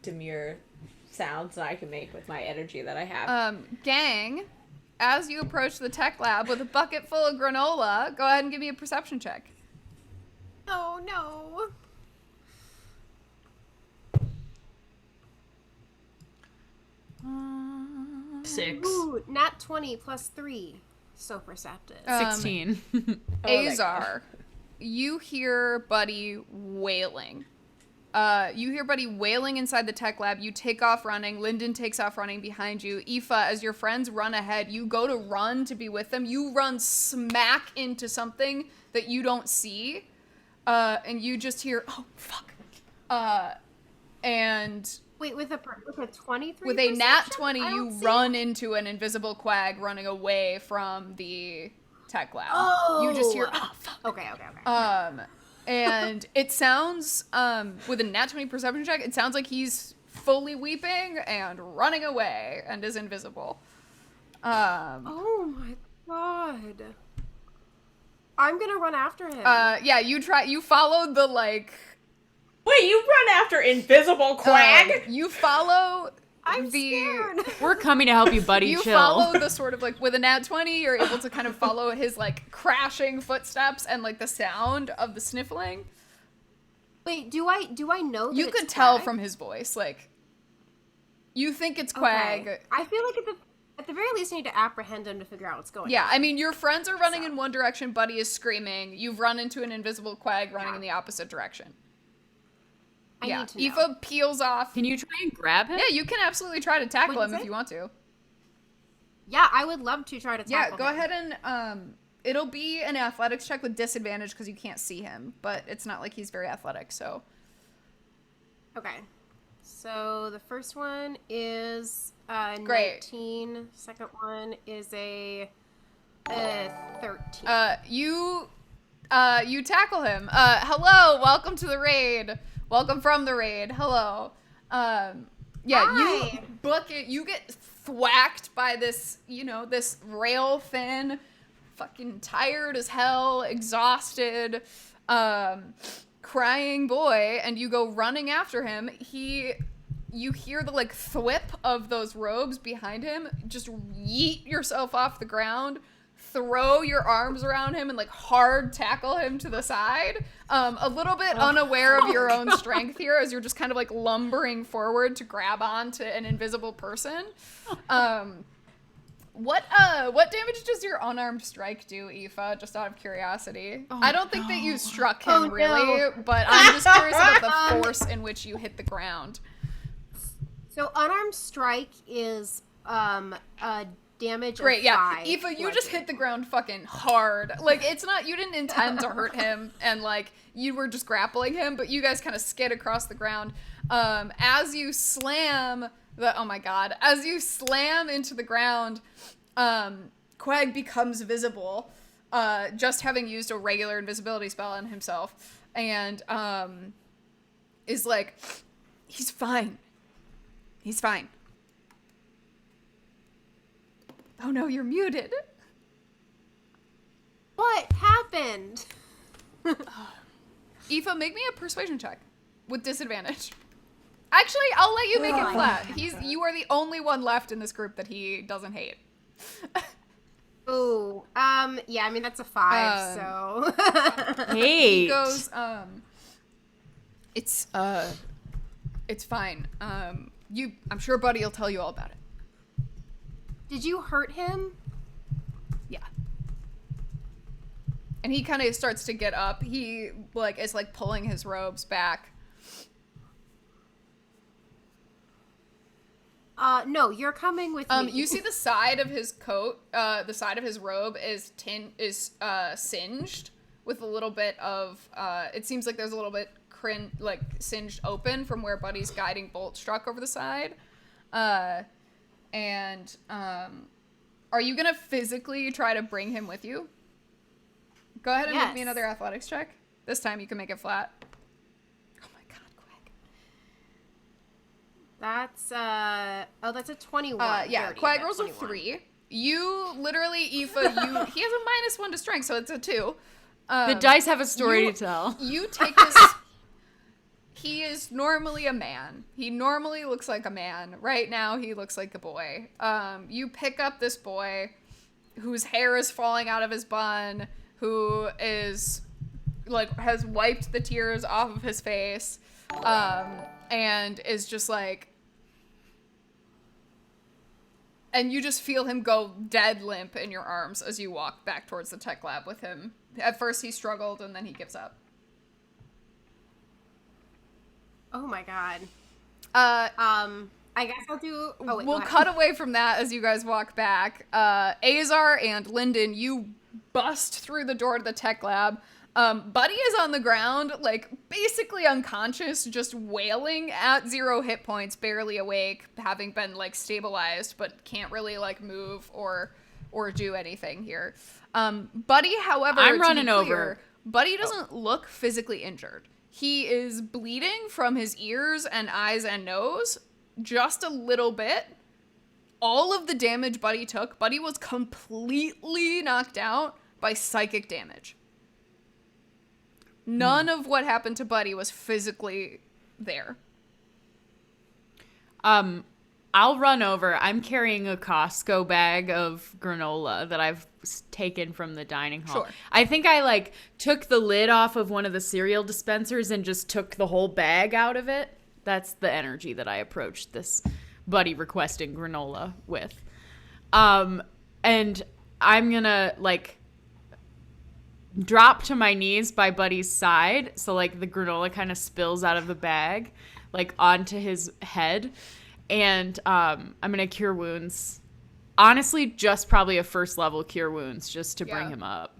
demure sounds that I can make with my energy that I have. Gang, as you approach the tech lab with a bucket full of granola, go ahead and give me a perception check. Oh no. Six. Ooh, nat 20 plus 3. So perceptive. 16. Azar, you hear Buddy wailing. You hear Buddy wailing inside the tech lab. You take off running. Lyndon takes off running behind you. Aoife, as your friends run ahead, you go to run to be with them. You run smack into something that you don't see. And you just hear, oh, fuck. And Wait, with a 23? with a nat perception? 20, I you don't see run it. into an invisible quag running away from the tech lab. Oh. You just hear, oh, fuck. Okay. And it sounds, with a nat 20 perception check, it sounds like he's fully weeping and running away and is invisible. Oh my god. I'm gonna run after him. Yeah, you followed the, like... Wait, you run after invisible quag? you follow I'm scared. We're coming to help you, buddy. You Chill. follow the sort of, like, with a nat 20, you're able to kind of follow his, like, crashing footsteps and, like, the sound of the sniffling. Wait, do I know that You it's could tell Quag? from his voice, like, you think it's Quag. Okay. I feel like at the very least I need to apprehend him to figure out what's going Yeah, on. I mean, your friends are running in one direction, Buddy is screaming. You've run into an invisible Quag running in the opposite direction. I Yeah, need to know. Aoife peels off. Can you try and grab him? Yeah, you can absolutely try to tackle What'd him you if say? you want to. Yeah, I would love to try to Yeah, tackle go him. ahead and, it'll be an athletics check with disadvantage because you can't see him, but it's not like he's very athletic, so. Okay. So the first one is Great. 19. Second one is a 13. You tackle him. Hello, welcome to the raid. Welcome from the raid. Hello. Yeah, Hi. you get thwacked by this, this rail thin, fucking tired as hell, exhausted, crying boy, and you go running after him. You hear the like thwip of those robes behind him. Just yeet yourself off the ground, throw your arms around him, and like hard tackle him to the side. A little bit unaware of your own strength here, as you're just kind of like lumbering forward to grab onto an invisible person. What damage does your unarmed strike do, Aoife? Just out of curiosity. I don't think that you struck him really, but I'm just curious about the force in which you hit the ground. So unarmed strike is a damage Great, of yeah. 5. Aoife, you just hit the ground fucking hard. Like, it's not, you didn't intend to hurt him, and like, you were just grappling him, but you guys kind of skid across the ground. As you slam as you slam into the ground, Quag becomes visible, just having used a regular invisibility spell on himself, and is like, he's fine. He's fine. Oh no, you're muted. What happened? Aoife, make me a persuasion check with disadvantage. Actually, I'll let you make it flat. You are the only one left in this group that he doesn't hate. Ooh, yeah, I mean, that's a 5, so. He goes, it's fine. I'm sure Buddy will tell you all about it. Did you hurt him? Yeah. And he kind of starts to get up. He, like, is, like, pulling his robes back. No, you're coming with me. You see the side of his coat, the side of his robe is singed with a little bit of, it seems like there's a little bit singed open from where Buddy's guiding bolt struck over the side. Are you gonna physically try to bring him with you? Go ahead and make me another athletics check. This time you can make it flat. Oh my god, Quag. That's a 21. Yeah, 30, Quag rolls a 21. 3. You literally, Aoife, he has a -1 to strength, so it's a 2. The dice have a story to tell. You take this. He is normally a man. He normally looks like a man. Right now, he looks like a boy. You pick up this boy whose hair is falling out of his bun, who is, like, has wiped the tears off of his face, and is just like, and you just feel him go dead limp in your arms as you walk back towards the tech lab with him. At first he struggled, and then he gives up. Oh my god. I guess I'll do. Oh, wait, we'll cut away from that as you guys walk back. Azar and Lyndon, you bust through the door to the tech lab. Buddy is on the ground, like, basically unconscious, just wailing at 0 hit points, barely awake, having been, like, stabilized, but can't really, like, move or do anything here. Buddy, however, I'm running over. Buddy doesn't look physically injured. He is bleeding from his ears and eyes and nose, just a little bit. All of the damage Buddy took, Buddy was completely knocked out by psychic damage. None of what happened to Buddy was physically there. I'll run over. I'm carrying a Costco bag of granola that I've taken from the dining hall. Sure. I think I, like, took the lid off of one of the cereal dispensers and just took the whole bag out of it. That's the energy that I approached this Buddy requesting granola with. And I'm gonna, like, drop to my knees by Buddy's side, so, like, the granola kind of spills out of the bag, like, onto his head. And I'm gonna cure wounds. Honestly, just probably a 1st level cure wounds, just to bring him up.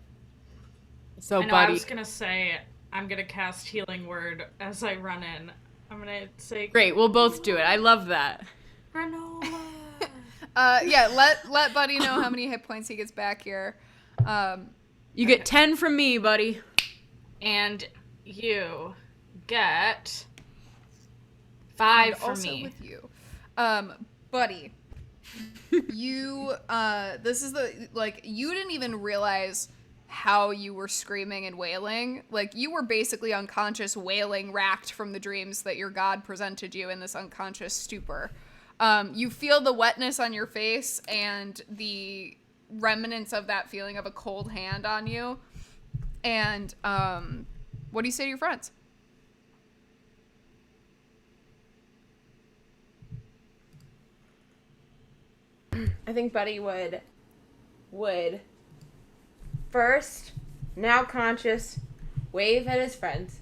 So, I know, Buddy, I was gonna say I'm gonna cast Healing Word as I run in. I'm gonna say, great, we'll both do it. I love that. granola. Yeah, let Buddy know how many hit points he gets back here. You get 10 from me, Buddy. And you get 5 from also me. with you. Buddy, you, this is the, like, you didn't even realize how you were screaming and wailing. Like, you were basically unconscious, wailing, racked from the dreams that your god presented you in this unconscious stupor. You feel the wetness on your face and the remnants of that feeling of a cold hand on you. And what do you say to your friends? I think Buddy would first, now conscious, wave at his friends.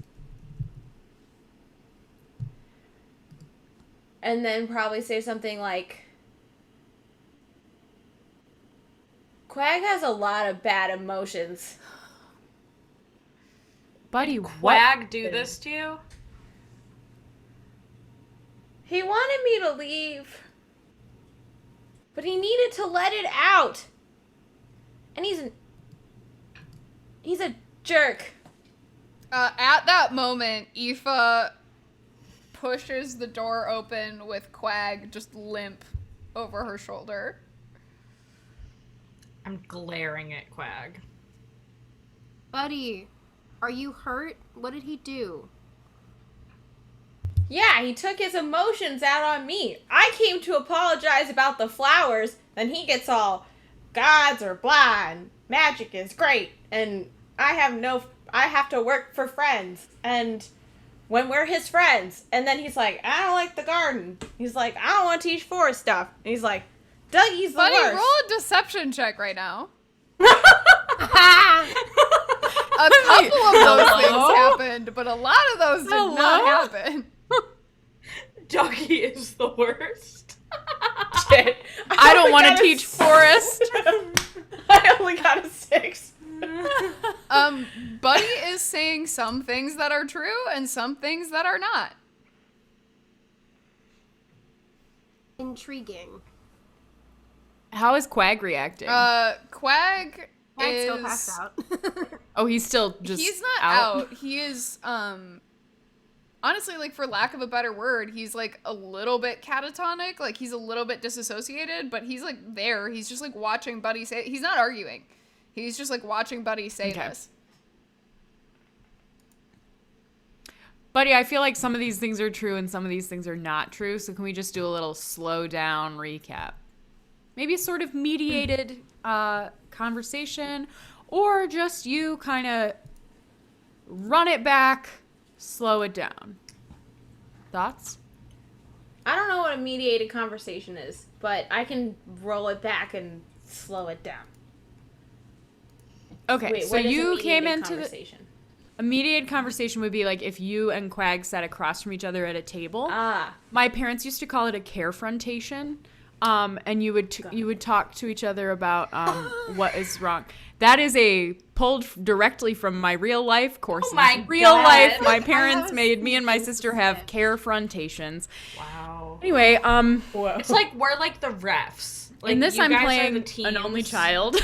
And then probably say something like, Quag has a lot of bad emotions. Buddy, Quag do this to you? He wanted me to leave, but he needed to let it out. And he's a jerk. At that moment, Aoife pushes the door open with Quag just limp over her shoulder. I'm glaring at Quag. Buddy, are you hurt? What did he do? Yeah, he took his emotions out on me. I came to apologize about the flowers, then he gets all, gods are blah, and magic is great, and I have to work for friends, and when we're his friends, and then he's like, I don't like the garden. He's like, I don't want to teach forest stuff. And he's like, Dougie's the Buddy, worst. roll a deception check right now. A couple of those things happened, but a lot of those did not happen. Dougie is the worst. Shit. I don't want to teach forest. I only got a 6. Buddy is saying some things that are true and some things that are not. Intriguing. How is Quag reacting? Quag Quag's is... still passed out. Oh, he's still just He's not out. He is, honestly, like, for lack of a better word, he's, like, a little bit catatonic. Like, he's a little bit disassociated, but he's, like, there. He's just, like, watching Buddy say... He's not arguing. He's just, like, watching Buddy say this. Buddy, I feel like some of these things are true and some of these things are not true. So can we just do a little slow down recap? Maybe a sort of mediated conversation, or just you kind of run it back, slow it down. Thoughts? I don't know what a mediated conversation is, but I can roll it back and slow it down. Okay, Wait, so what is a you came mediated into conversation? a mediated conversation would be like if you and Quag sat across from each other at a table. Ah. My parents used to call it a carefrontation. And you would talk to each other about what is wrong. That is pulled directly from my real life courses. Oh my real God. life, my parents made me and my sister have carefrontations. Wow. Anyway, It's like we're like the refs. Like, in this you I'm guys are playing the teams. an only child.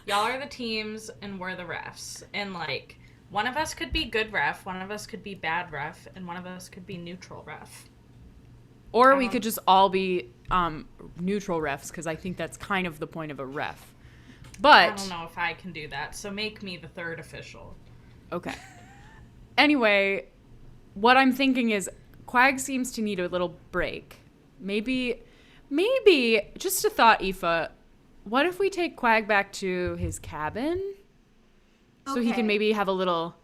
Y'all are the teams and we're the refs. And like one of us could be good ref, one of us could be bad ref, and one of us could be neutral ref. Or we could just all be neutral refs, because I think that's kind of the point of a ref. But I don't know if I can do that, so make me the third official. okay. Anyway, what I'm thinking is Quag seems to need a little break. Maybe, just a thought, Aoife, what if we take Quag back to his cabin? So he Okay. can maybe have a little...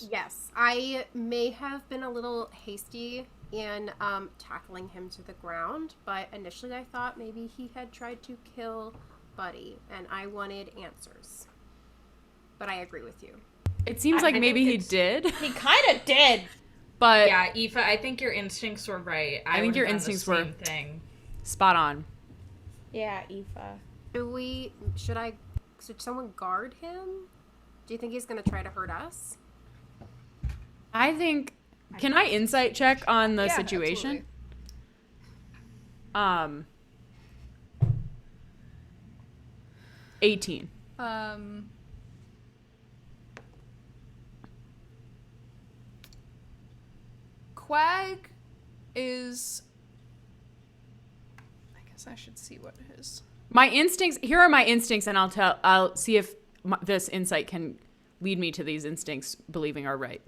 Yes, I may have been a little hasty in tackling him to the ground, but initially I thought maybe he had tried to kill Buddy, and I wanted answers. But I agree with you. It seems like I maybe think he it's- did, He kind of did. but Yeah, Aoife, I think your instincts were right. I think would've your done the instincts were- same thing. spot on. Yeah, Aoife. Should someone guard him? Do you think he's gonna try to hurt us? I think... Can I insight check on the Yeah, situation? absolutely. 18. Quag is... I guess I should see what his My instincts. Here are my instincts, and I'll see if this insight can lead me to these instincts believing are right.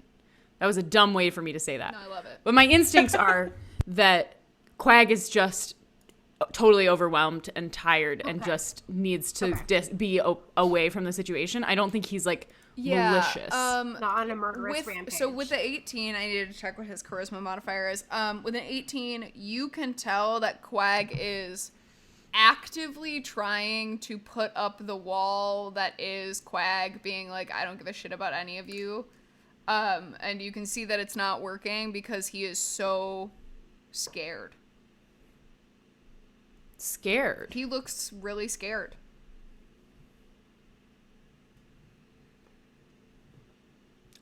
That was a dumb way for me to say that. No, I love it. But my instincts are that Quag is just totally overwhelmed and tired and just needs to be away from the situation. I don't think he's like malicious. Not on a murderous rampage. So with the 18, I needed to check what his charisma modifier is. With an 18, you can tell that Quag is actively trying to put up the wall that is Quag being like, I don't give a shit about any of you. And you can see that it's not working because he is so scared. Scared? He looks really scared.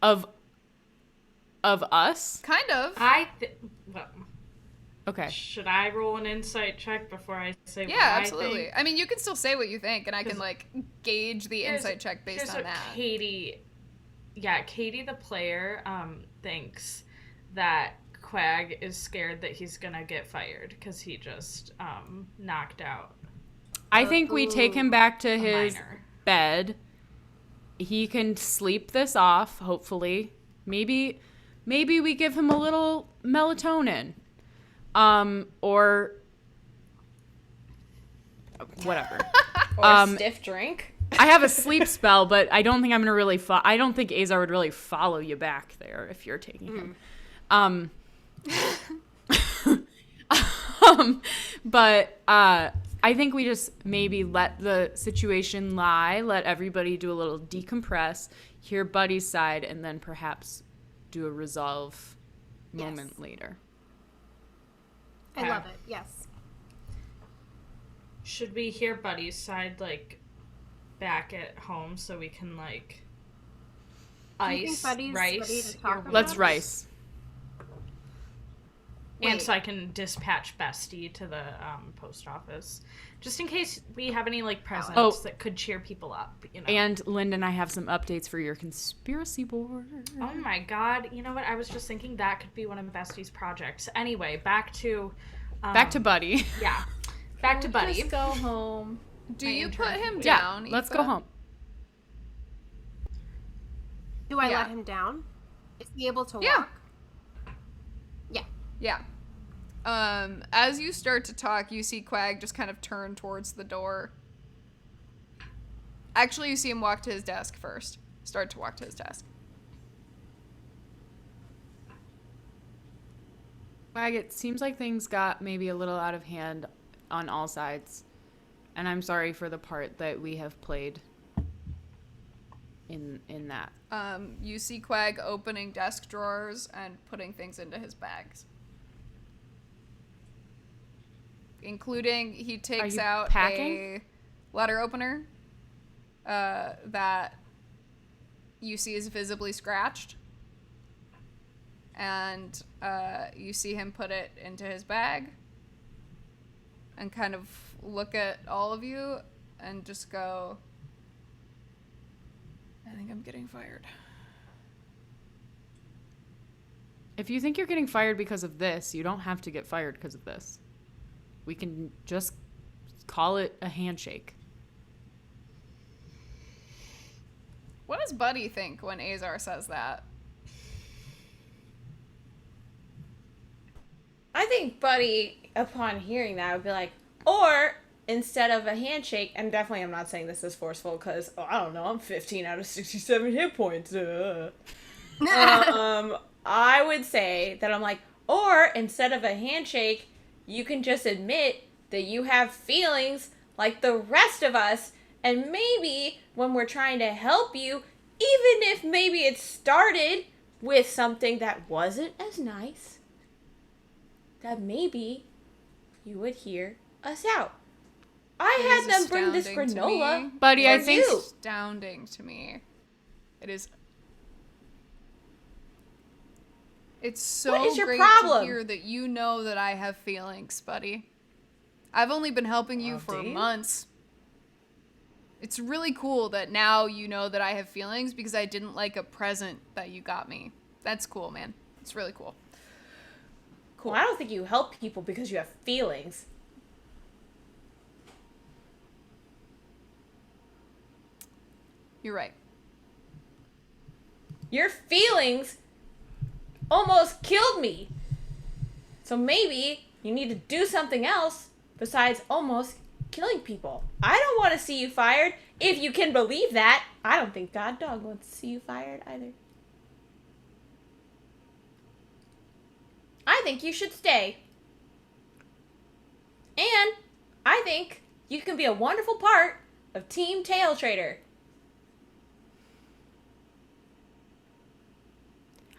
Of us? Kind of. Well, Okay. should I roll an insight check before I say what Yeah, I absolutely. think? I mean, you can still say what you think, and I can, like, gauge the insight check based Here's on what that. Katie the player thinks that Quag is scared that he's gonna get fired because he just knocked out I think we take him back to a his minor. bed. He can sleep this off, hopefully. Maybe we give him a little melatonin. Or whatever. Or a stiff drink. I have a sleep spell, but I don't think I'm gonna really. I don't think Azar would really follow you back there if you're taking him. But I think we just maybe let the situation lie, let everybody do a little decompress, hear Buddy's side, and then perhaps do a resolve moment later. I love it. Yes. Should we hear Buddy's side like back at home so we can like Do you think ice Buddy's ready rice to talk your about Let's this? rice. and Wait. so I can dispatch Bestie to the post office just in case we have any like presents that could cheer people up, you know. And Lyndon, I have some updates for your conspiracy board. Oh my god, you know what? I was just thinking that could be one of Bestie's projects. Anyway, back to Buddy. yeah. Back to Buddy. Just go home. Do My you intern. put him Yeah, down? let's Aoife? go home. Do I Yeah. let him down? Is he able to Yeah. walk? Yeah. Yeah. As you start to talk, you see Quag just kind of turn towards the door. Actually, you see him walk to his desk first. Start to walk to his desk. Wag, it seems like things got maybe a little out of hand on all sides. And I'm sorry for the part that we have played in that. You see Quag opening desk drawers and putting things into his bags. Including, he takes you out packing? a letter opener that you see is visibly scratched. And you see him put it into his bag and kind of look at all of you and just go, I think I'm getting fired. If you think you're getting fired because of this, you don't have to get fired because of this. We can just call it a handshake. What does Buddy think when Azar says that? I think Buddy, upon hearing that, would be like, or instead of a handshake, and definitely I'm not saying this is forceful because, I don't know, I'm 15 out of 67 hit points. I would say that I'm like, or instead of a handshake, you can just admit that you have feelings like the rest of us, and maybe when we're trying to help you, even if maybe it started with something that wasn't as nice, that maybe you would hear us out. I It had is them bring this astounding to granola. me. Buddy, I for think you. Astounding to me. It is. It's so What is your great problem? to hear that you know that I have feelings, Buddy. I've only been helping you for do you? months. It's really cool that now you know that I have feelings because I didn't like a present that you got me. That's cool, man. It's really cool. Cool. I don't think you help people because you have feelings. You're right. Your feelings almost killed me. So maybe you need to do something else besides almost killing people. I don't want to see you fired. If you can believe that, I don't think God Dog wants to see you fired either. I think you should stay. And I think you can be a wonderful part of Team Taletraeder.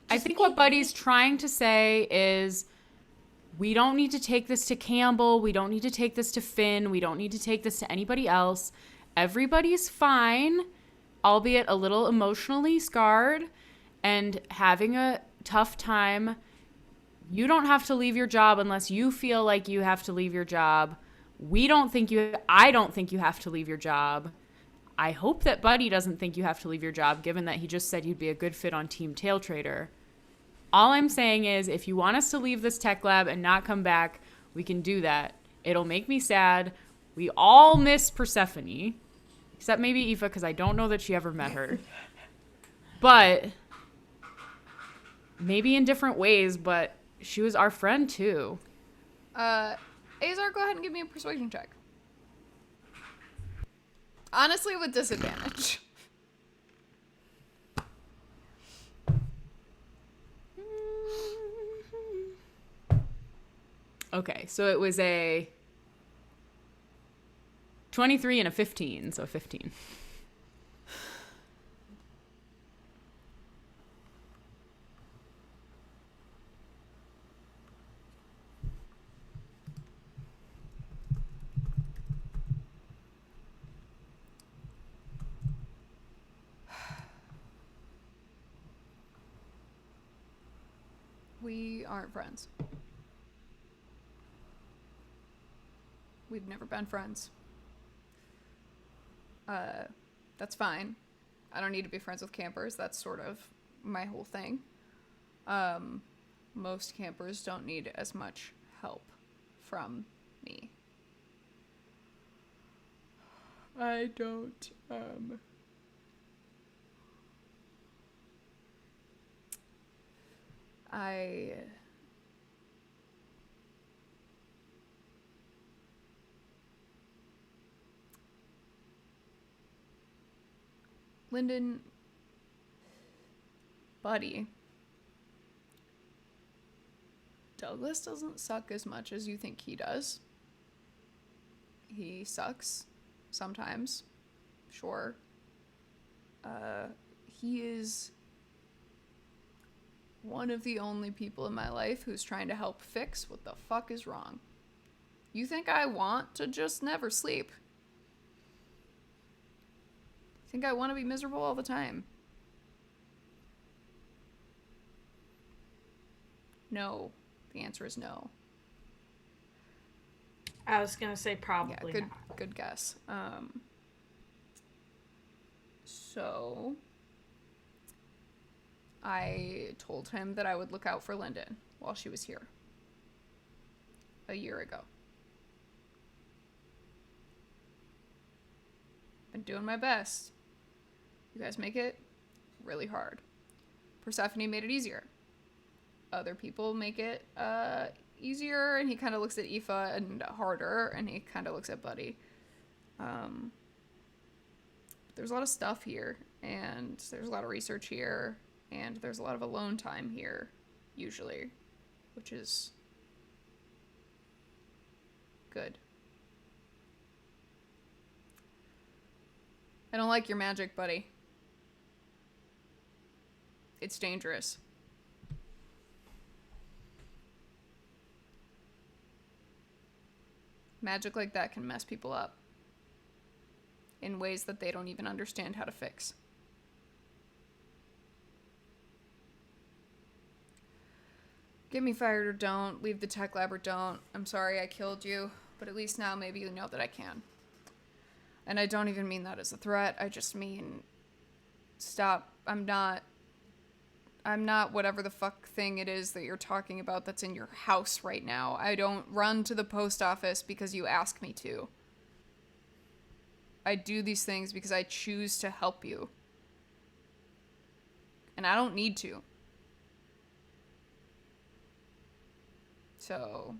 I think what Buddy's trying to say is we don't need to take this to Campbell. We don't need to take this to Finn. We don't need to take this to anybody else. Everybody's fine, albeit a little emotionally scarred and having a tough time. You don't have to leave your job unless you feel like you have to leave your job. I don't think you have to leave your job. I hope that Buddy doesn't think you have to leave your job, given that he just said you'd be a good fit on Team Taletraeder. All I'm saying is if you want us to leave this tech lab and not come back, we can do that. It'll make me sad. We all miss Persephone, except maybe Aoife, because I don't know that she ever met her. But maybe in different ways, but she was our friend too. Azar, go ahead and give me a persuasion check. Honestly, with disadvantage. Okay, so it was a 23 and a 15, so 15. We aren't friends. We've never been friends. That's fine. I don't need to be friends with campers. That's sort of my whole thing. Most campers don't need as much help from me. I don't, Lyndon, Buddy, Douglas doesn't suck as much as you think he does. He sucks sometimes, sure. He is one of the only people in my life who's trying to help fix what the fuck is wrong. You think I want to just never sleep? Think I want to be miserable all the time? No. The answer is no. I was gonna say probably Yeah, not. good guess. So I told him that I would look out for Lyndon while she was here a year ago. Been doing my best. You guys make it really hard. Persephone made it easier. Other people make it easier, and he kind of looks at Aoife, and harder, and he kind of looks at Buddy. There's a lot of stuff here, and there's a lot of research here, and there's a lot of alone time here, usually, which is good. I don't like your magic, Buddy. It's dangerous. Magic like that can mess people up in ways that they don't even understand how to fix. Get me fired or don't. Leave the tech lab or don't. I'm sorry I killed you, but at least now maybe you know that I can. And I don't even mean that as a threat. I just mean, stop. I'm not whatever the fuck thing it is that you're talking about that's in your house right now. I don't run to the post office because you ask me to. I do these things because I choose to help you. And I don't need to. So...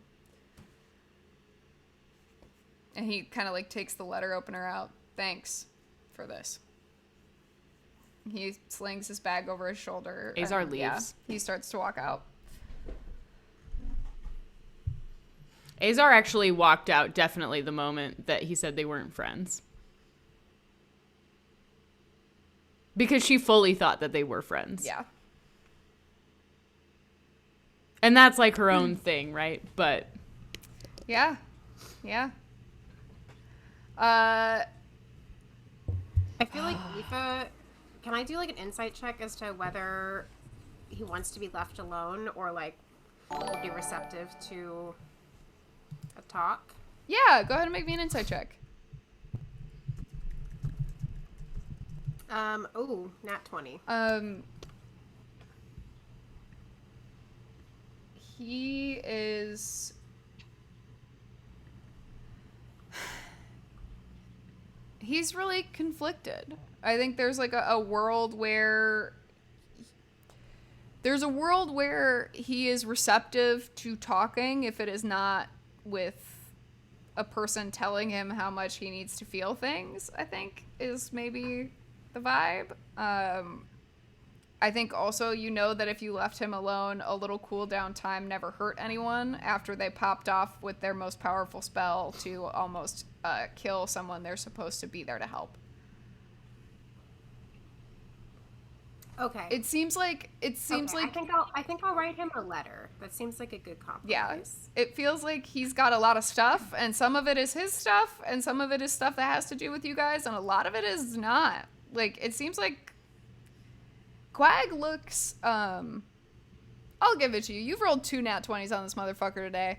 And he kind of like takes the letter opener out. Thanks for this. He slings his bag over his shoulder. Azar and, leaves. Yeah, he starts to walk out. Azar actually walked out definitely the moment that he said they weren't friends. Because she fully thought that they were friends. Yeah. And that's like her own thing, right? But Yeah. Yeah. I feel like Aoife, can I do like an insight check as to whether he wants to be left alone or like would be receptive to a talk? Yeah, go ahead and make me an insight check. Oh, nat 20. He is... He's really conflicted. I think there's like a world where... There's a world where he is receptive to talking if it is not with a person telling him how much he needs to feel things, I think, is maybe the vibe. I think also you know that if you left him alone, a little cooldown time never hurt anyone after they popped off with their most powerful spell to almost kill someone they're supposed to be there to help. Okay. It seems like I think I'll write him a letter. That seems like a good compromise. Yeah, it feels like he's got a lot of stuff, and some of it is his stuff, and some of it is stuff that has to do with you guys, and a lot of it is not. Like, it seems like Quag looks, I'll give it to you. You've rolled 2 nat 20s on this motherfucker today.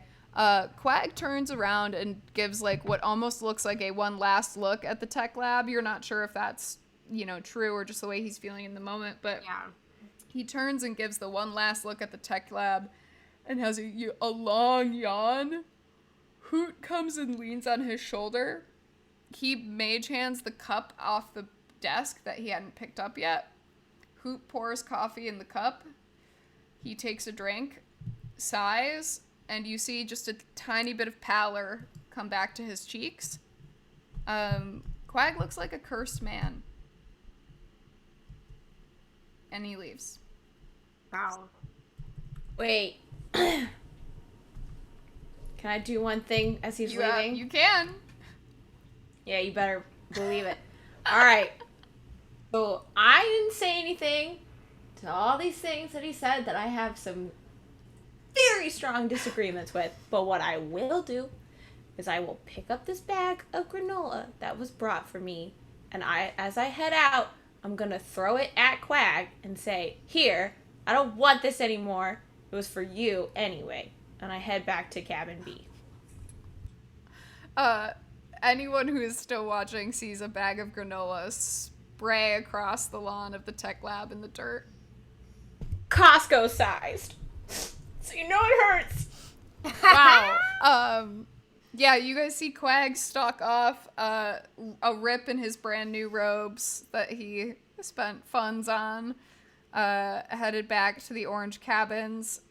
Quag turns around and gives, like, what almost looks like a one last look at the tech lab. You're not sure if that's, you know, true or just the way he's feeling in the moment, but Yeah. he turns and gives the one last look at the tech lab and has a long yawn. Hoot comes and leans on his shoulder. He mage hands the cup off the desk that he hadn't picked up yet. Hoot pours coffee in the cup. He takes a drink, sighs, and you see just a tiny bit of pallor come back to his cheeks. Quag looks like a cursed man. And he leaves. Wow. Wait. Can I do one thing as he's leaving? You can. Yeah, you better believe it. All right. So I didn't say anything to all these things that he said that I have some very strong disagreements with. But what I will do is I will pick up this bag of granola that was brought for me, and as I head out, I'm gonna throw it at Quag and say, "Here, I don't want this anymore. It was for you anyway." And I head back to cabin B. Anyone who is still watching sees a bag of granola spray across the lawn of the tech lab in the dirt. Costco sized. So you know it hurts. Wow. Yeah, you guys see Quag stalk off a rip in his brand new robes that he spent funds on, headed back to the orange cabins.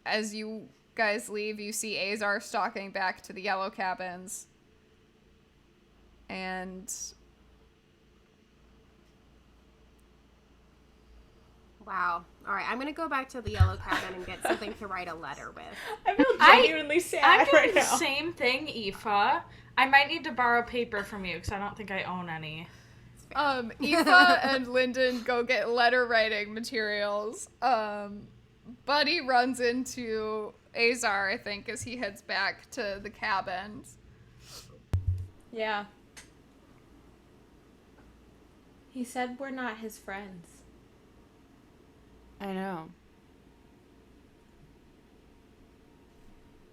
As you guys leave, you see Azar stalking back to the yellow cabins. And Wow. All right, I'm going to go back to the yellow cabin and get something to write a letter with. I feel genuinely sad I'm doing right the now. same thing, Aoife. I might need to borrow paper from you because I don't think I own any. Aoife and Lyndon go get letter writing materials. Buddy runs into Azar, I think, as he heads back to the cabins. Yeah. He said we're not his friends. I know.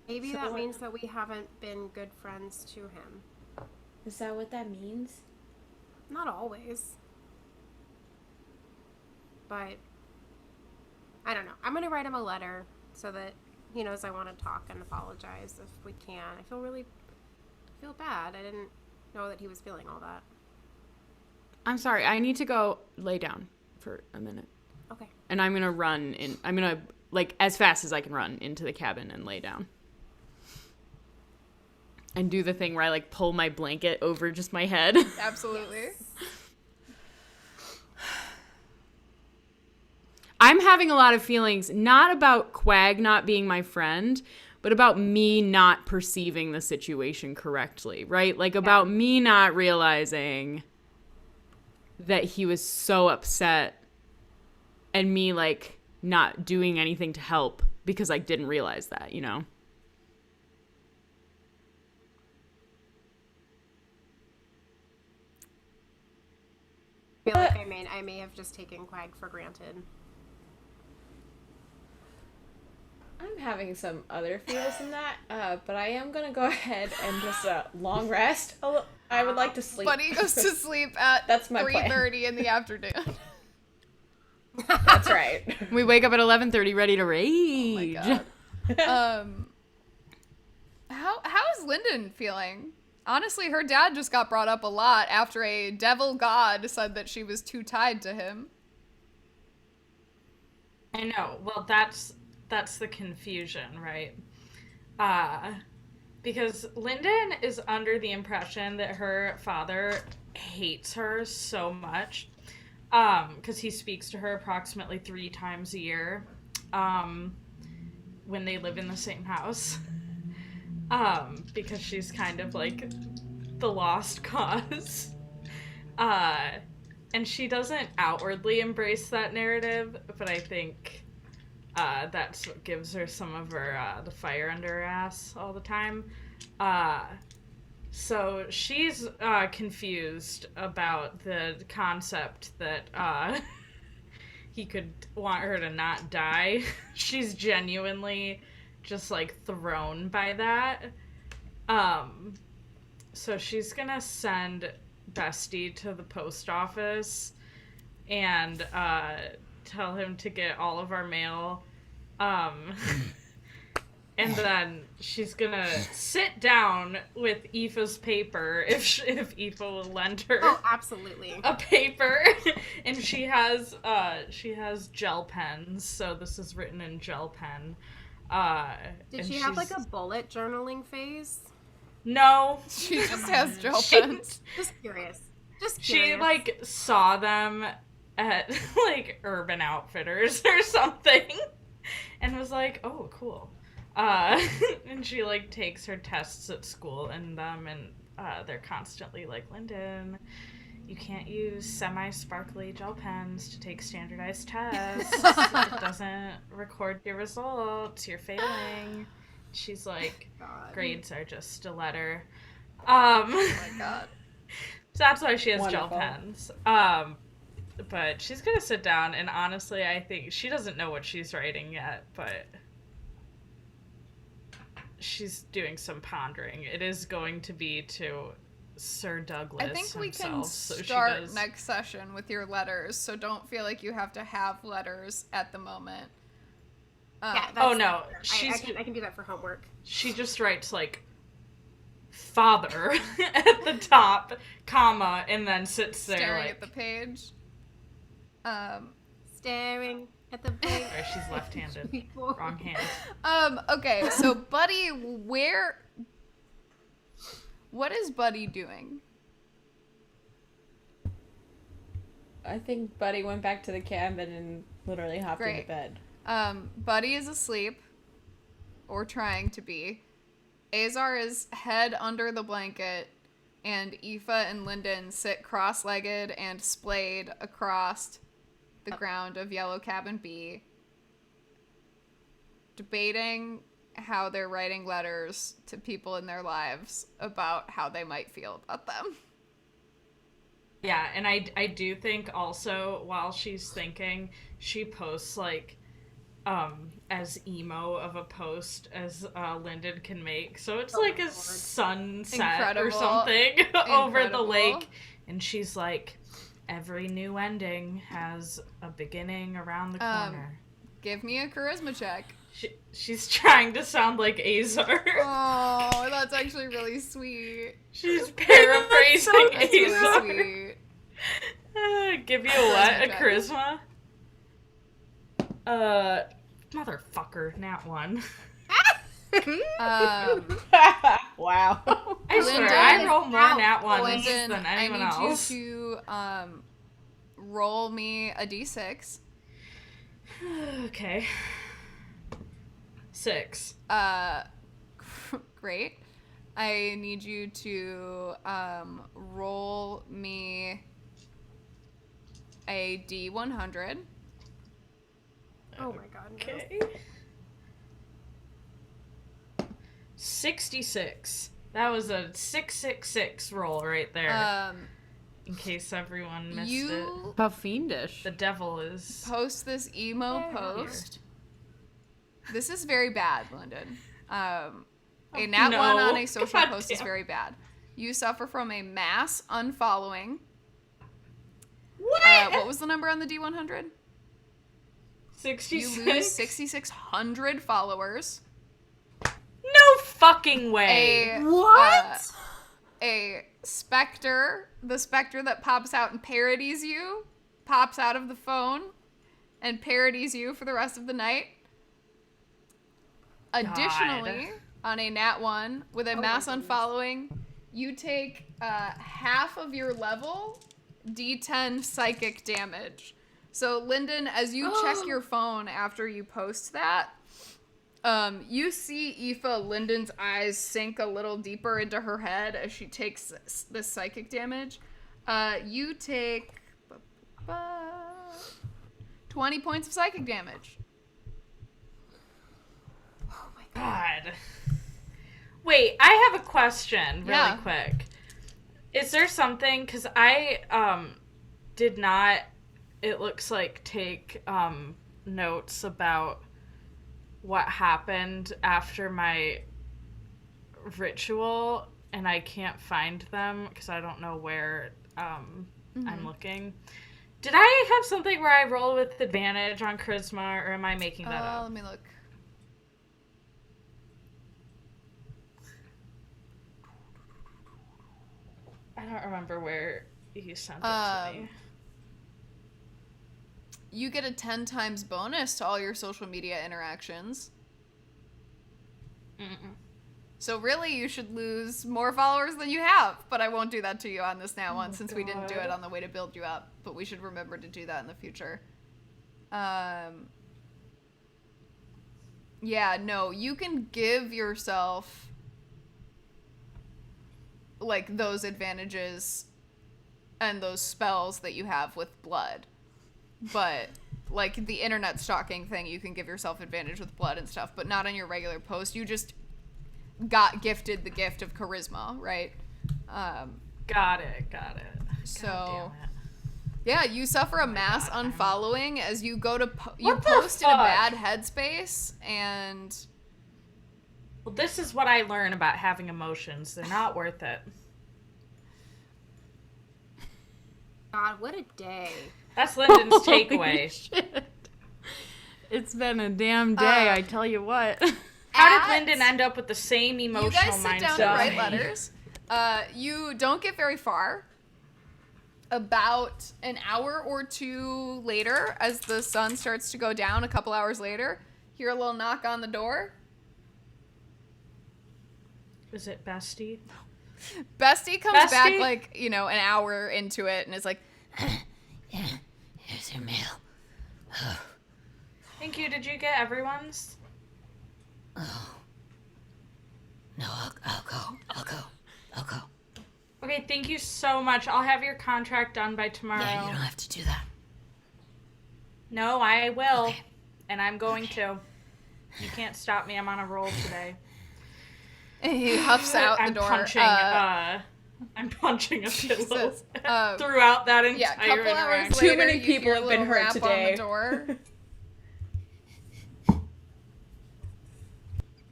Maybe So that what- means that we haven't been good friends to him. Is that what that means? Not always. But I don't know. I'm going to write him a letter so that he knows I want to talk and apologize if we can. I feel bad. I didn't know that he was feeling all that. I'm sorry. I need to go lay down for a minute. Okay. And I'm going to run in. I'm going to, like, as fast as I can run into the cabin and lay down. And do the thing where I, like, pull my blanket over just my head. Absolutely. I'm having a lot of feelings, not about Quag not being my friend, but about me not perceiving the situation correctly, right? Like, about me not realizing that he was so upset and me, like, not doing anything to help because I didn't realize that, you know? I feel like I may have just taken Quag for granted. I'm having some other feels in that, but I am gonna go ahead and just long rest. I would like to sleep. Buddy goes to sleep at That's my plan. 3:30 in the afternoon. That's right. We wake up at 11:30 ready to rage. Oh my god. How's Lyndon feeling? Honestly, her dad just got brought up a lot after a devil god said that she was too tied to him. I know. Well, that's the confusion, right? Because Lyndon is under the impression that her father hates her so much, because he speaks to her approximately 3 times a year, when they live in the same house, because she's kind of like the lost cause, and she doesn't outwardly embrace that narrative, but I think that's what gives her some of her the fire under her ass all the time. So she's confused about the concept that he could want her to not die. She's genuinely just like thrown by that. So she's gonna send Bestie to the post office and tell him to get all of our mail. And then she's gonna sit down with Aoife's paper if Aoife will lend her Oh, absolutely. a paper. And she has gel pens, so this is written in gel pen. Did she have like a bullet journaling phase? No. She just has gel She- pens. Just curious. Just She curious. like saw them at like Urban Outfitters or something and was like, oh, cool. And she like takes her tests at school in them, and they're constantly like, Lyndon, you can't use semi-sparkly gel pens to take standardized tests. It doesn't record your results. You're failing. She's like, God. grades are just a letter. Oh my god. So that's why she has Wonderful. gel pens. But she's gonna sit down, and honestly, I think she doesn't know what she's writing yet, but she's doing some pondering. It is going to be to Sir Douglas I think we can himself, so she start does- next session with your letters, so don't feel like you have to have letters at the moment. Yeah, Oh that's- no, I can do that for homework. she just writes like father at the top, comma, and then sits there staring like at the page. Staring at the blank. Sorry, she's left-handed. people. Wrong hand. Okay, so Buddy, what is Buddy doing? I think Buddy went back to the cabin and literally hopped Great. into bed. Buddy is asleep, or trying to be. Azar is head under the blanket, and Aoife and Lyndon sit cross-legged and splayed across the ground of Yellow Cabin B, debating how they're writing letters to people in their lives about how they might feel about them. Yeah, and I do think also while she's thinking, she posts like as emo of a post as Lyndon can make. So it's like a sunset or Incredible. something over the Incredible. lake, and she's like, every new ending has a beginning around the corner. Give me a charisma check. She's trying to sound like Azar. Oh, that's actually really sweet. She's paraphrasing That's Azar. really sweet. Give you a what? A check. charisma? Motherfucker, nat one. Wow. I swear, Linda I is roll more out. nat ones Lyndon, than I anyone need else. you to roll me a d6. Okay. 6. Great. I need you to roll me a d100. Oh my god. No. Okay. 66. That was a 666 roll right there. In case everyone missed it. You How fiendish. The devil is. post this emo post. This is very bad, Lyndon. A nat no. 1 on a social God post is damn. very bad. You suffer from a mass unfollowing. What? What was the number on the D100? 66? You lose 6,600 followers. No fucking way. What? A specter, the specter that pops out and parodies you, pops out of the phone and parodies you for the rest of the night. Additionally, on a nat 1 with a mass unfollowing, you take half of your level D10 psychic damage. So, Lyndon, as you check your phone after you post that, you see Aoife, Lyndon's eyes sink a little deeper into her head as she takes this psychic damage. You take 20 points of psychic damage. God. Wait, I have a question really Yeah. quick. Is there something, because I did not, it looks like, take notes about what happened after my ritual, and I can't find them because I don't know where I'm looking. Did I have something where I roll with advantage on charisma, or am I making that up? Let me look. I don't remember where you sent it to me. You get a 10 times bonus to all your social media interactions. Mm-mm. So really, you should lose more followers than you have. But I won't do that to you on this now one since we didn't do it on the way to build you up. But we should remember to do that in the future. Yeah, no, you can give yourself like those advantages and those spells that you have with blood. But like the internet stalking thing, you can give yourself advantage with blood and stuff, but not on your regular post. You just got gifted the gift of charisma, right? Got it. So God damn it. yeah, you suffer a mass God, unfollowing as you go to you What the post in a fuck? bad headspace, and Well, this is what I learn about having emotions. They're not worth it. God, what a day. That's Lyndon's Holy takeaway. shit. It's been a damn day, I tell you what. How did Lyndon end up with the same emotional you guys sit mindset? down to as write me? letters. You don't get very far. About an hour or two later, as the sun starts to go down, a couple hours later, hear a little knock on the door. Is it Bestie? Bestie comes back Bestie? like, an hour into it and is like, Yeah, here's your mail. Thank you. Did you get everyone's? Oh. No, I'll go. Okay, thank you so much. I'll have your contract done by tomorrow. Yeah, you don't have to do that. No, I will. Okay. And I'm going to. You can't stop me. I'm on a roll today. and he huffs out I'm the door. I'm punching a pillow Jesus. throughout that entire Yeah, a couple hours interaction. later, Too many you people hear a have been little hurt rap today. on the door.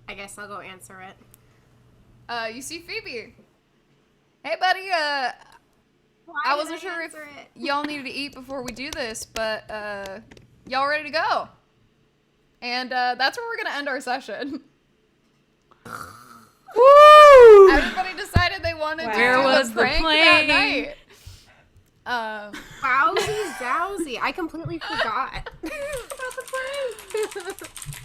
I guess I'll go answer it. You see Phoebe. Hey, buddy. Why I did wasn't sure if answer it? y'all needed to eat before we do this, but y'all ready to go? And that's where we're gonna end our session. Woo! Everybody decided they wanted to Where do was the the prank that plane? night. Wowzy zowzy. I completely forgot.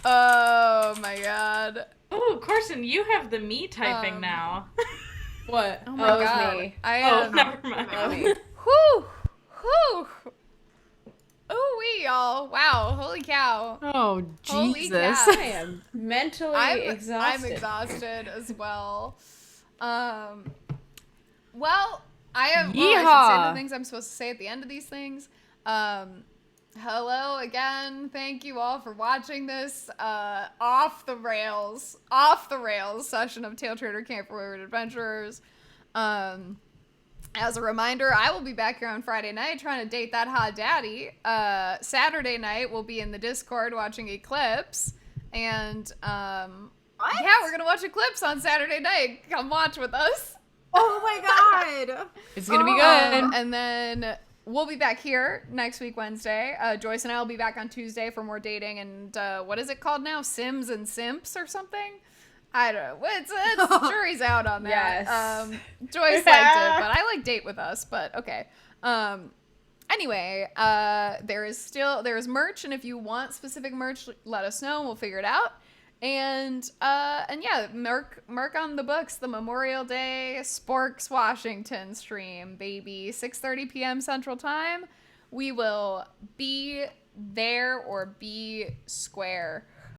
Oh my god. Oh, Carson, you have the me typing now. What? Oh my god. Me. I Oh, am. never mind. Whew. Whew. Ooh wee, y'all. Wow. Holy cow. Oh, Holy Jesus. cow. I am mentally I'm exhausted. exhausted as well. Well, I have. Well, I should say Yeehaw. the things I'm supposed to say at the end of these things. Hello again. Thank you all for watching this off the rails session of Taletraeder Camp for Wayward Adventurers. As a reminder, I will be back here on Friday night trying to date that hot daddy. Saturday night we'll be in the Discord watching Eclipse, and yeah, we're gonna watch Eclipse on Saturday night. Come watch with us. Oh my god. It's gonna be good. And then we'll be back here next week, Wednesday. Joyce and I will be back on Tuesday for more dating and what is it called now? Sims and Simps or something? I don't know. It's jury's out on that. Yes. Joyce liked it, but I like Date With Us, but okay. Anyway, there is merch, and if you want specific merch, let us know and we'll figure it out. And yeah, Merc on the books, the Memorial Day Sporks Washington stream, baby. 6:30 p.m. Central Time. We will be there or be square.